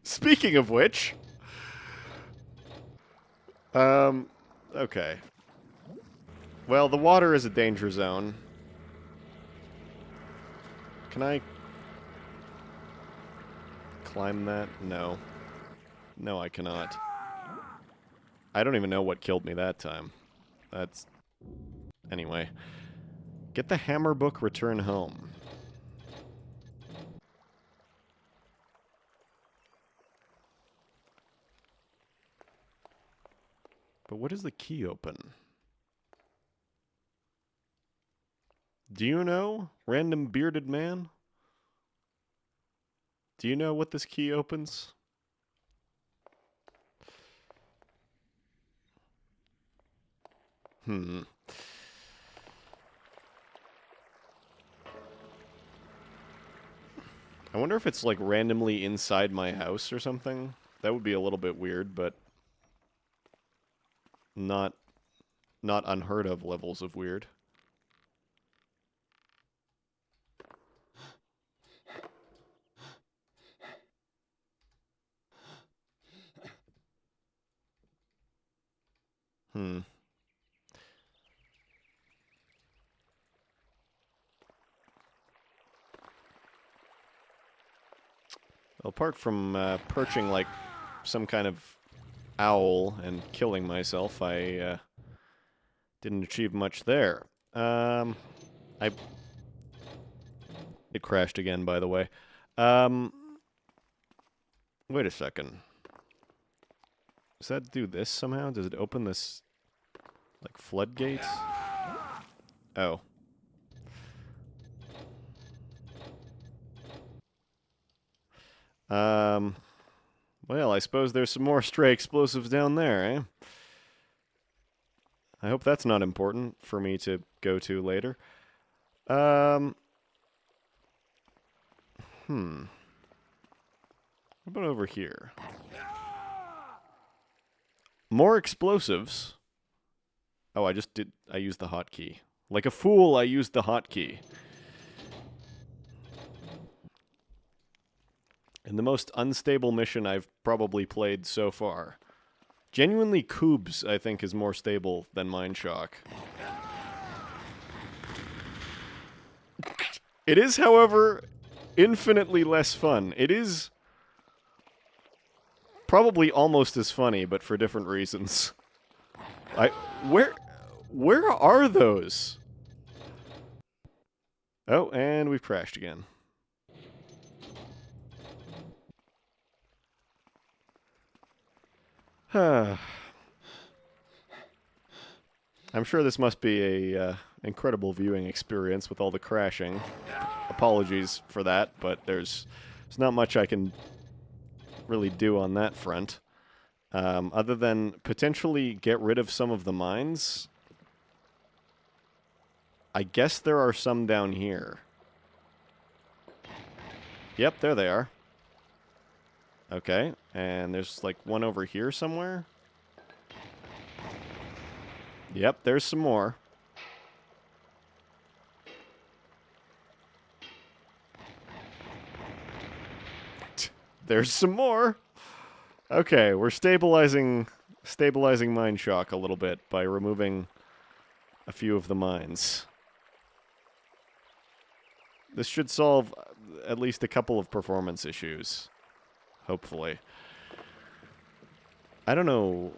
Speaking of which... okay. Well, the water is a danger zone. Can I climb that? No. No, I cannot. I don't even know what killed me that time. That's... Anyway. Get the hammer book, return home. But what does the key open? Do you know, random bearded man? Do you know what this key opens? I wonder if it's, like, randomly inside my house or something. That would be a little bit weird, but not unheard of levels of weird. Hmm. Well, apart from perching like some kind of owl and killing myself, I didn't achieve much there. It crashed again, by the way. Wait a second. Does that do this somehow? Does it open this, like, floodgates? Oh. Well, I suppose there's some more stray explosives down there, eh? I hope that's not important for me to go to later. What about over here? More explosives. Oh, I used the hotkey. Like a fool, I used the hotkey. In the most unstable mission I've probably played so far. Genuinely, Koobs, I think, is more stable than Mineshock. It is, however, infinitely less fun. It is probably almost as funny, but for different reasons. Where are those? Oh, and we've crashed again. I'm sure this must be a incredible viewing experience with all the crashing. Apologies for that, but there's not much I can really do on that front. Other than potentially get rid of some of the mines. I guess there are some down here. Yep, there they are. Okay, and there's like one over here somewhere. Yep, there's some more. There's some more. Okay, we're stabilizing Mineshock a little bit by removing a few of the mines. This should solve at least a couple of performance issues. Hopefully. I don't know.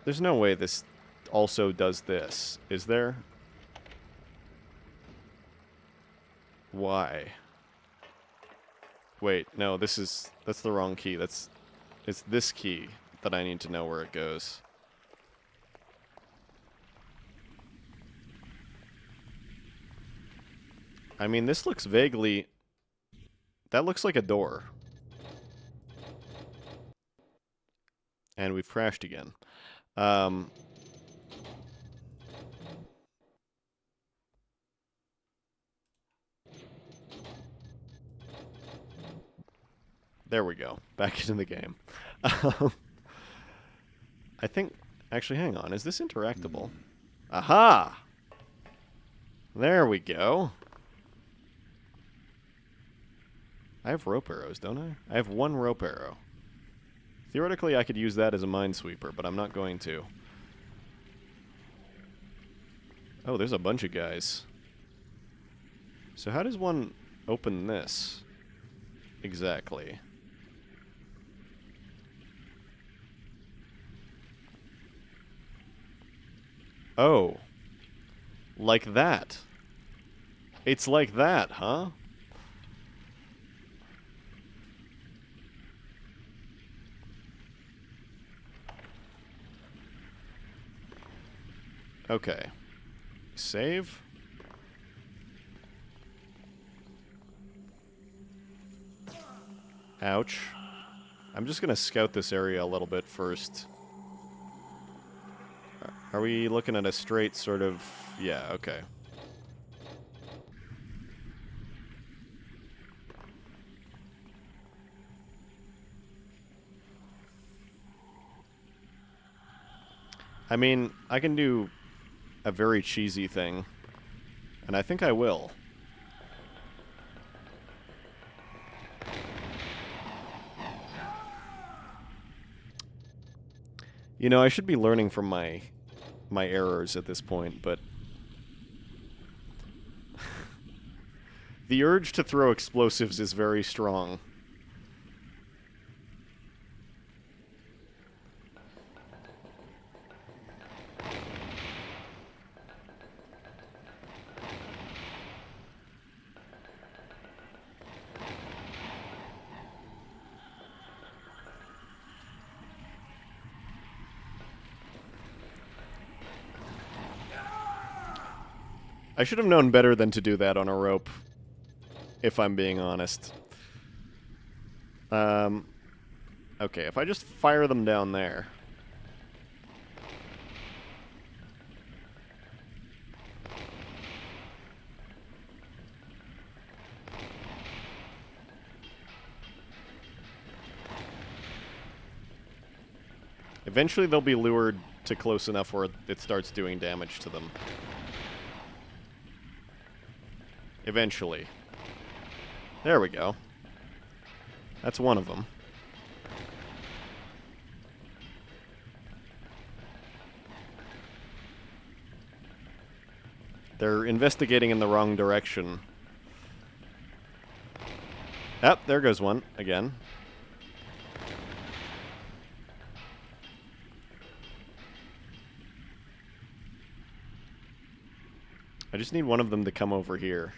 There's no way this also does this, is there? Why? Wait, no, that's the wrong key. It's this key that I need to know where it goes. I mean, this looks vaguely... That looks like a door. And we've crashed again. There we go. Back into the game. I think... Actually, hang on. Is this interactable? Aha! There we go. I have rope arrows, don't I? I have one rope arrow. Theoretically, I could use that as a minesweeper, but I'm not going to. Oh, there's a bunch of guys. So how does one open this? Exactly. Oh. Like that. It's like that, huh? Okay. Save. Ouch. I'm just gonna scout this area a little bit first. Are we looking at a straight sort of... Yeah, okay. I mean, I can do a very cheesy thing, and I think I will. You know, I should be learning from my errors at this point, but the urge to throw explosives is very strong. I should have known better than to do that on a rope, if I'm being honest. Okay, if I just fire them down there. Eventually they'll be lured to close enough where it starts doing damage to them. Eventually. There we go. That's one of them. They're investigating in the wrong direction. Ah, there goes one, again. I just need one of them to come over here.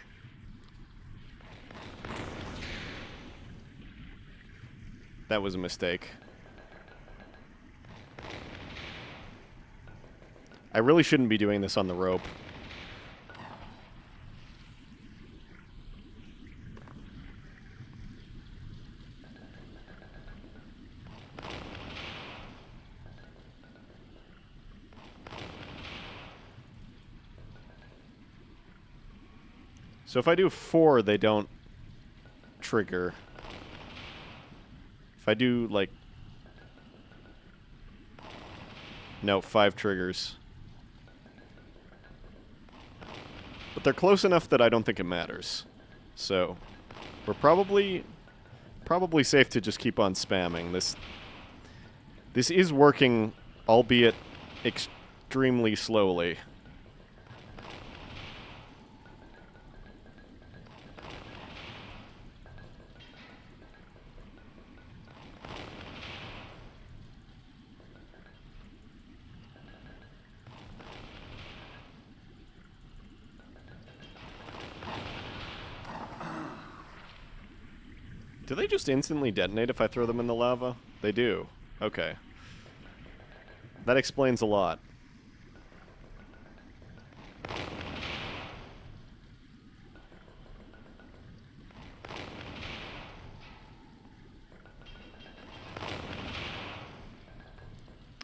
That was a mistake. I really shouldn't be doing this on the rope. So if I do 4, they don't trigger. If I do, like... No, 5 triggers. But they're close enough that I don't think it matters. So, we're probably safe to just keep on spamming. This is working, albeit extremely slowly. Do they just instantly detonate if I throw them in the lava? They do. Okay. That explains a lot.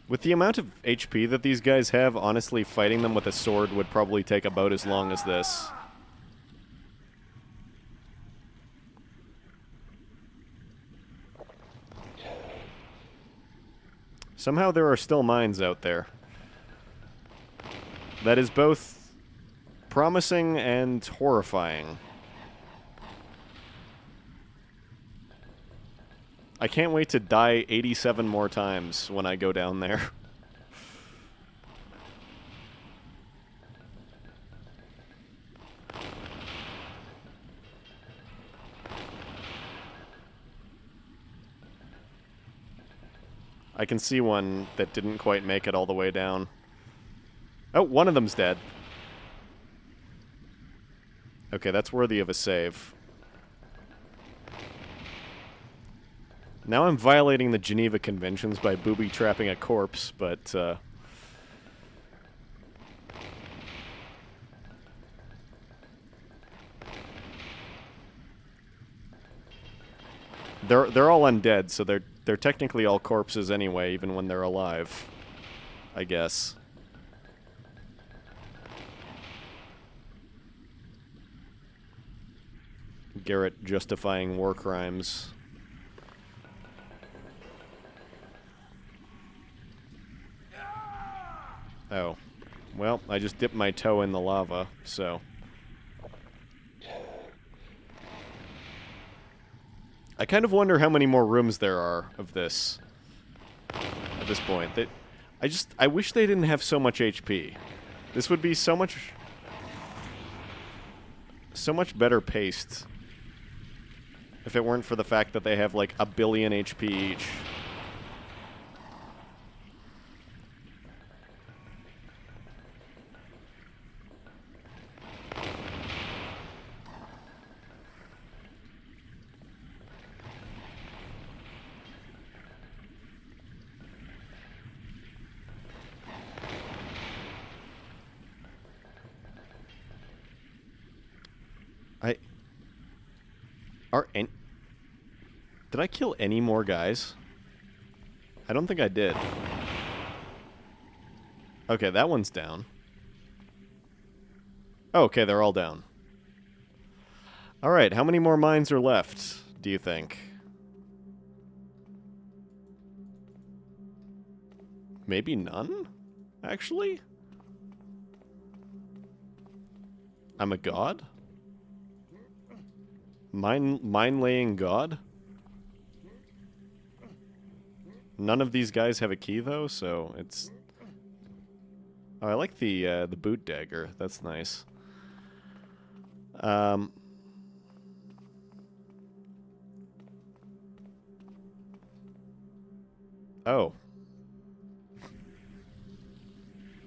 With the amount of HP that these guys have, honestly, fighting them with a sword would probably take about as long as this. Somehow there are still mines out there. That is both promising and horrifying. I can't wait to die 87 more times when I go down there. I can see one that didn't quite make it all the way down. Oh, one of them's dead. Okay, that's worthy of a save. Now I'm violating the Geneva Conventions by booby-trapping a corpse, but, They're all undead, so they're technically all corpses anyway, even when they're alive, I guess. Garrett justifying war crimes. Oh. Well, I just dipped my toe in the lava, so... I kind of wonder how many more rooms there are of this at this point. I wish they didn't have so much HP. This would be so much better paced if it weren't for the fact that they have like 1 billion HP each. Did I kill any more guys? I don't think I did. Okay, that one's down. Oh, okay, they're all down. Alright, how many more mines are left, do you think? Maybe none? Actually? I'm a god? Mine-laying god? None of these guys have a key, though, so it's... Oh, I like the boot dagger. That's nice. Oh.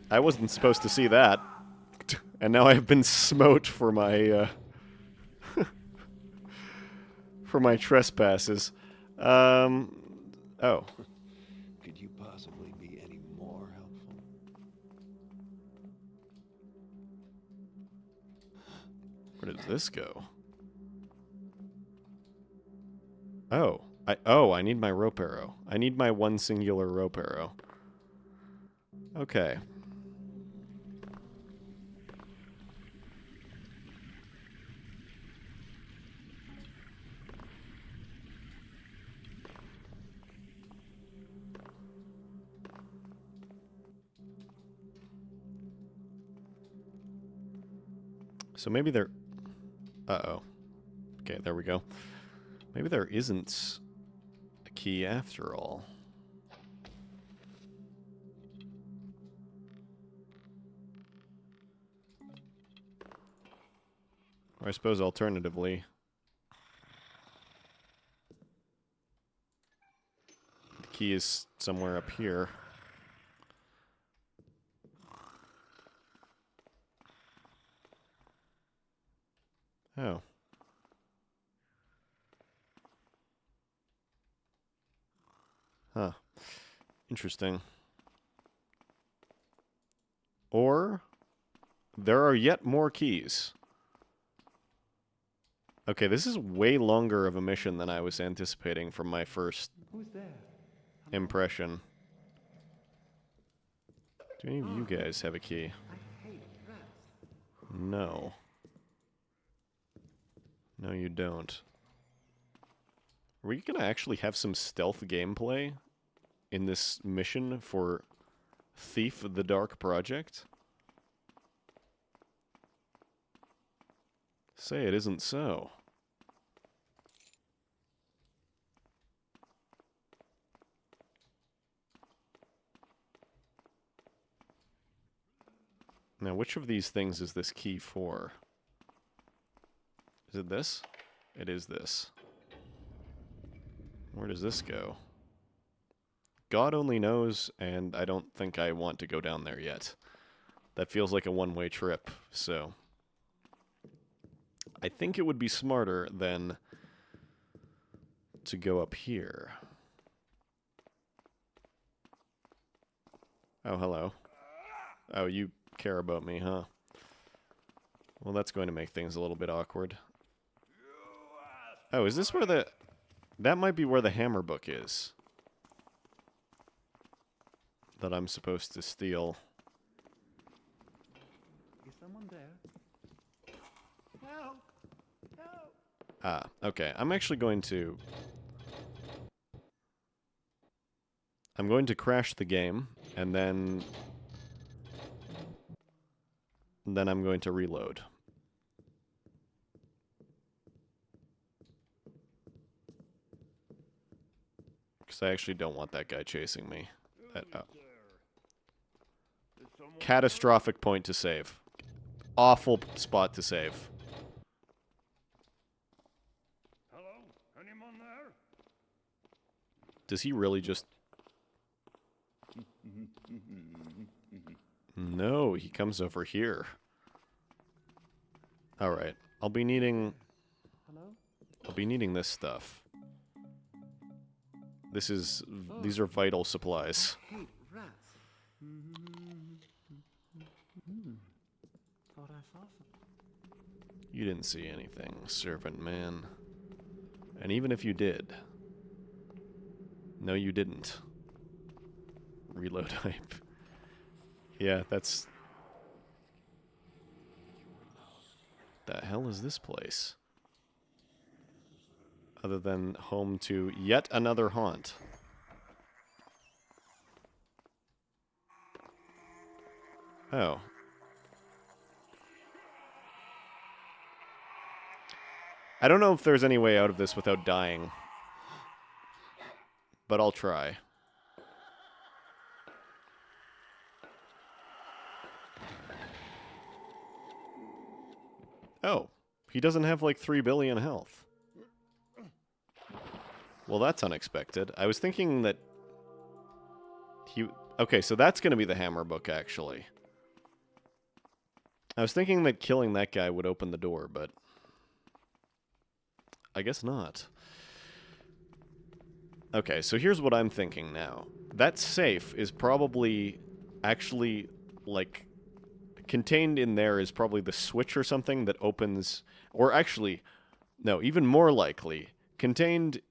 I wasn't supposed to see that. And now I have been smote for my, for my trespasses. Oh. Could you possibly be any more helpful? Where does this go? Oh. I need my rope arrow. I need my one singular rope arrow. Okay. So maybe there... Uh-oh. Okay, there we go. Maybe there isn't a key after all. Or I suppose alternatively... the key is somewhere up here. Oh. Huh. Interesting. Or there are yet more keys. Okay, this is way longer of a mission than I was anticipating from my first impression. Do any of you guys have a key? No. No, you don't. Are we gonna actually have some stealth gameplay in this mission for Thief the Dark Project? Say it isn't so. Now, which of these things is this key for? Is it this? It is this. Where does this go? God only knows, and I don't think I want to go down there yet. That feels like a one-way trip, so... I think it would be smarter than to go up here. Oh, hello. Oh, you care about me, huh? Well, that's going to make things a little bit awkward. Oh, is this where the... That might be where the hammer book is. That I'm supposed to steal. Is someone there? Help! Help! Ah, okay. I'm actually going to... I'm going to crash the game, and then then I'm going to reload. Because I actually don't want that guy chasing me. Catastrophic point to save. Awful spot to save. Hello? Anyone there? Does he really just... No, he comes over here. Alright, I'll be needing this stuff. These are vital supplies. Hey, rats. Thought I saw something. You didn't see anything, servant man. And even if you did... No, you didn't. Reload hype. Yeah, that's... The hell is this place? Other than home to yet another haunt. Oh. I don't know if there's any way out of this without dying. But I'll try. Oh. He doesn't have like 3 billion health. Well, that's unexpected. I was thinking that he... Okay, so that's going to be the hammer book, actually. I was thinking that killing that guy would open the door, but... I guess not. Okay, so here's what I'm thinking now. That safe is probably actually, like... Contained in there is probably the switch or something that opens... Or actually, no, even more likely, contained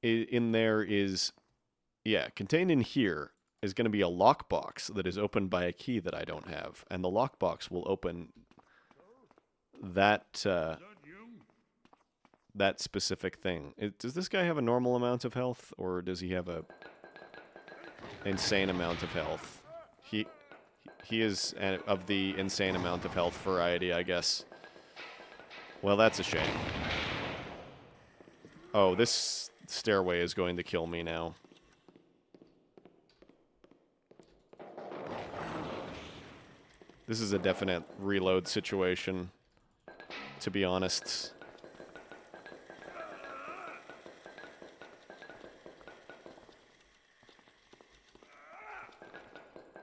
in there is... Yeah, contained in here is going to be a lockbox that is opened by a key that I don't have. And the lockbox will open that, that specific thing. Does this guy have a normal amount of health, or does he have a insane amount of health? He is of the insane amount of health variety, I guess. Well, that's a shame. Oh, this stairway is going to kill me now. This is a definite reload situation, to be honest.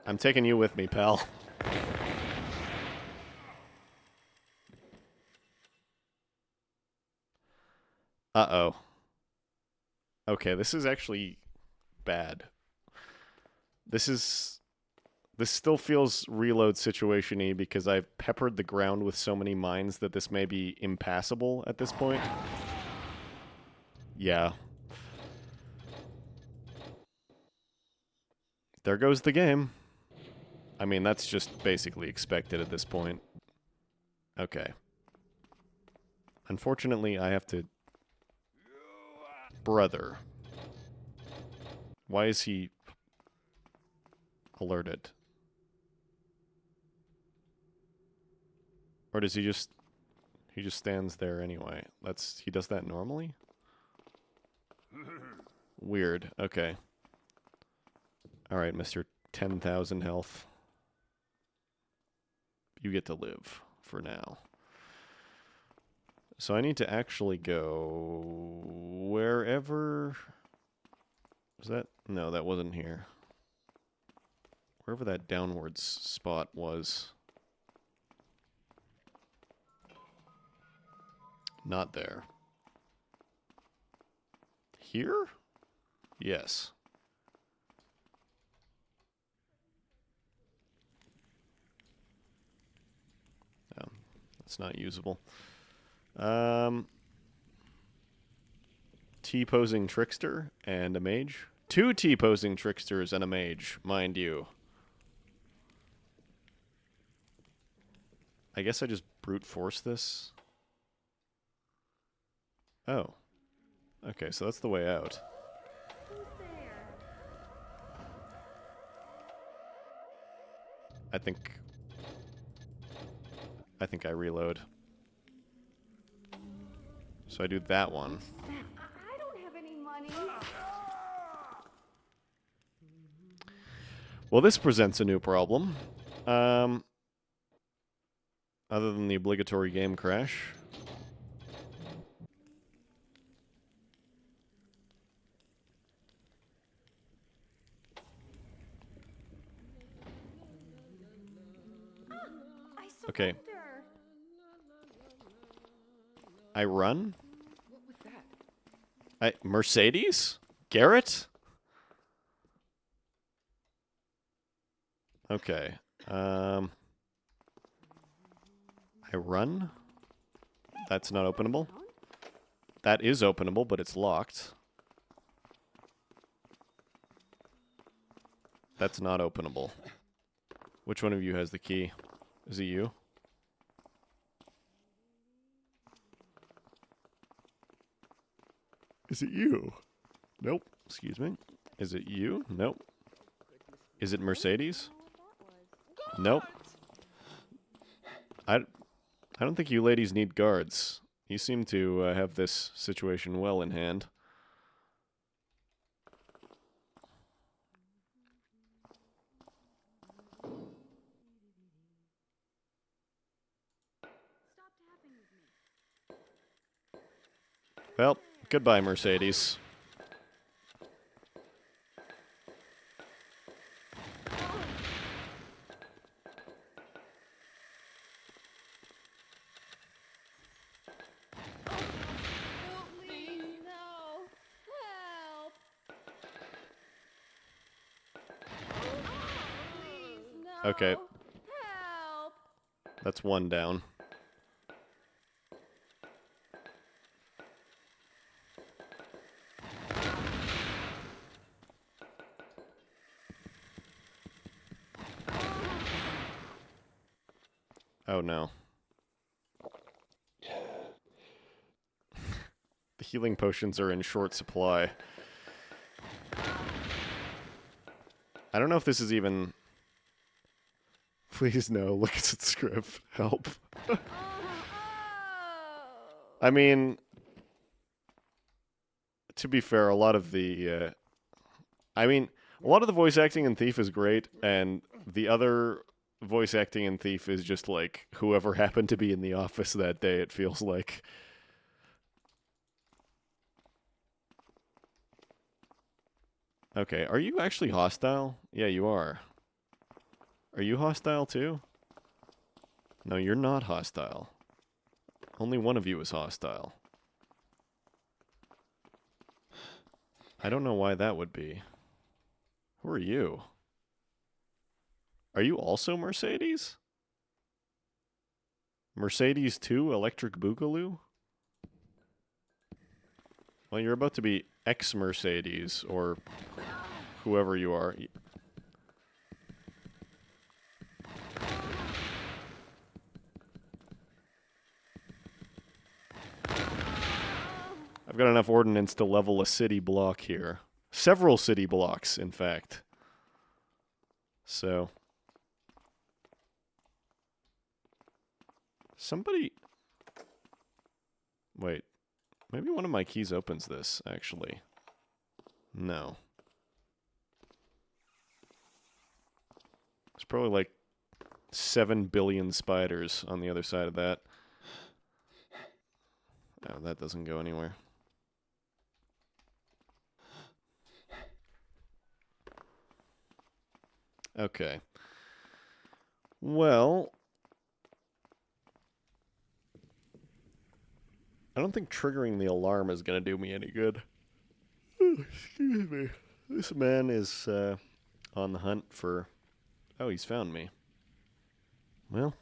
I'm taking you with me, pal. Uh-oh. Okay, this is actually bad. This still feels reload situation-y because I've peppered the ground with so many mines that this may be impassable at this point. Yeah. There goes the game. I mean, that's just basically expected at this point. Okay. Unfortunately, I have to... Brother. Why is he alerted? Or does he just stands there anyway? He does that normally? Weird. Okay. Alright, Mr. 10,000 health. You get to live for now. So I need to actually go wherever... Was that? No, that wasn't here. Wherever that downwards spot was. Not there. Here? Yes. No, that's not usable. T-posing trickster and a mage. 2 T-posing tricksters and a mage, mind you. I guess I just brute force this. Oh. Okay, so that's the way out. I think I think I reload. So I do that one. I don't have any money. Well, this presents a new problem. Other than the obligatory game crash. Okay. I run? What was that? Mercedes? Garrett? Okay. I run? That's not openable. That is openable, but it's locked. That's not openable. Which one of you has the key? Is it you? Is it you? Nope. Excuse me. Is it you? Nope. Is it Mercedes? Nope. I don't think you ladies need guards. You seem to have this situation well in hand. Well, goodbye, Mercedes. Okay. Help! That's one down. Oh no. The healing potions are in short supply. I don't know if this is even... Please no, look at the script. Help. I mean, to be fair, a lot of the... a lot of the voice acting in Thief is great, and the other voice acting in Thief is just like whoever happened to be in the office that day, it feels like. Okay, are you actually hostile? Yeah, you are. Are you hostile too? No, you're not hostile. Only one of you is hostile. I don't know why that would be. Who are you? Are you also Mercedes? Mercedes 2 Electric Boogaloo? Well, you're about to be ex-Mercedes, or whoever you are. I've got enough ordnance to level a city block here. Several city blocks, in fact. So... Somebody... Wait. Maybe one of my keys opens this, actually. No. There's probably like 7 billion spiders on the other side of that. Oh, that doesn't go anywhere. Okay. Well... I don't think triggering the alarm is going to do me any good. Oh, excuse me. This man is on the hunt for... Oh, he's found me. Well,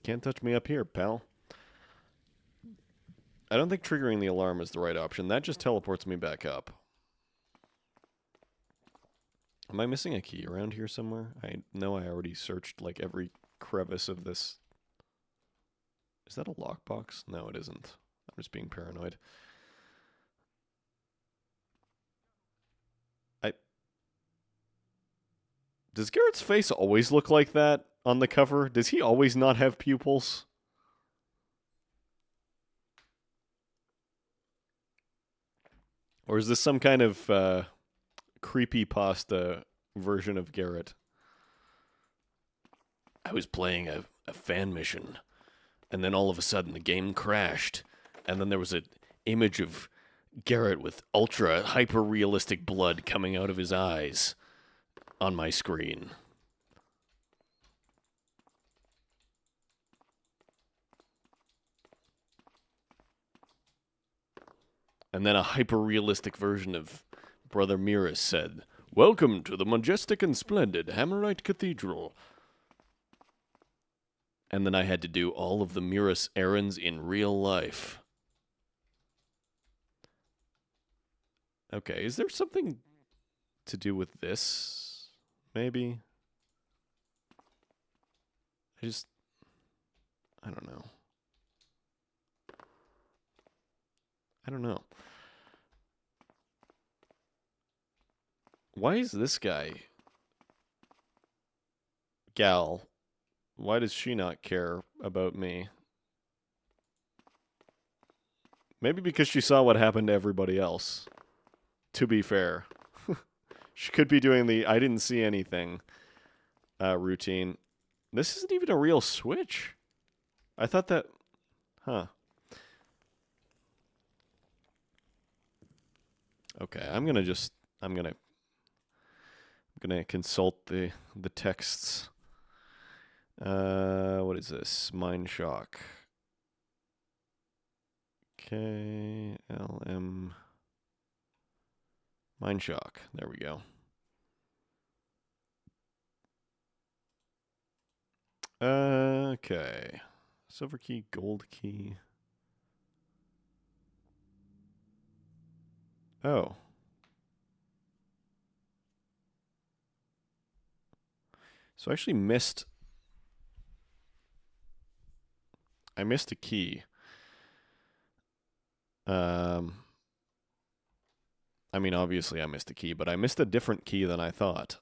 can't touch me up here, pal. I don't think triggering the alarm is the right option. That just teleports me back up. Am I missing a key around here somewhere? I know I already searched like every crevice of this. Is that a lockbox? No, it isn't. I'm just being paranoid. Does Garrett's face always look like that on the cover? Does he always not have pupils? Or is this some kind of creepypasta version of Garrett? I was playing a fan mission, and then all of a sudden the game crashed, and then there was an image of Garrett with ultra hyper realistic blood coming out of his eyes on my screen. And then a hyper realistic version of Brother Miras said, "Welcome to the majestic and splendid Hammerite Cathedral." And then I had to do all of the Miras errands in real life. Okay, is there something to do with this? Maybe? I don't know. I don't know. Why is this guy... Gal, why does she not care about me? Maybe because she saw what happened to everybody else. To be fair. She could be doing the I didn't see anything routine. This isn't even a real switch. I thought that... Huh. Okay, I'm gonna consult the texts. What is this? Mind shock. KLM. Mind shock. There we go. Okay. Silver key, gold key. Oh. So I actually missed... I missed a key. I mean, obviously I missed a key, but I missed a different key than I thought.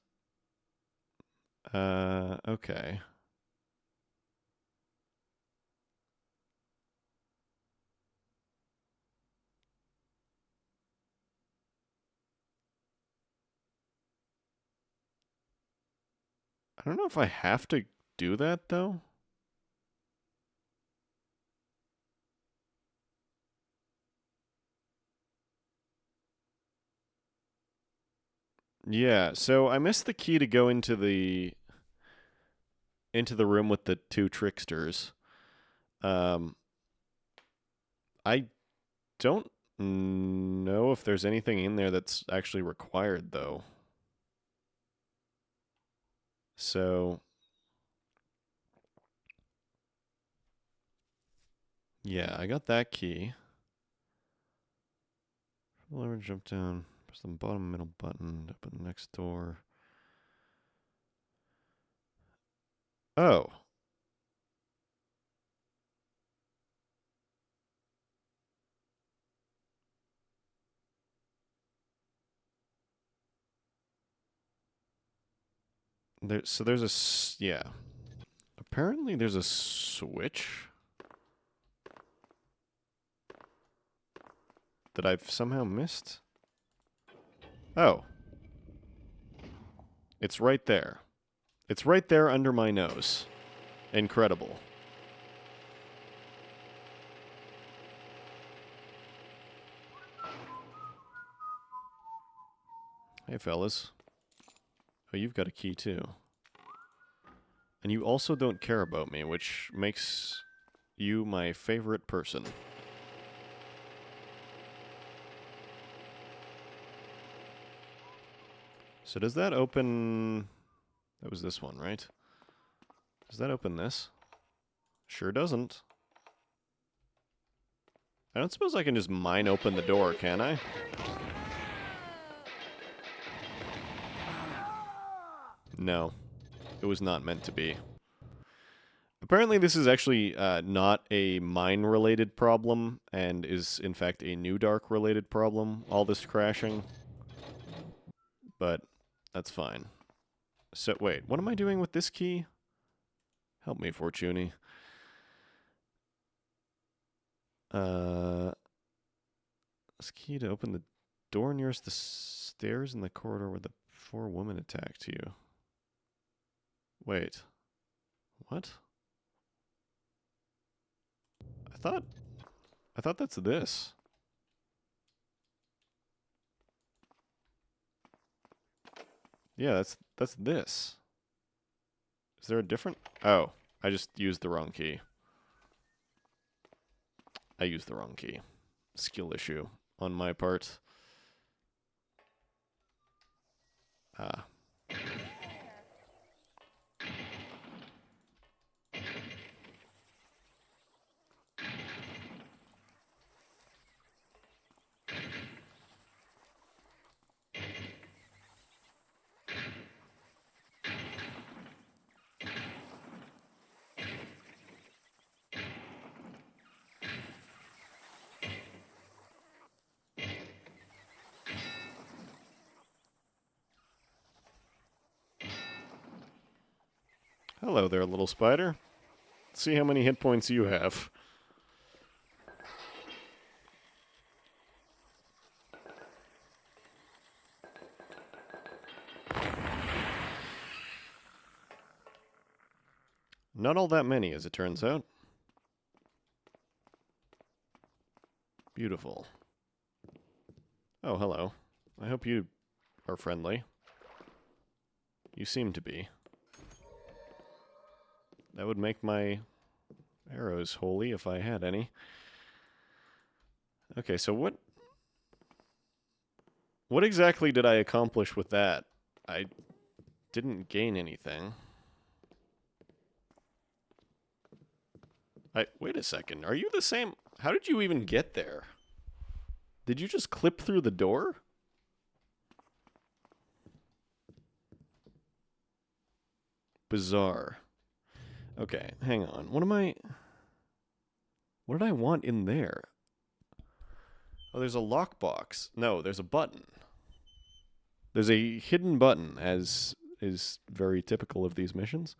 Okay. I don't know if I have to do that, though. Yeah, so I missed the key to go into the room with the two tricksters. I don't know if there's anything in there that's actually required, though. So, yeah, I got that key. Lever, jump down, press the bottom middle button, open the next door. Oh. So there's a, yeah. Apparently there's a switch that I've somehow missed. Oh. It's right there. It's right there under my nose. Incredible. Hey, fellas. Oh, you've got a key, too. And you also don't care about me, which makes you my favorite person. So does that open... That was this one, right? Does that open this? Sure doesn't. I don't suppose I can just mine open the door, can I? No. It was not meant to be. Apparently this is actually not a mine-related problem, and is, in fact, a New Dark-related problem, all this crashing. But that's fine. So, wait, what am I doing with this key? Help me, Fortuny. This key to open the door nearest the stairs in the corridor where the 4 women attacked you. Wait. What? I thought that's this. Yeah, that's this. Is there a different? Oh, I just used the wrong key. I used the wrong key. Skill issue on my part. Ah. Hello there, little spider. Let's see how many hit points you have. Not all that many, as it turns out. Beautiful. Oh, hello. I hope you are friendly. You seem to be. That would make my arrows holy if I had any. Okay, so what exactly did I accomplish with that? I didn't gain anything. Wait a second. Are you the same? How did you even get there? Did you just clip through the door? Bizarre. Okay, hang on. What did I want in there? Oh, there's a lockbox. No, there's a button. There's a hidden button, as is very typical of these missions.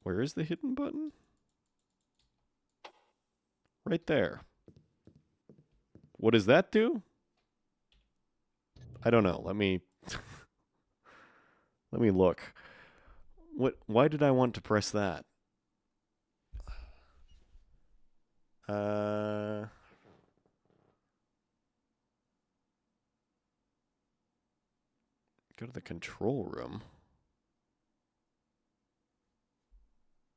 Where is the hidden button? Right there. What does that do? I don't know. Let me look. Why did I want to press that? Go to the control room.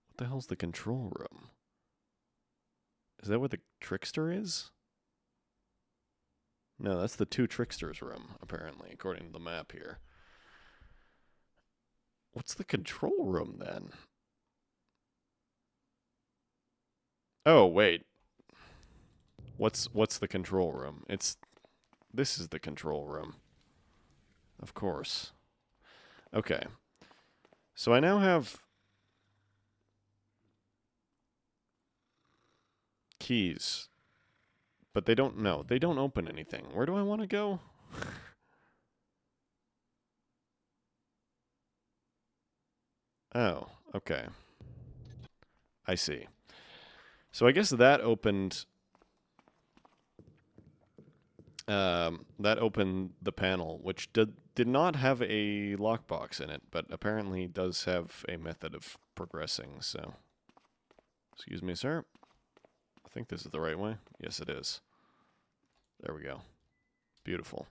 What the hell's the control room? Is that where the trickster is? No, that's the 2 tricksters' room, apparently, according to the map here. What's the control room, then? Oh, wait. What's the control room? This is the control room. Of course. Okay. So I now have keys. But they don't open anything. Where do I want to go? Oh, okay. I see. So I guess that opened the panel, which did not have a lockbox in it, but apparently does have a method of progressing, so. Excuse me, sir. I think this is the right way. Yes, it is. There we go. Beautiful.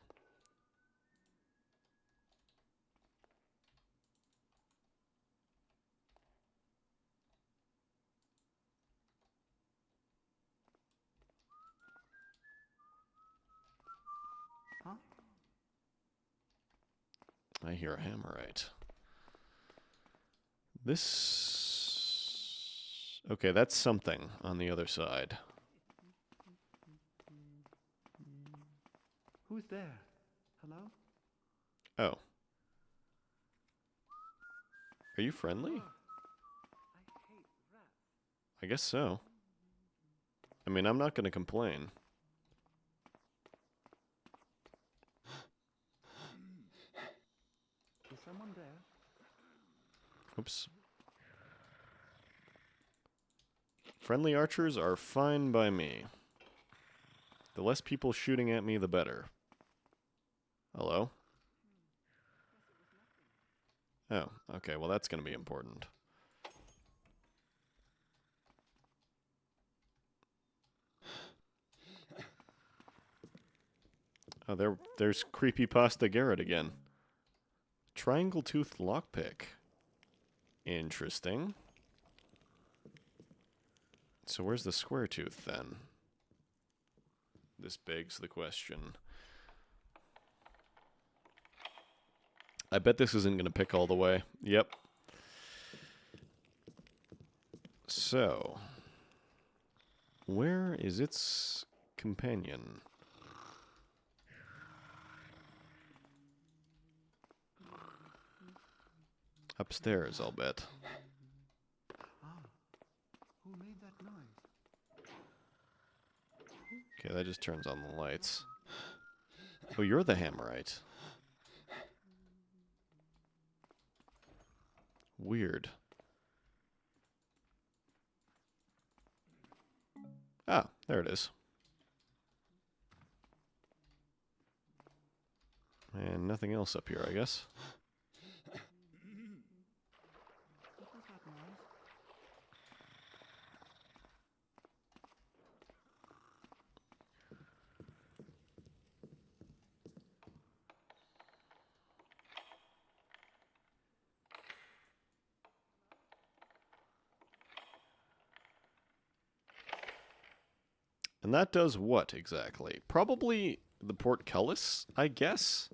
Huh? I hear a hammerite. This... Okay, that's something on the other side. Who's there? Hello? Oh. Are you friendly? I hate rats. I guess so. I mean, I'm not going to complain. Is someone there? Oops. Friendly archers are fine by me. The less people shooting at me, the better. Hello? Oh, okay, well that's going to be important. Oh, there's Creepypasta Garrett again. Triangle Tooth Lockpick. Interesting. So where's the square tooth, then? This begs the question. I bet this isn't going to pick all the way. Yep. So, where is its companion? Upstairs, I'll bet. Who made that noise? Okay, that just turns on the lights. Oh, you're the Hammerite. Weird. Ah, there it is. And nothing else up here, I guess. And that does what, exactly? Probably the portcullis, I guess?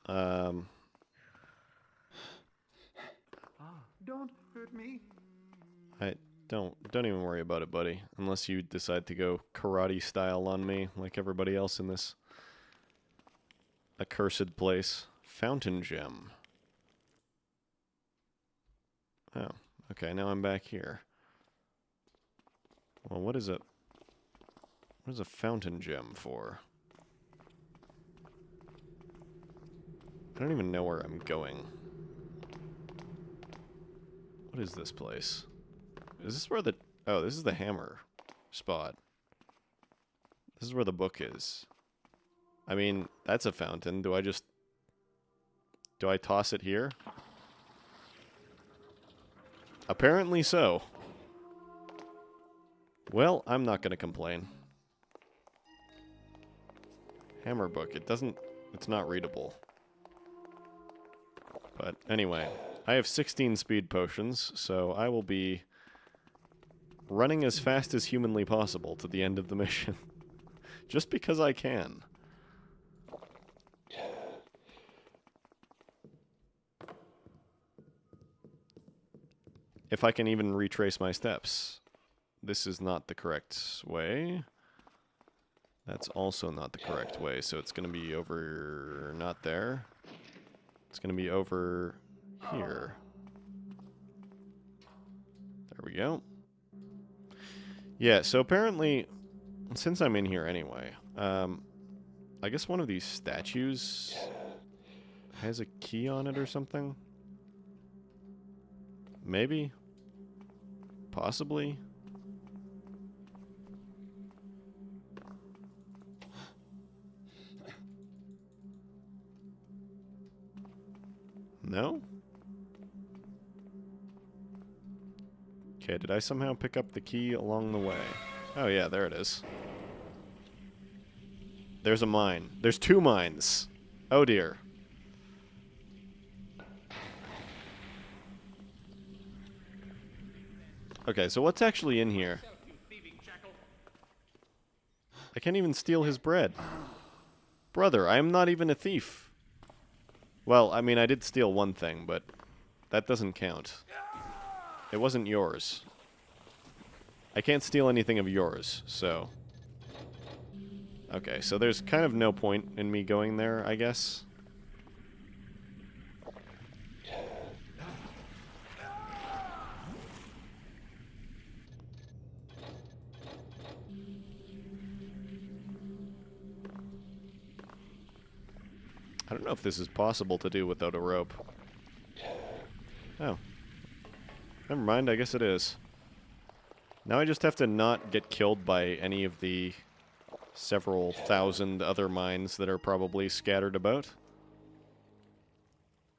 Don't hurt me. Don't even worry about it, buddy. Unless you decide to go karate style on me, like everybody else in this accursed place. Fountain gem. Oh, okay, now I'm back here. Well, what is a fountain gem for? I don't even know where I'm going. What is this place? Is this where the... Oh, this is the hammer spot. This is where the book is. I mean, that's a fountain. Do I toss it here? Apparently so. Well, I'm not going to complain. Hammer book. It's not readable. But anyway, I have 16 speed potions, so I will be running as fast as humanly possible to the end of the mission. Just because I can. If I can even retrace my steps. This is not the correct way. That's also not the correct way, so it's going to be over... not there. It's going to be over here. There we go. Yeah, so apparently, since I'm in here anyway, I guess one of these statues has a key on it or something? Maybe? Possibly? No? Okay, did I somehow pick up the key along the way? Oh yeah, there it is. There's a mine. There's 2 mines. Oh dear. Okay, so what's actually in here? I can't even steal his bread. Brother, I am not even a thief. Well, I mean, I did steal one thing, but that doesn't count. It wasn't yours. I can't steal anything of yours, so... Okay, so there's kind of no point in me going there, I guess. I don't know if this is possible to do without a rope. Oh. Never mind, I guess it is. Now I just have to not get killed by any of the several thousand other mines that are probably scattered about.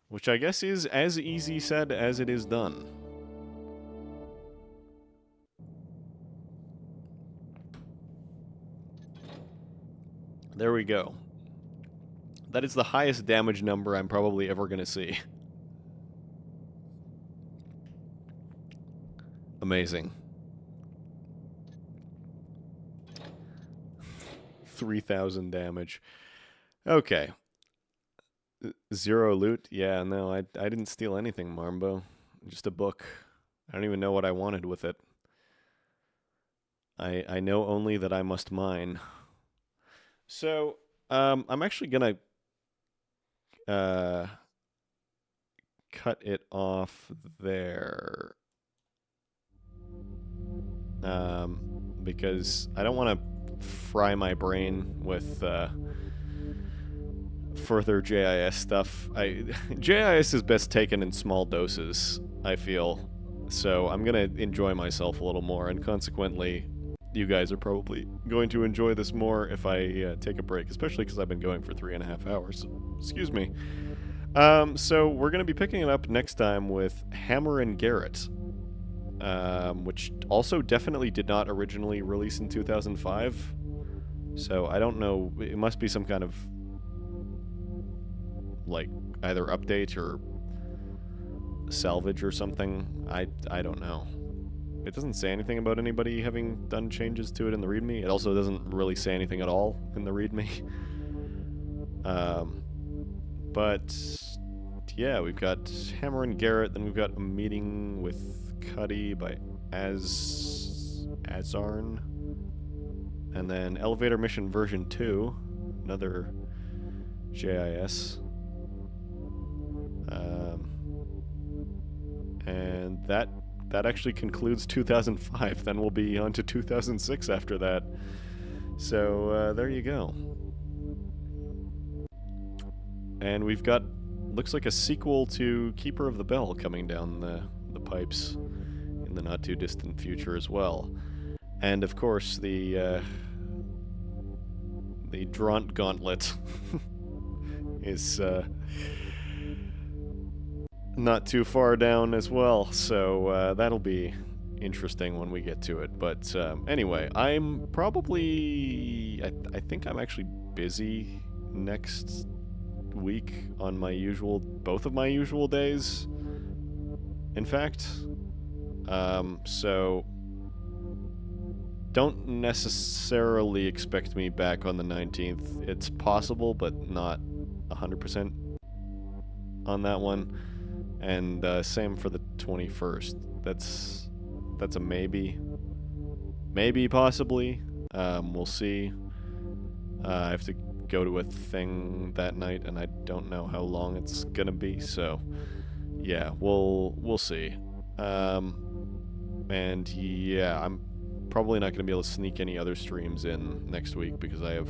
Which I guess is as easy said as it is done. There we go. That is the highest damage number I'm probably ever going to see. Amazing. 3,000 damage. Okay. 0 loot? Yeah, no, I didn't steal anything, Marmbo. Just a book. I don't even know what I wanted with it. I know only that I must mine. So, I'm actually gonna cut it off there. Because I don't want to fry my brain with further JIS stuff. JIS is best taken in small doses, I feel. So I'm gonna enjoy myself a little more, and consequently, you guys are probably going to enjoy this more if I take a break, especially because I've been going for 3.5 hours. Excuse me. So we're gonna be picking it up next time with Hammer and Garrett, which also definitely did not originally release in 2005. So I don't know. It must be some kind of like either update or salvage or something. I don't know. It doesn't say anything about anybody having done changes to it in the README. It also doesn't really say anything at all in the README. But yeah, we've got Hammer and Garrett, then we've got a meeting with Cuddy by Azarn, and then Elevator Mission version 2, another JIS. And that actually concludes 2005. Then we'll be on to 2006 after that. So there you go. And we've got, looks like a sequel to Keeper of the Bell coming down the pipes in the not too distant future as well. And of course the Draunt Gauntlet is not too far down as well, so that'll be interesting when we get to it. But anyway, I'm probably... I think I'm actually busy next week on my usual... both of my usual days, in fact. So don't necessarily expect me back on the 19th. It's possible, but not 100% on that one. And same for the 21st. That's a maybe. Maybe, possibly. We'll see. I have to go to a thing that night, and I don't know how long it's gonna be, so yeah, we'll see. And yeah, I'm probably not gonna be able to sneak any other streams in next week because I have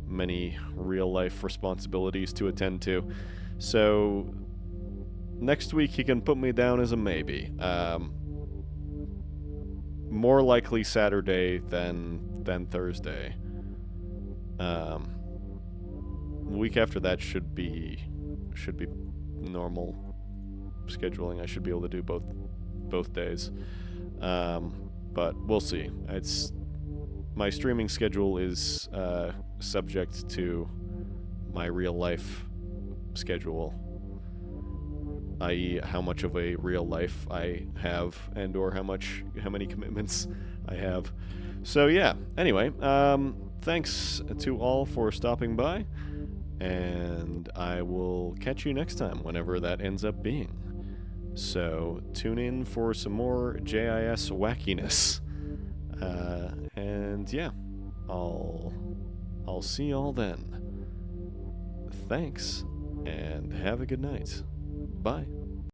many real-life responsibilities to attend to. So next week he can put me down as a maybe. More likely Saturday than Thursday. Week after that should be normal scheduling. I should be able to do both days. But we'll see. My streaming schedule is subject to my real life schedule, i.e. how much of a real life I have and or how many commitments I have. So yeah, anyway, thanks to all for stopping by, and I will catch you next time, whenever that ends up being. So tune in for some more JIS wackiness. And yeah, I'll see y'all then. Thanks, and have a good night. Bye.